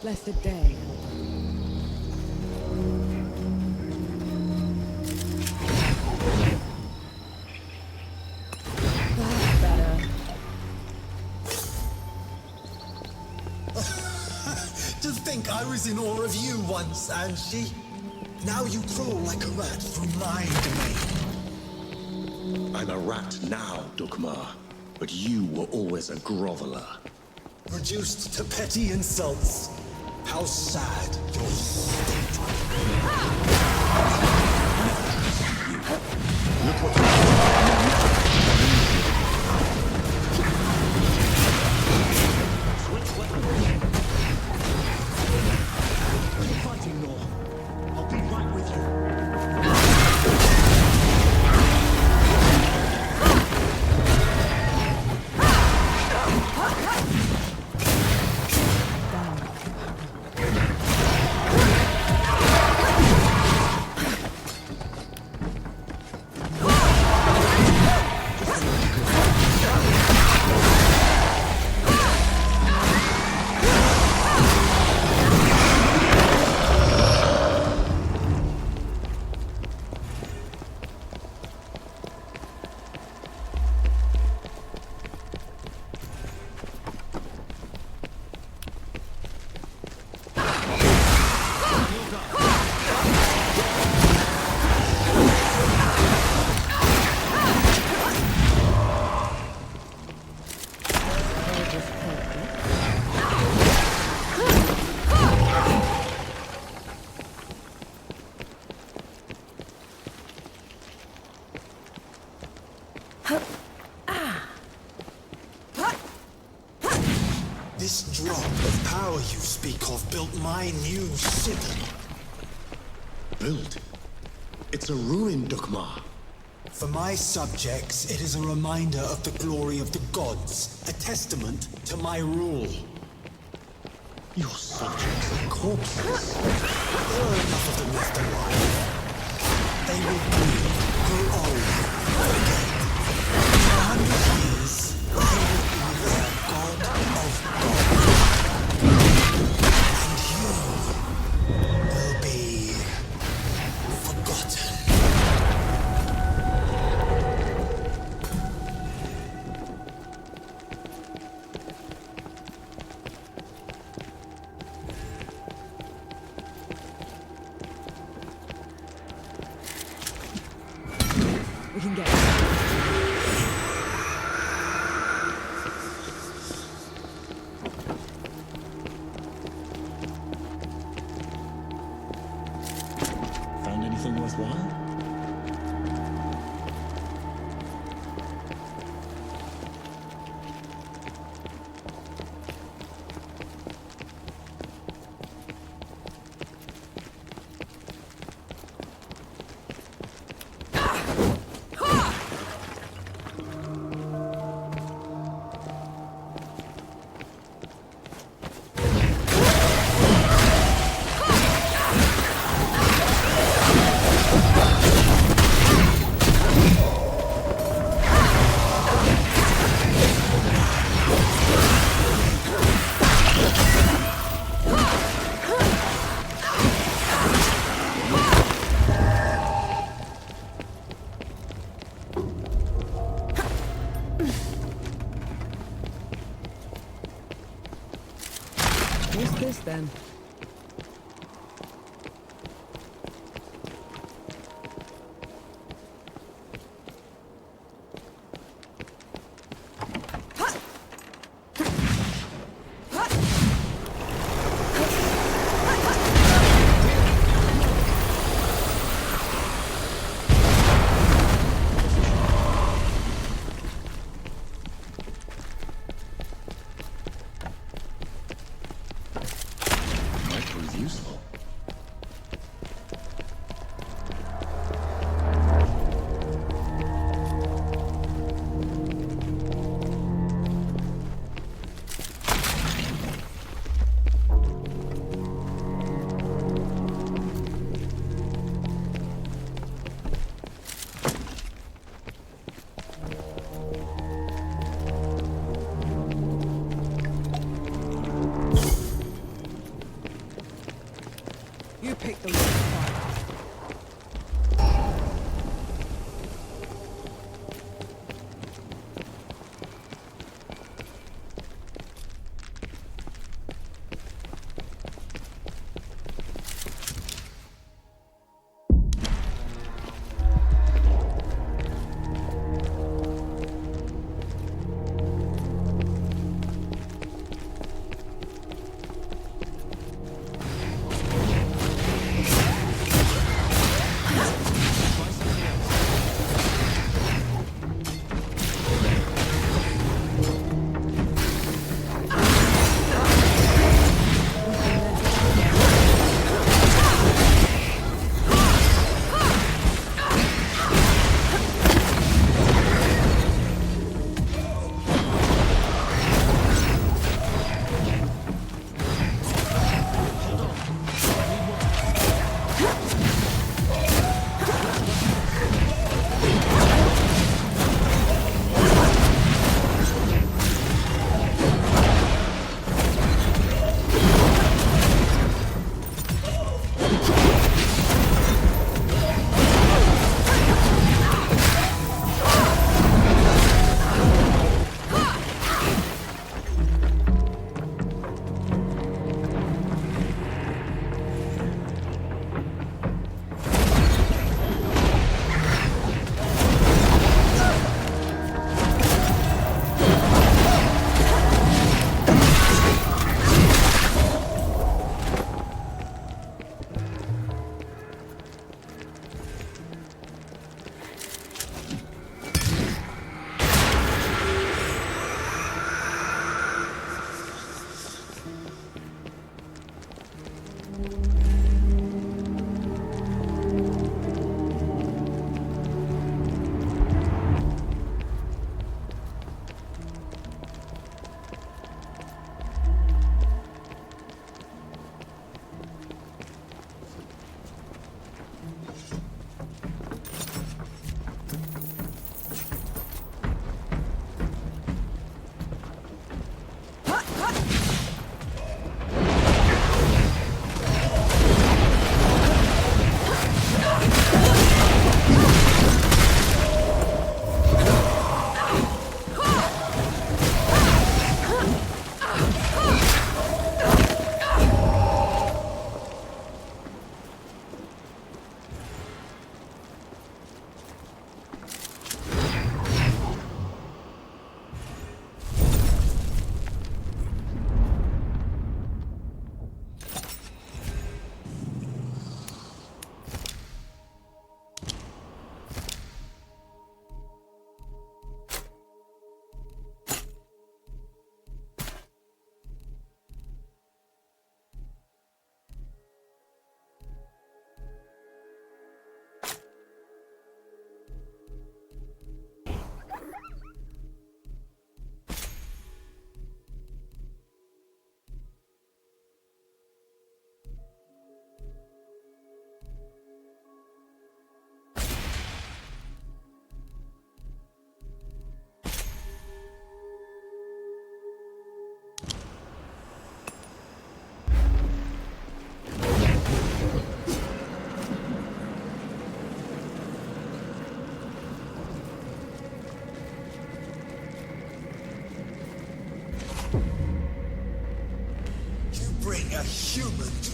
Blessed day. That's better. To think I was in awe of you once, Angie. Now you crawl like a rat through my domain. I'm a rat now, Dukmar, but you were always a groveler. Reduced to petty insults. How sad your state. Look what you've fighting, Nor. I'll be right with you. This drop of power you speak of built my new citadel. built. It's a ruin, Dukmar. For my subjects, it is a reminder of the glory of the gods, a testament to my rule. Your subjects are corpses. There are enough of them left alive. They will bleed, grow old, forget. In 100 years, I will be the god of gods. And you will be forgotten. We can get Found anything worthwhile? What's this then?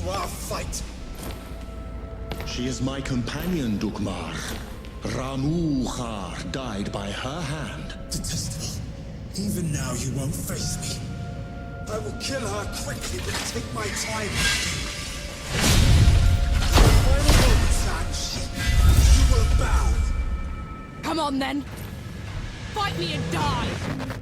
to our fight. She is my companion, Dukmar. Ramuhar died by her hand. Detestable. Even now you won't face me. I will kill her quickly, but take my time. Final moments, Anne. You will bow. Come on then! Fight me and die!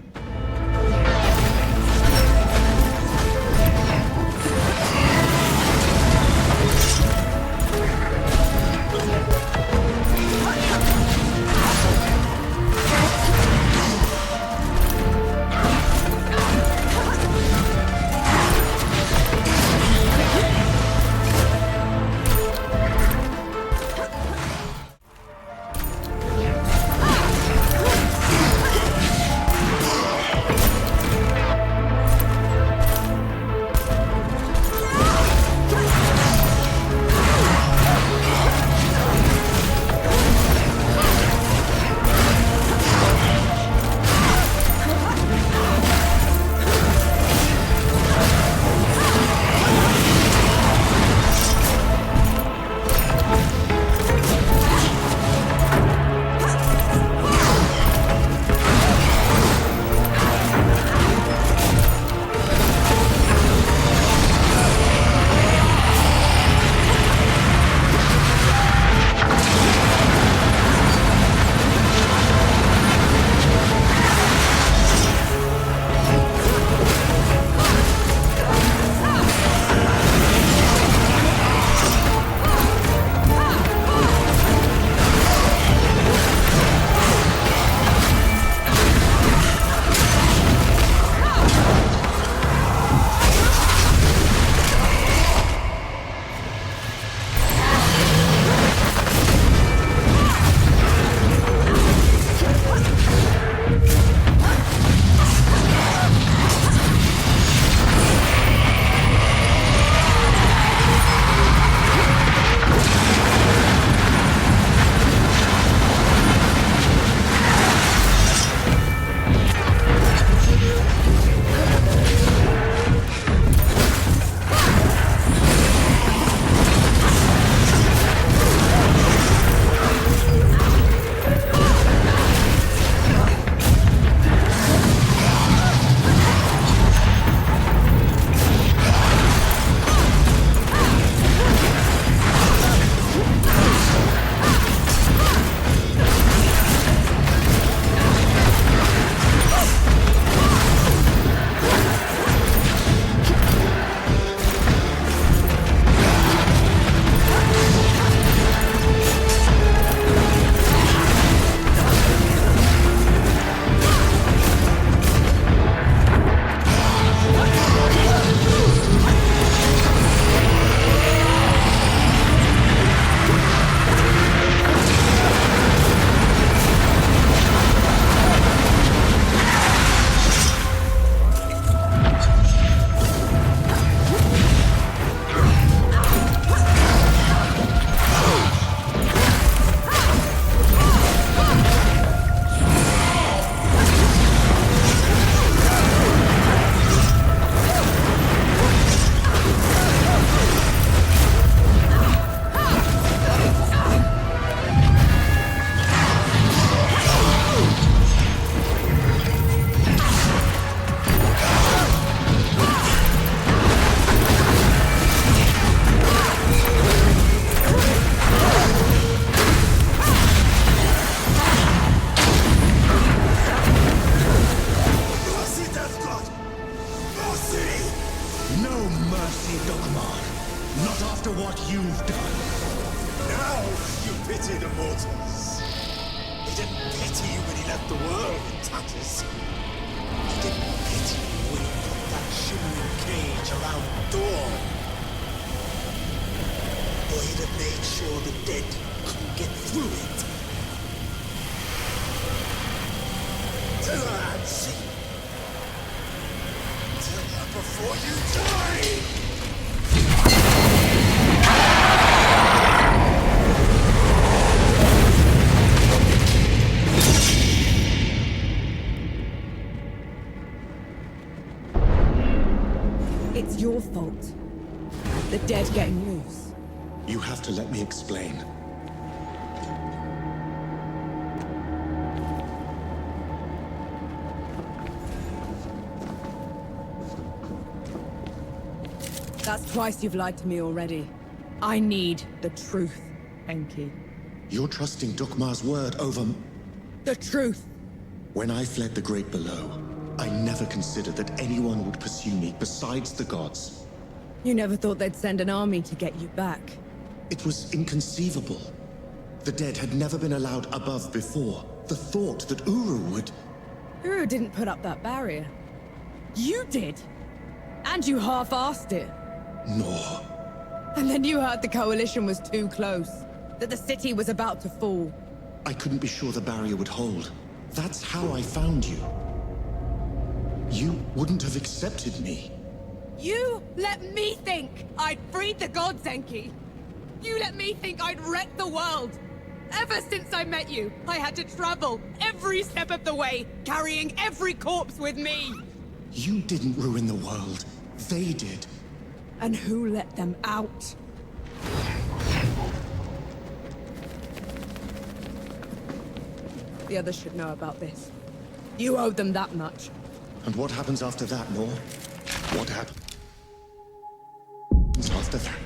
pity the mortals. He didn't pity you when he left the world in tatters. He didn't pity you when he put that shimmering cage around Dawn. Or he'd have made sure the dead couldn't get through it. Tell her, Ansi. Tell her before you die! It's your fault. The dead get explain. That's twice you've lied to me already. I need the truth, Enki. You're trusting Dukmar's word over... The truth! When I fled the Great Below, I never considered that anyone would pursue me besides the gods. You never thought they'd send an army to get you back. It was inconceivable. The dead had never been allowed above before. The thought that Uru would... Uru didn't put up that barrier. You did! And you half-assed it. No. And then you heard the Coalition was too close. That the city was about to fall. I couldn't be sure the barrier would hold. That's how I found you. You wouldn't have accepted me. You let me think I'd freed the gods, Enki. You let me think I'd wrecked the world. Ever since I met you, I had to travel every step of the way, carrying every corpse with me. You didn't ruin the world. They did. And who let them out? The others should know about this. You owe them that much. And what happens after that, Nor? What happens after that?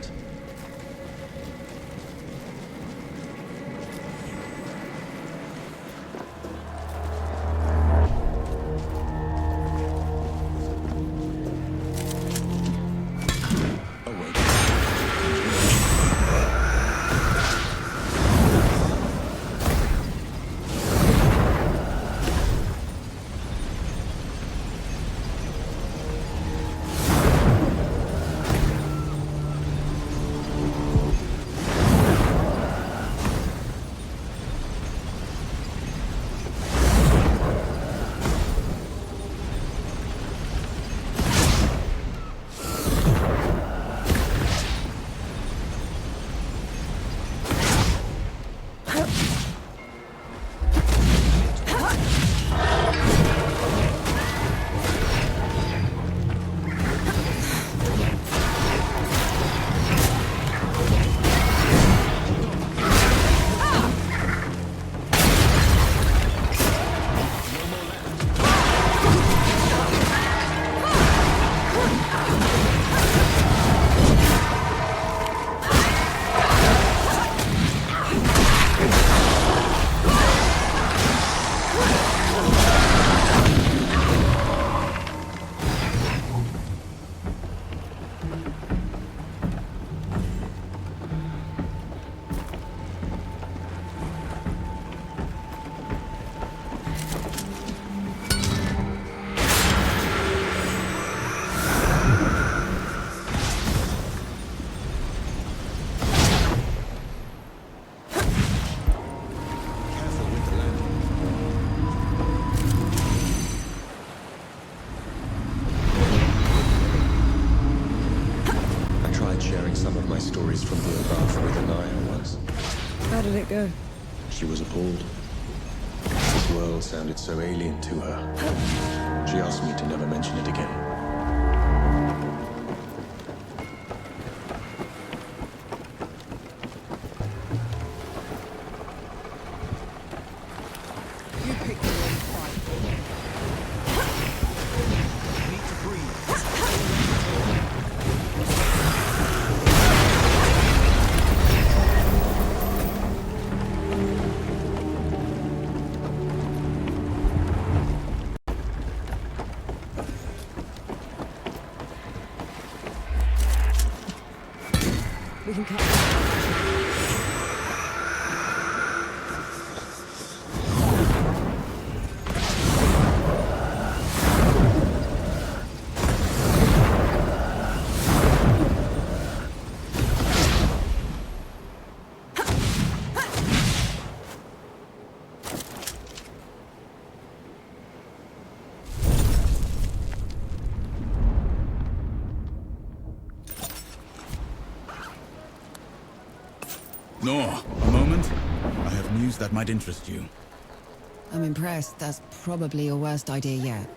Some of my stories from Bloodbath with Anaya once. How did it go? She was appalled. This world sounded so alien to her. She asked me to never mention it again. You picked the wrong fight. Need to breathe. We can cut. Nor, a moment. I have news that might interest you. I'm impressed. That's probably your worst idea yet.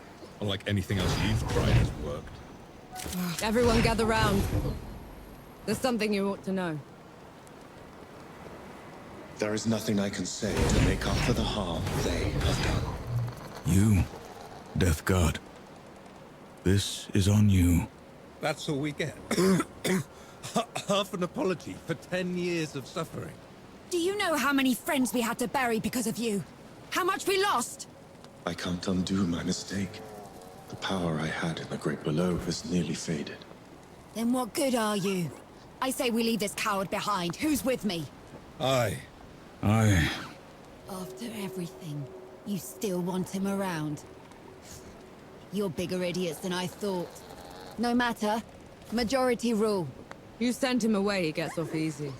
Unlike anything else you've tried has worked. Everyone gather round. There's something you ought to know. There is nothing I can say to make up for the harm they have done. You, Death God. This is on you. That's all we get. Half an apology for 10 years of suffering. Do you know how many friends we had to bury because of you? How much we lost? I can't undo my mistake. The power I had in the Great Below has nearly faded. Then what good are you? I say we leave this coward behind. Who's with me? Aye. After everything, you still want him around? You're bigger idiots than I thought. No matter. Majority rule. You send him away, he gets off easy.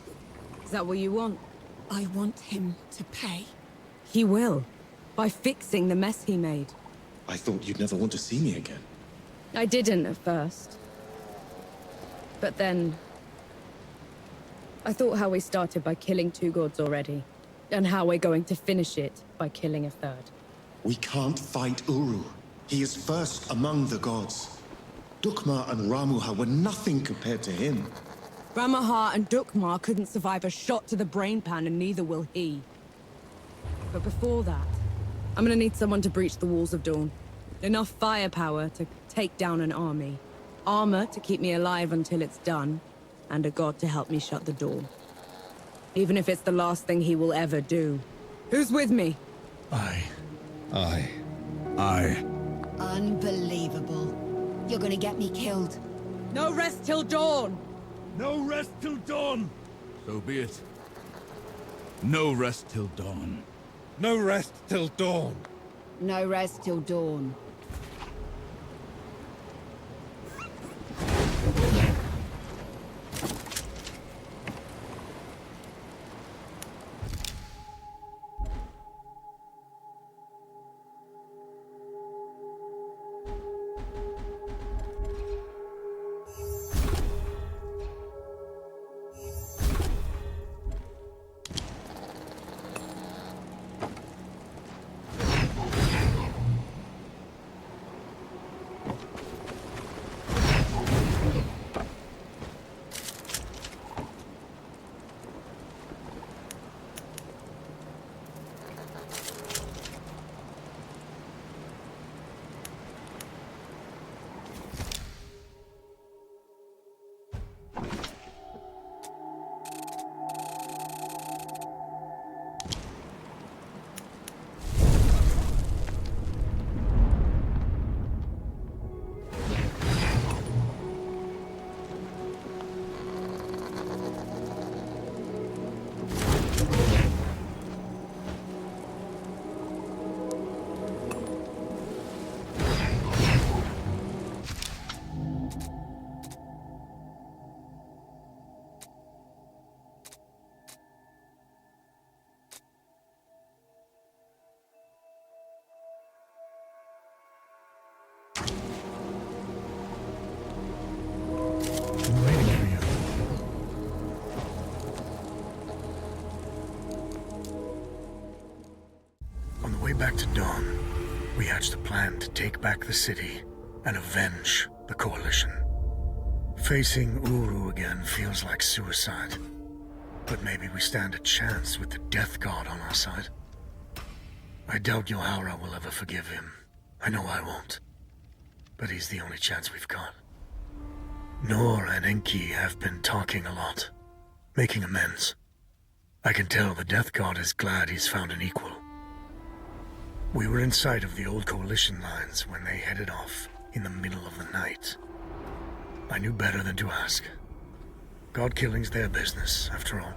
Is that what you want? I want him to pay. He will. By fixing the mess he made. I thought you'd never want to see me again. I didn't at first. But then... I thought how we started by killing 2 gods already. And how we're going to finish it by killing a 3rd. We can't fight Uru. He is first among the gods. Dukmar and Ramuha were nothing compared to him. Ramuha and Dukmar couldn't survive a shot to the brain pan, and neither will he. But before that, I'm gonna need someone to breach the walls of Dawn. Enough firepower to take down an army. Armor to keep me alive until it's done. And a god to help me shut the door. Even if it's the last thing he will ever do. Who's with me? Aye. Unbelievable. You're gonna get me killed. No rest till dawn! No rest till dawn! So be it. No rest till dawn. No rest till dawn. No rest till dawn. Back to Dawn, we hatched a plan to take back the city and avenge the Coalition. Facing Uru again feels like suicide, but maybe we stand a chance with the Death God on our side. I doubt Yohara will ever forgive him. I know I won't, but he's the only chance we've got. Nor and Enki have been talking a lot, making amends. I can tell the Death God is glad he's found an equal. We were in sight of the old Coalition lines when they headed off in the middle of the night. I knew better than to ask. God killing's their business, after all.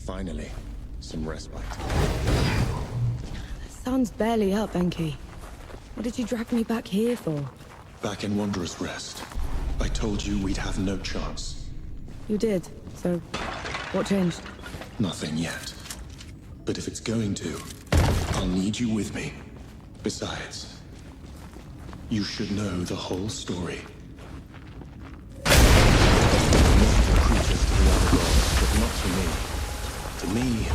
Finally, some respite. The sun's barely up, Enki. What did you drag me back here for? Back in Wanderer's Rest. I told you we'd have no chance. You did, so what changed? Nothing yet. But if it's going to, I'll need you with me. Besides, you should know the whole story. Miserable creatures to the other gods, but not to me. To me,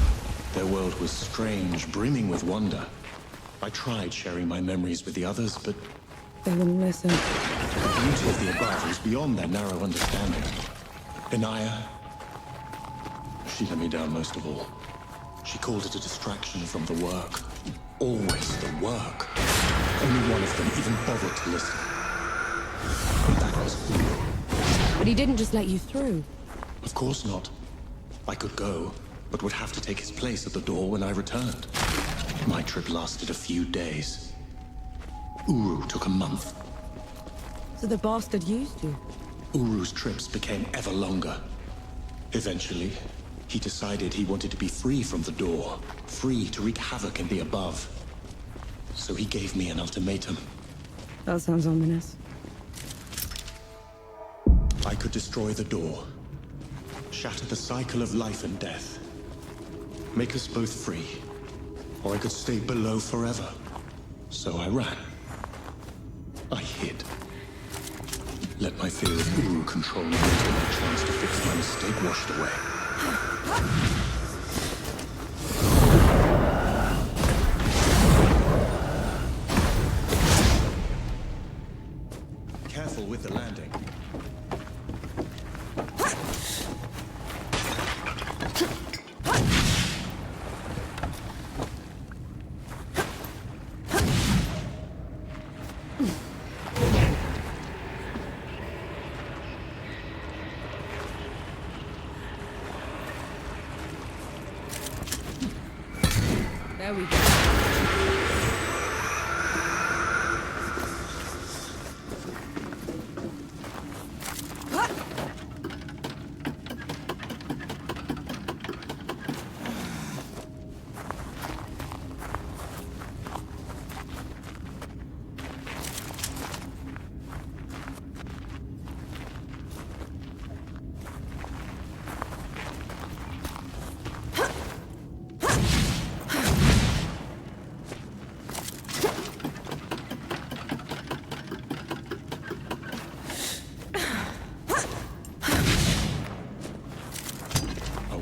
their world was strange, brimming with wonder. I tried sharing my memories with the others, but they wouldn't listen. the beauty of the above was beyond their narrow understanding. Inaya, she let me down most of all. She called it a distraction from the work. Always the work. Only one of them even bothered to listen. And that was Uru. But he didn't just let you through. Of course not. I could go, but would have to take his place at the door when I returned. My trip lasted a few days. Uru took a month. So the bastard used you? Uru's trips became ever longer. Eventually, he decided he wanted to be free from the door, free to wreak havoc in the above. So he gave me an ultimatum. That sounds ominous. I could destroy the door, shatter the cycle of life and death, make us both free, or I could stay below forever. So I ran. I hid. Let my fear of Uru control me until my chance to fix my mistake washed away. Careful with the landing. There we go.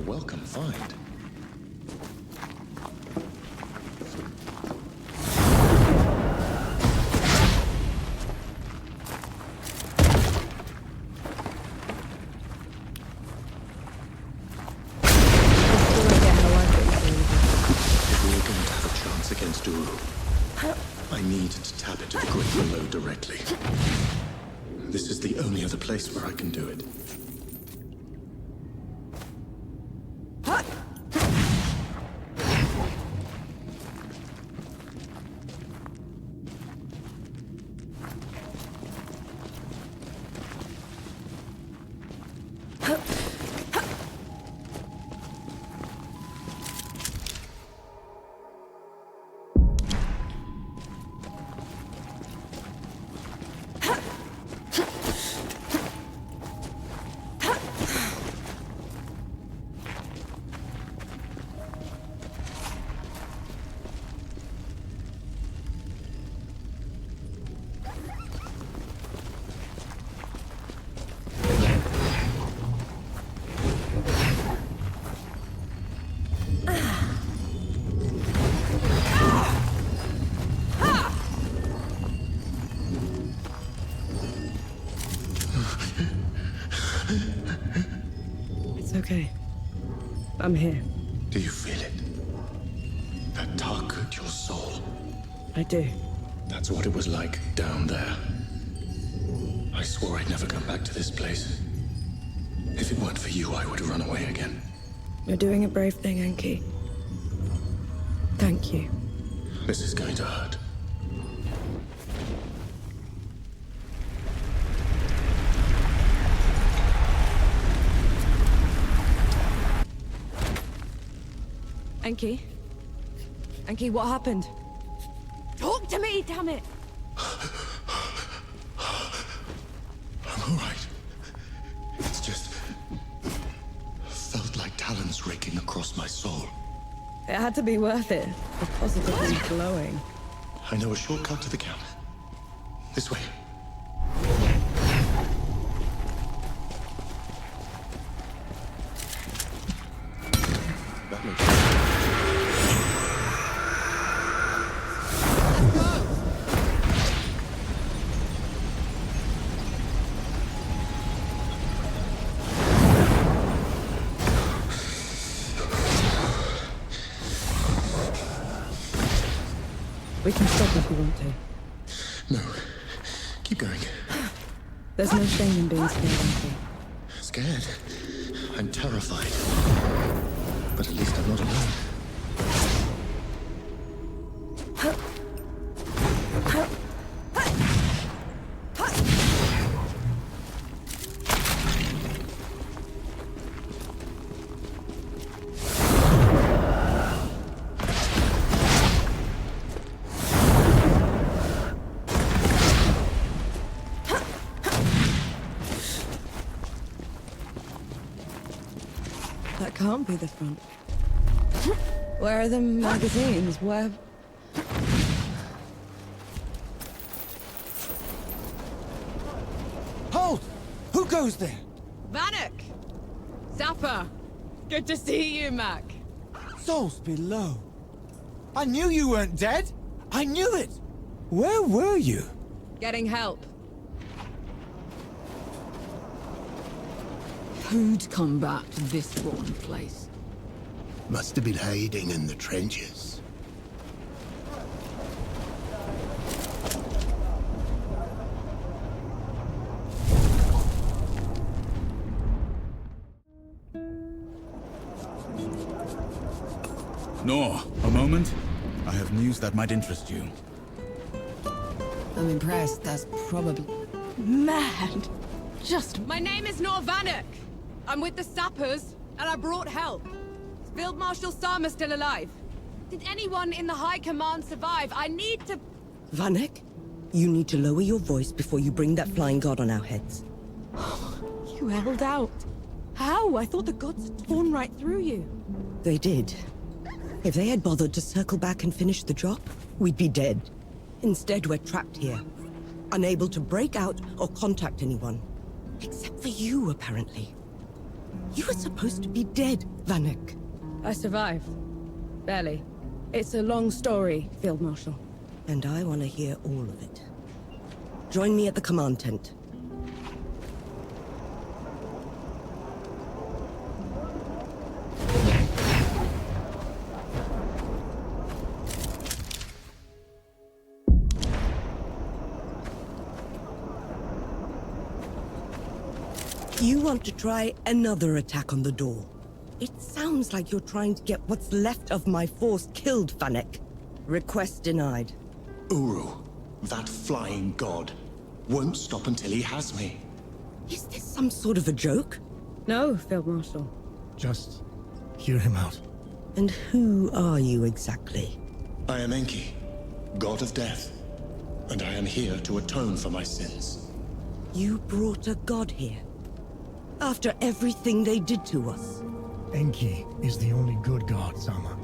Welcome find. If we were going to have a chance against Uru, I need to tap into the great below directly. This is the only other place where I can do it. It's okay. I'm here. Do you feel it? That tug at your soul? I do. That's what it was like down there. I swore I'd never come back to this place. If it weren't for you, I would have run away again. You're doing a brave thing, Enki. Thank you. This is going to hurt. Enki? Enki, what happened? Talk to me, damn it! I'm all right. It had to be worth it. The positively glowing. I know a shortcut to the camp. This way. That looks... We can stop if we want to. No. Keep going. There's no shame in being scared, Auntie. Scared? I'm terrified. But at least I'm not alone. That can't be the front. Where are the magazines? Where... Hold! Who goes there? Vanek! Zappa! Good to see you, Mac. Souls below. I knew you weren't dead! I knew it! Where were you? Getting help. Who'd come back to this rotten place? Must have been hiding in the trenches. Nor, a moment. I have news that might interest you. I'm impressed. That's probably... Mad! My name is Nor Vanek. I'm with the sappers, and I brought help. Is Field Marshal Sama still alive? Did anyone in the High Command survive? I need to... Vanek, you need to lower your voice before you bring that flying god on our heads. You held out. How? I thought the gods had torn right through you. They did. If they had bothered to circle back and finish the job, we'd be dead. Instead, we're trapped here, unable to break out or contact anyone. Except for you, apparently. You were supposed to be dead, Vanek. I survived. Barely. It's a long story, Field Marshal. And I want to hear all of it. Join me at the command tent. You want to try another attack on the door. It sounds like you're trying to get what's left of my force killed, Vanek. Request denied. Uru, that flying god, won't stop until he has me. Is this some sort of a joke? No, Field Marshal. Just hear him out. And who are you exactly? I am Enki, god of death, and I am here to atone for my sins. You brought a god here? After everything they did to us? Enki is the only good god, Sama.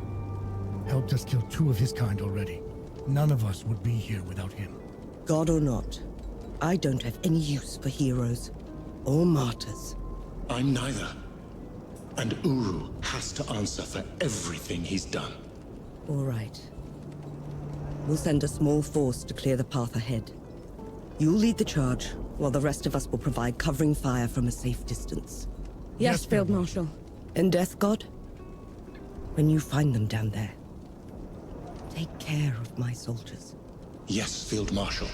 Helped us kill 2 of his kind already. None of us would be here without him. God or not, I don't have any use for heroes or martyrs. I'm neither. And Uru has to answer for everything he's done. All right. We'll send a small force to clear the path ahead. You'll lead the charge, while the rest of us will provide covering fire from a safe distance. Yes, Field Marshal. And Death God? When you find them down there, take care of my soldiers. Yes, Field Marshal.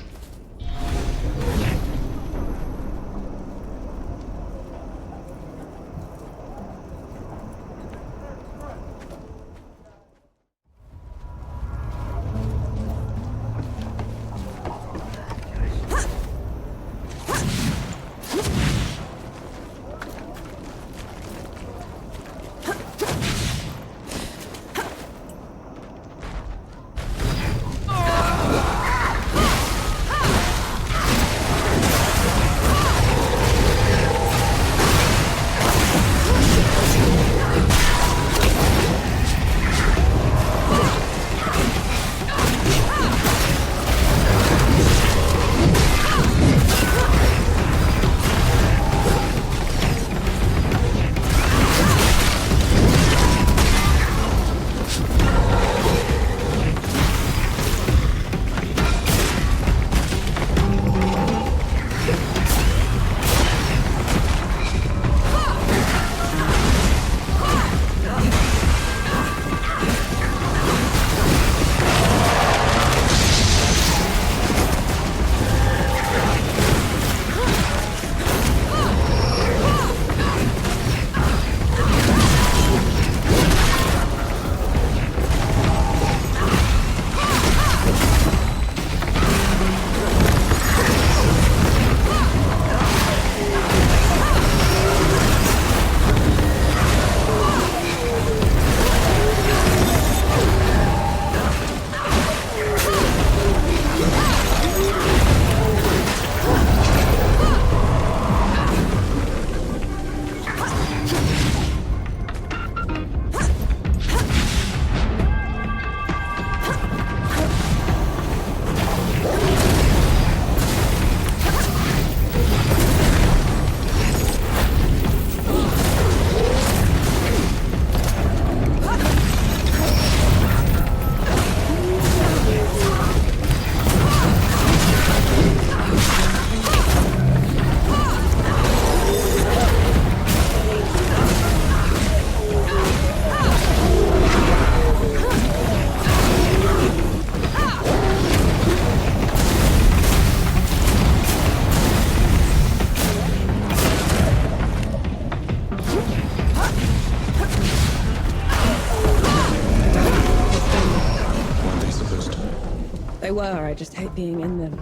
were, I just hate being in them.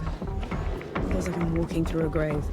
Feels like I'm walking through a grave.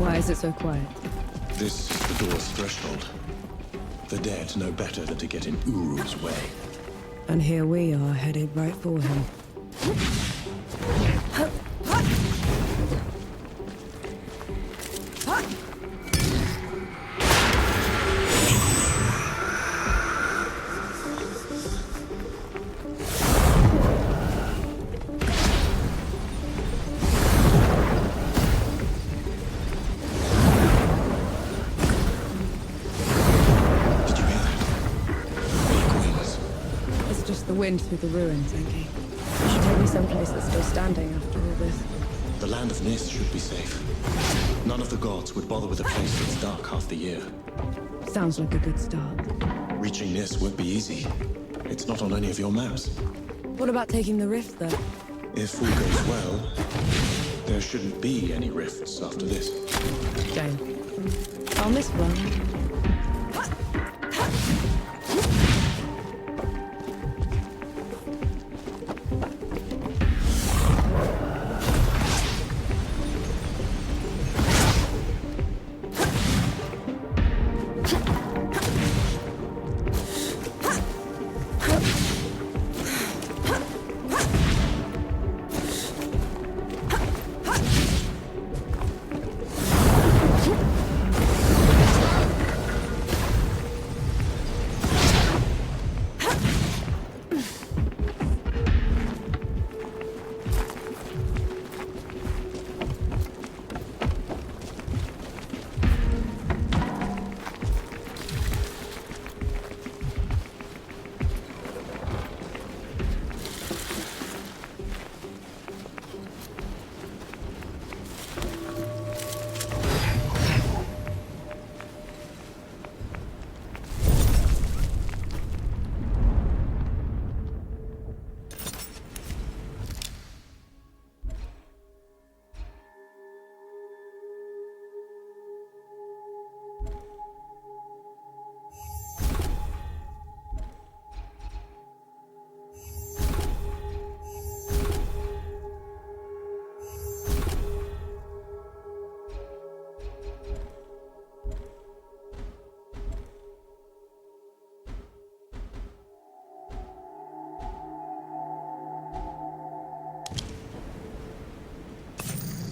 Why is it so quiet? This is the door's threshold. The dead know better than to get in Uru's way. And here we are, headed right for him. just the wind through the ruins, Enki. You should take me someplace that's still standing after all this. The land of Nis should be safe. None of the gods would bother with a place that's dark half the year. Sounds like a good start. Reaching Nis won't be easy. It's not on any of your maps. What about taking the rift, though? If all goes well, there shouldn't be any rifts after this. Shame. I'll miss one.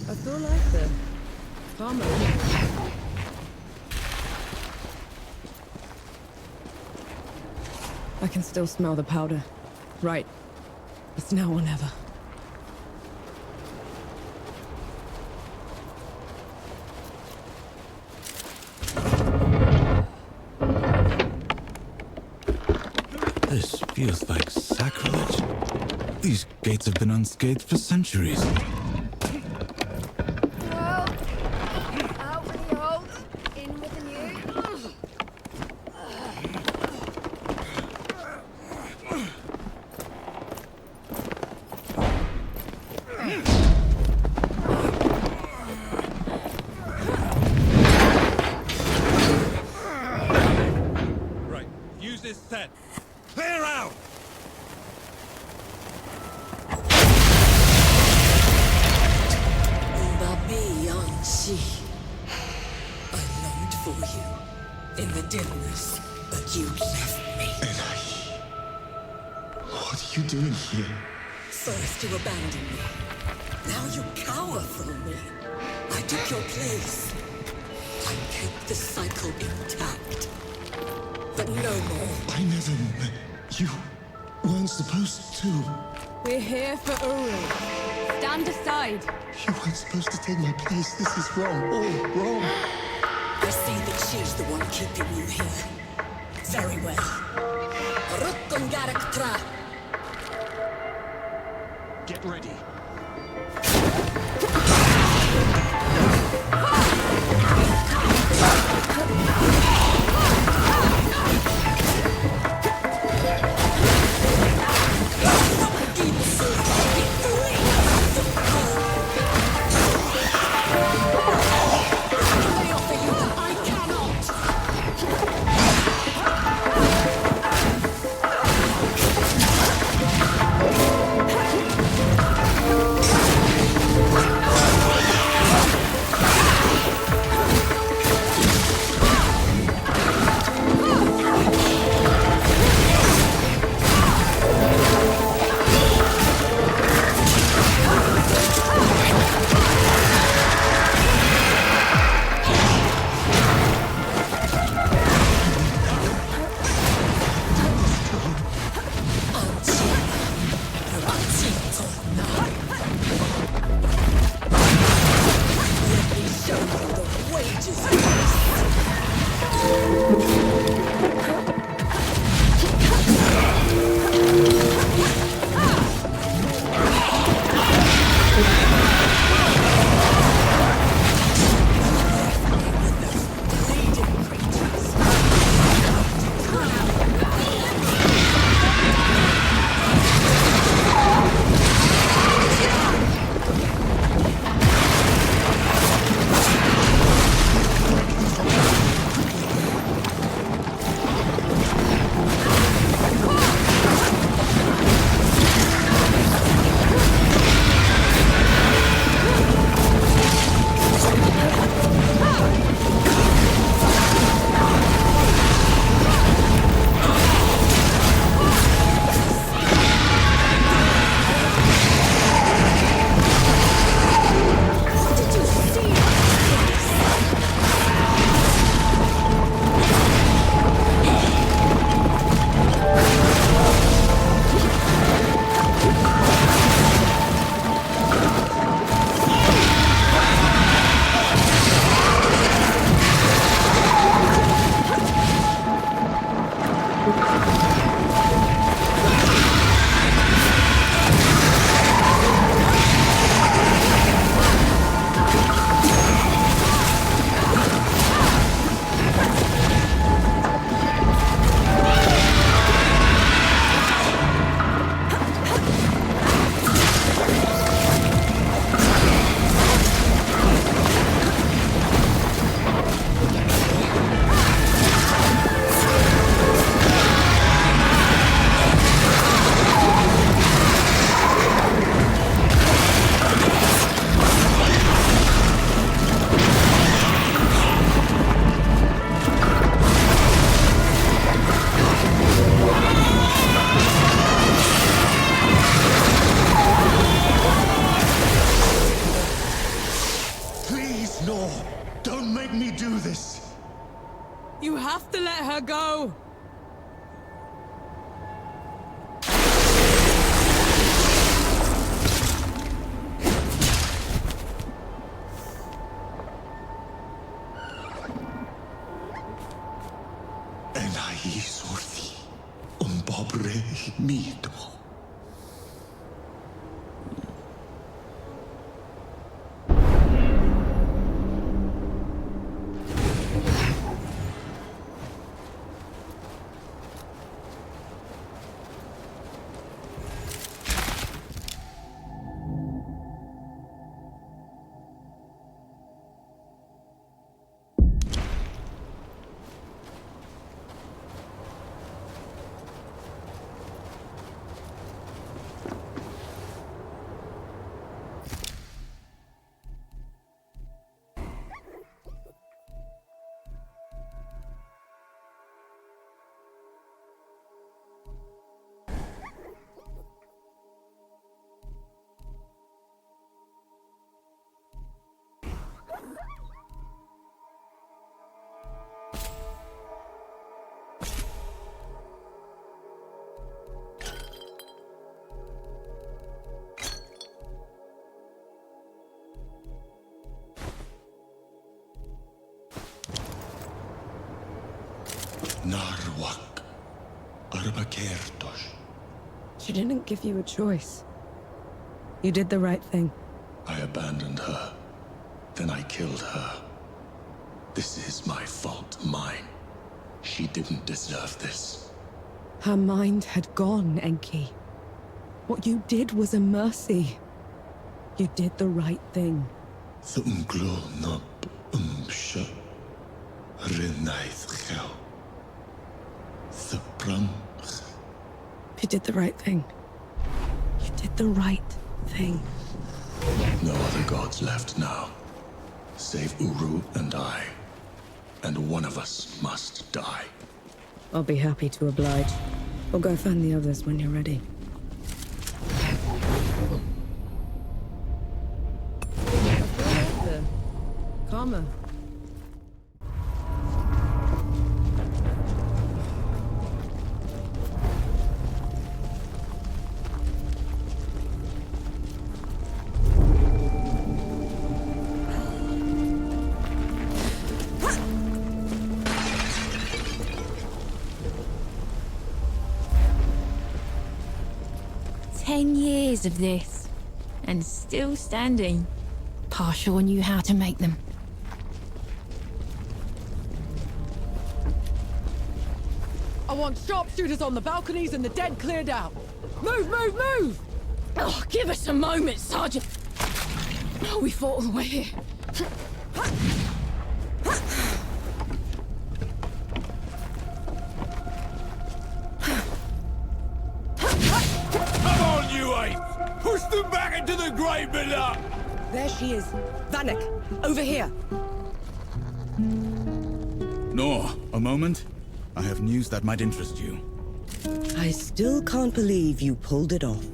I feel like the farmer. I can still smell the powder. Right. It's now or never. This feels like sacrilege. These gates have been unscathed for centuries. Well, out with the old, in with the new. Right, use this set. Clear out! Babi Yanxi. I longed for you in the dimness, but you left me. What are you doing here? First you abandoned me. Now you cower from me. I took your place. I kept the cycle intact. But no more. I never... You weren't supposed to. We're here for Uru. Stand aside. You weren't supposed to take my place. This is wrong. All wrong. I see that she's the one keeping you here. Very well. Rukkungaraktra. Get ready. I Narwak. Arbakertos. She didn't give you a choice. You did the right thing. I abandoned her. Then I killed her. This is my fault, mine. She didn't deserve this. Her mind had gone, Enki. What you did was a mercy. You did the right thing. You did the right thing. You did the right thing. No other gods left now. Save Uru and I. And one of us must die. I'll be happy to oblige. We'll go find the others when you're ready. Karma. Of this, and still standing. Partial knew how to make them. I want sharpshooters on the balconies and the dead cleared out. Move, move, move! Oh, give us a moment, Sergeant. Oh, we fought all the way here. Push them back into the grave below! There she is. Vanek, over here. Nor, a moment. I have news that might interest you. I still can't believe you pulled it off.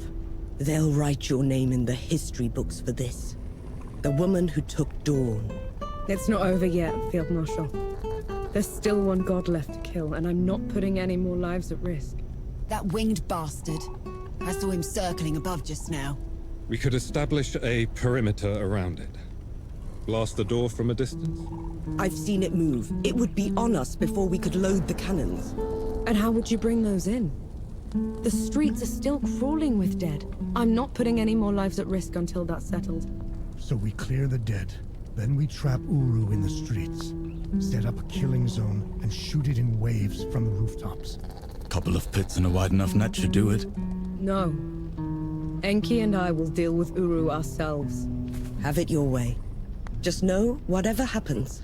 They'll write your name in the history books for this. The woman who took Dawn. It's not over yet, Field Marshal. There's still one god left to kill, and I'm not putting any more lives at risk. That winged bastard. I saw him circling above just now. We could establish a perimeter around it. Blast the door from a distance? I've seen it move. It would be on us before we could load the cannons. And how would you bring those in? The streets are still crawling with dead. I'm not putting any more lives at risk until that's settled. So we clear the dead. Then we trap Uru in the streets. Set up a killing zone and shoot it in waves from the rooftops. Couple of pits and a wide enough net should do it. No. Enki and I will deal with Uru ourselves. Have it your way. Just know, whatever happens,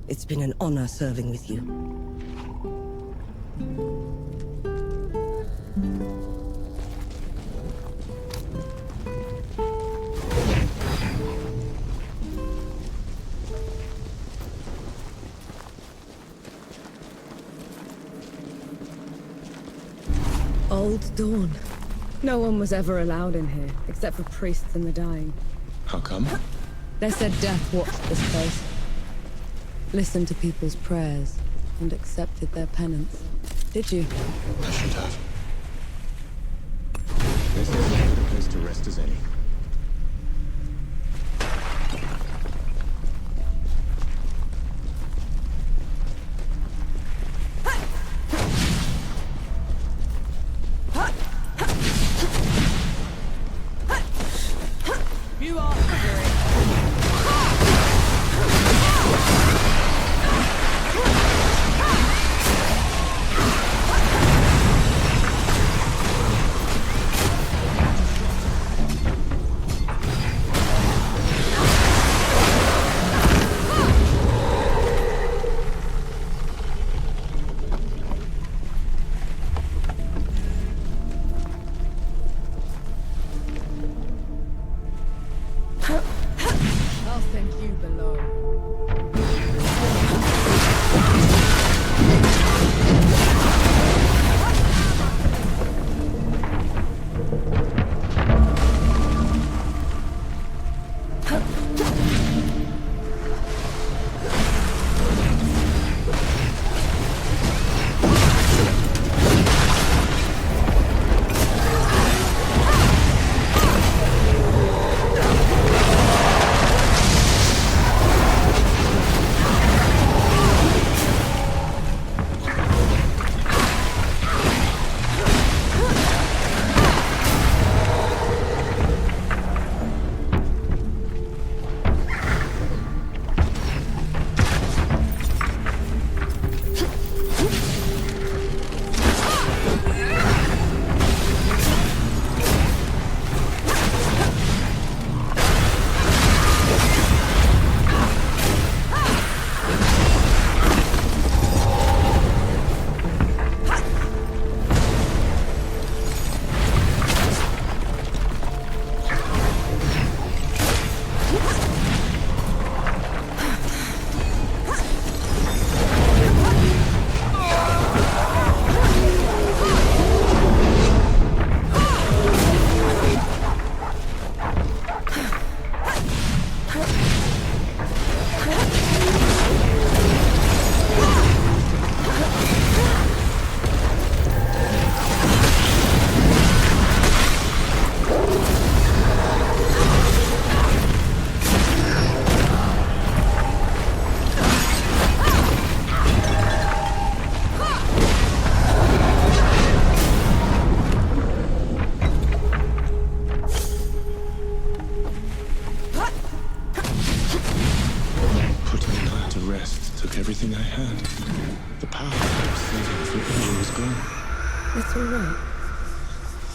it's been an honor serving with you. Old Dawn. No one was ever allowed in here, except for priests and the dying. How come? They said death watched this place. Listened to people's prayers, and accepted their penance. Did you? I should have. This is as good a place to rest as any. You are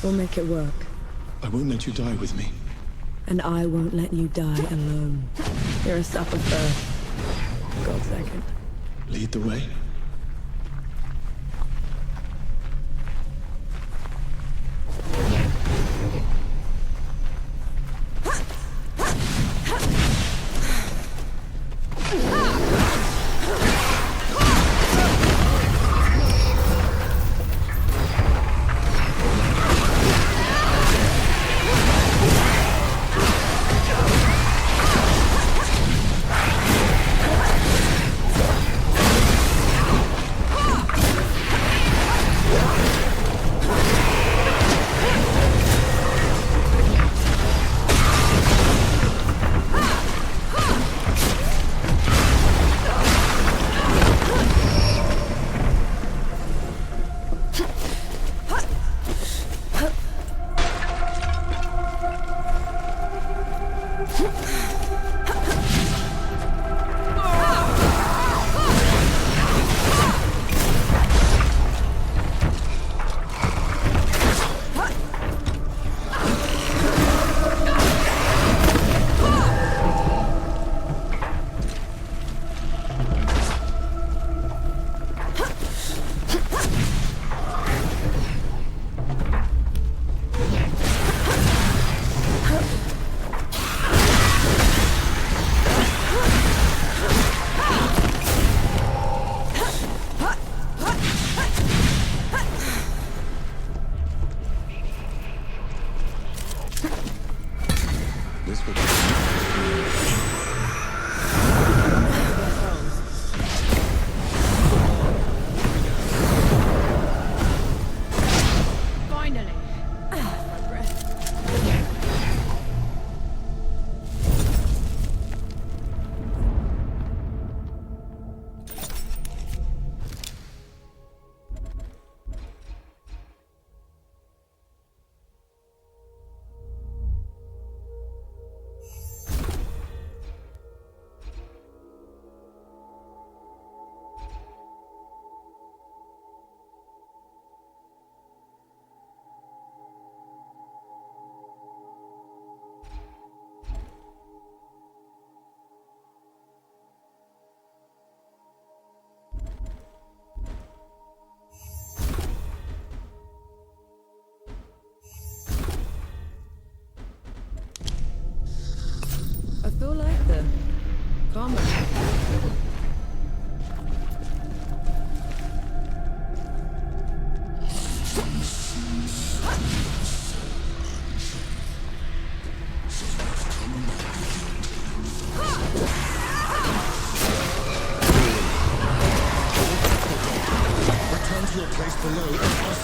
We'll make it work. I won't let you die with me. And I won't let you die alone. You're a supper first. God second. Lead the way. I feel like the combat. Return to your place below and us.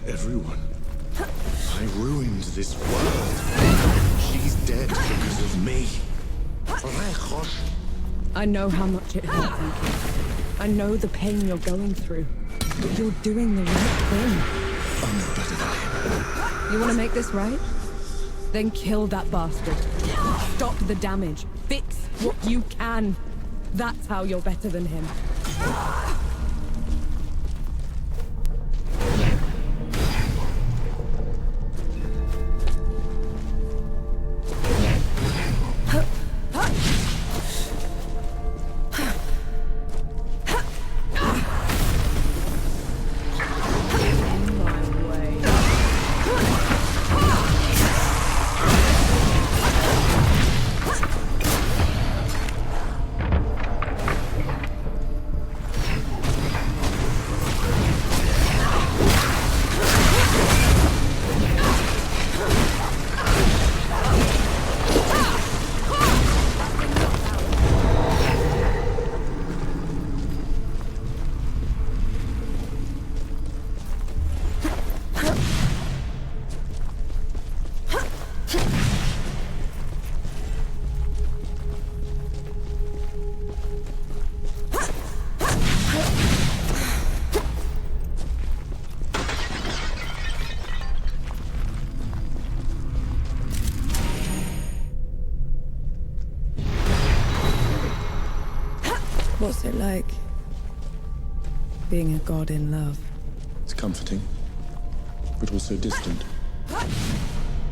Everyone. I ruined this world. She's dead because of me. I know how much it hurts, Anki. I know the pain you're going through. But you're doing the right thing. I'm no better than him. You want to make this right? Then kill that bastard. Stop the damage. Fix what you can. That's how you're better than him. What's it like, being a god in love? It's comforting, but also distant.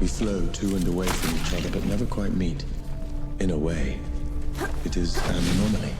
We flow to and away from each other, but never quite meet. In a way, it is an anomaly.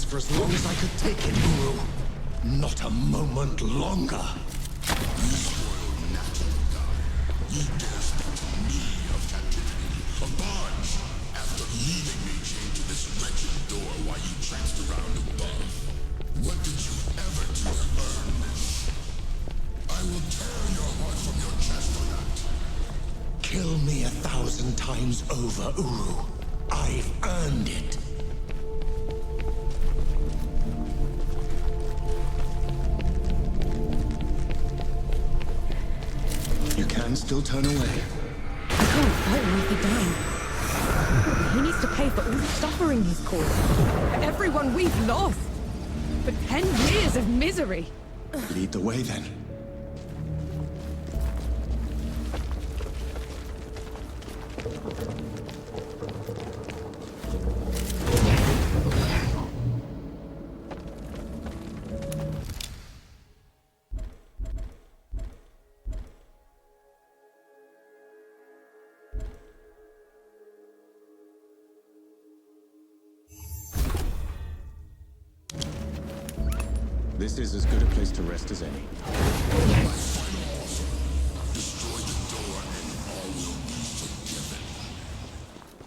For as long as I could take it, Uru. Not a moment longer. You spoiled natural God. You dare speak to me of captivity, of bonds, after leaving me chained to this wretched door while you traipsed around above. What did you ever do to earn this? I will tear your heart from your chest for that. Kill me 1,000 times over, Uru. I've earned it. still turn away? I can't fight Arthur dying. He needs to pay for all the suffering he's caused. For everyone we've lost. For 10 years of misery. Lead the way, then. This is as good a place to rest as any.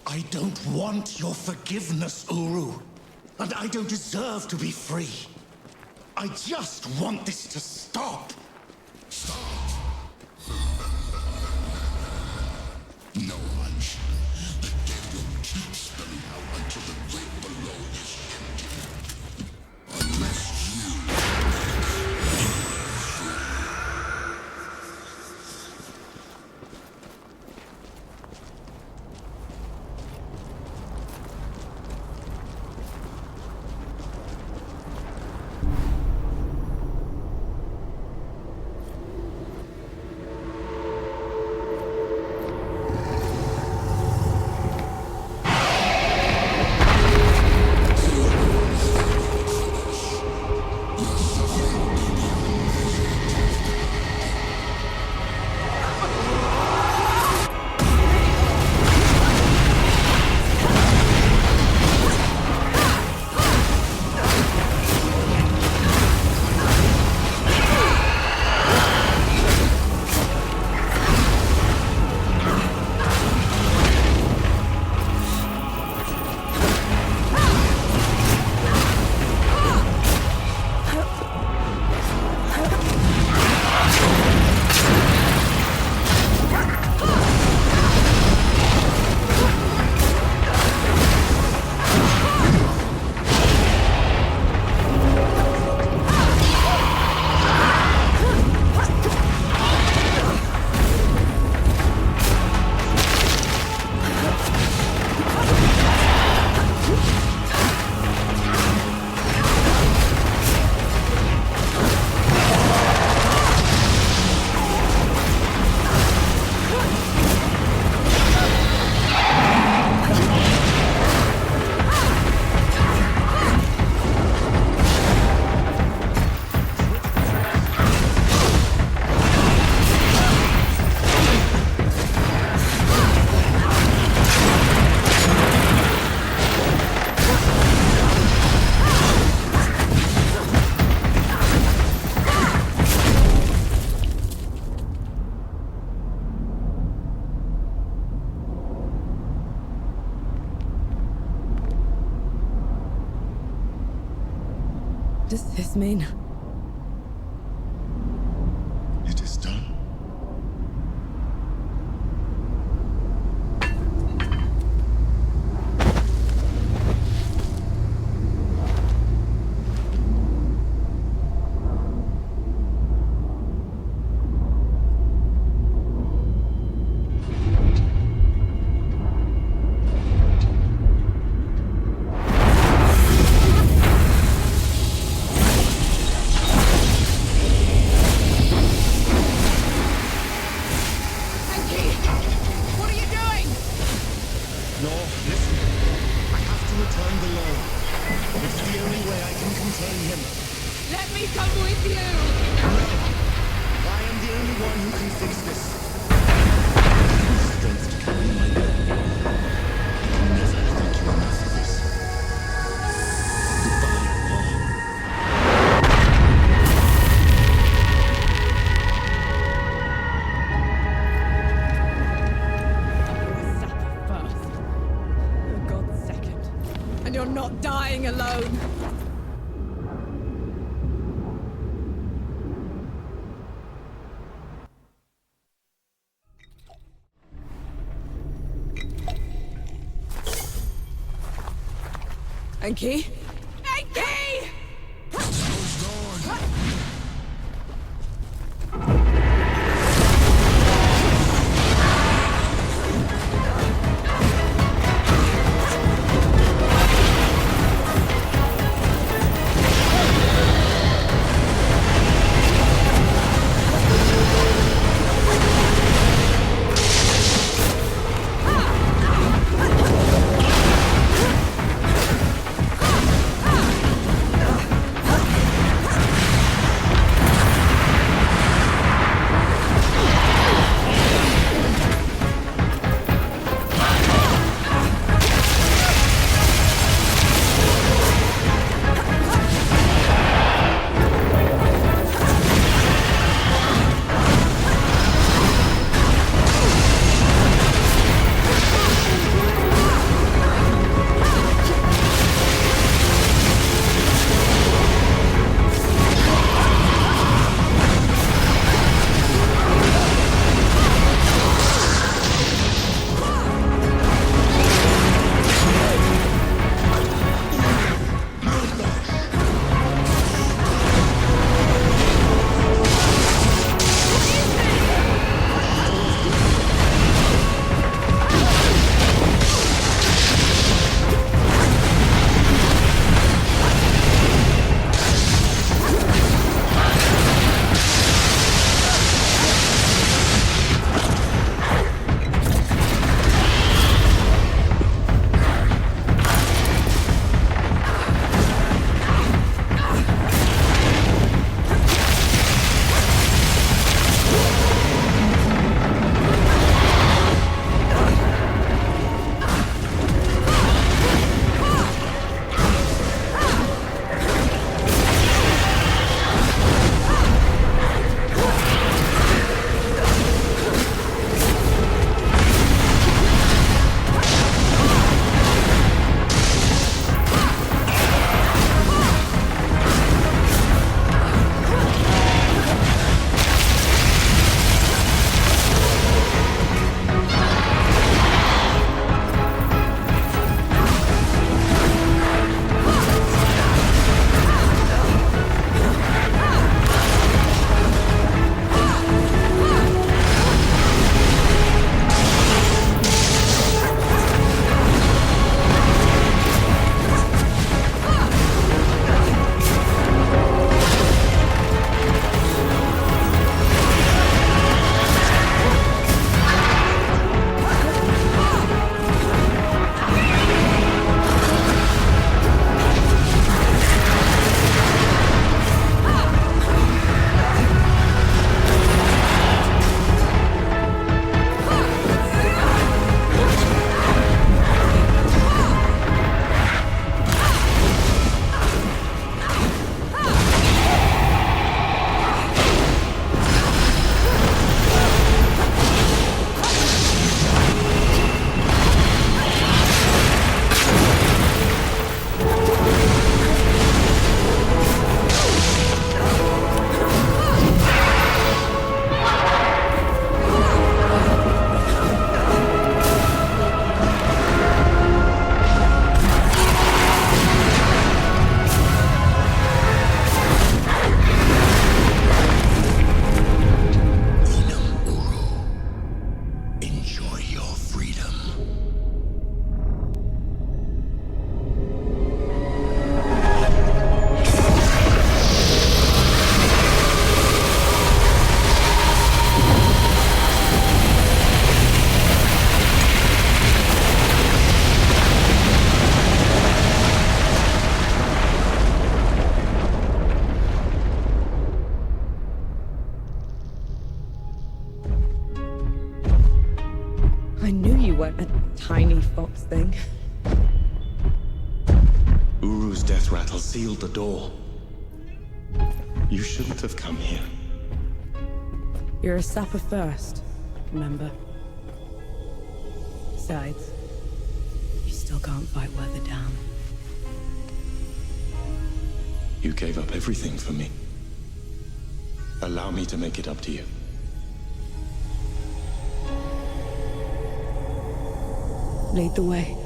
I don't want your forgiveness, Uru. And I don't deserve to be free. I just want this to stop. No hunch. The dead will keep spilling out until the grave below is empty. Unless does this mean? It is done. Alone. Enki? Enki! a tiny fox thing. Uru's death rattle sealed the door. You shouldn't have come here. You're a sapper first, remember? Besides, you still can't fight worth a damn. You gave up everything for me. Allow me to make it up to you. Lead the way.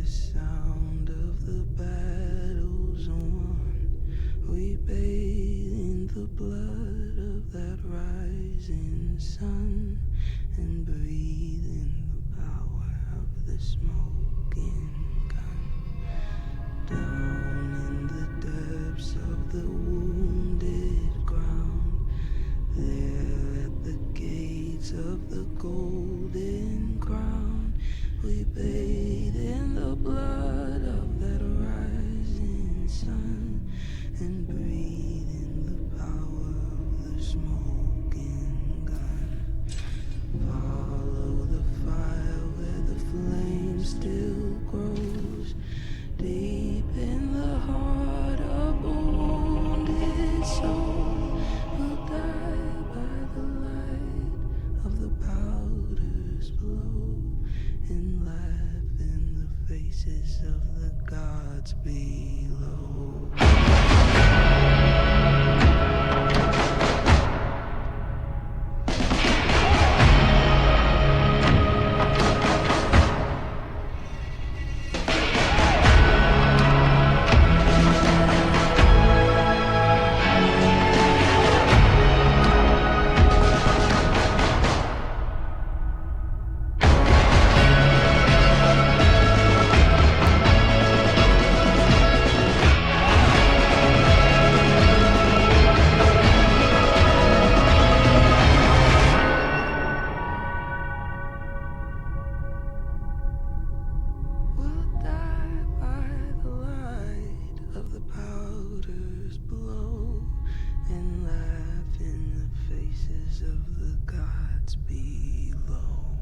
Sound of the battles won. We bathe in the blood of that rising sun and breathe in the power of the smoking gun. Down in the depths of the wounded ground, there at the gates of the golden crown, we bathe in the blood of that rising sun and breathe in the power of the smoking gun. Follow the fire where the flame still grows, deep in the heart of a wounded soul. Will die by the light of the powder's blow and laugh in the faces of the gods below. Of the gods below.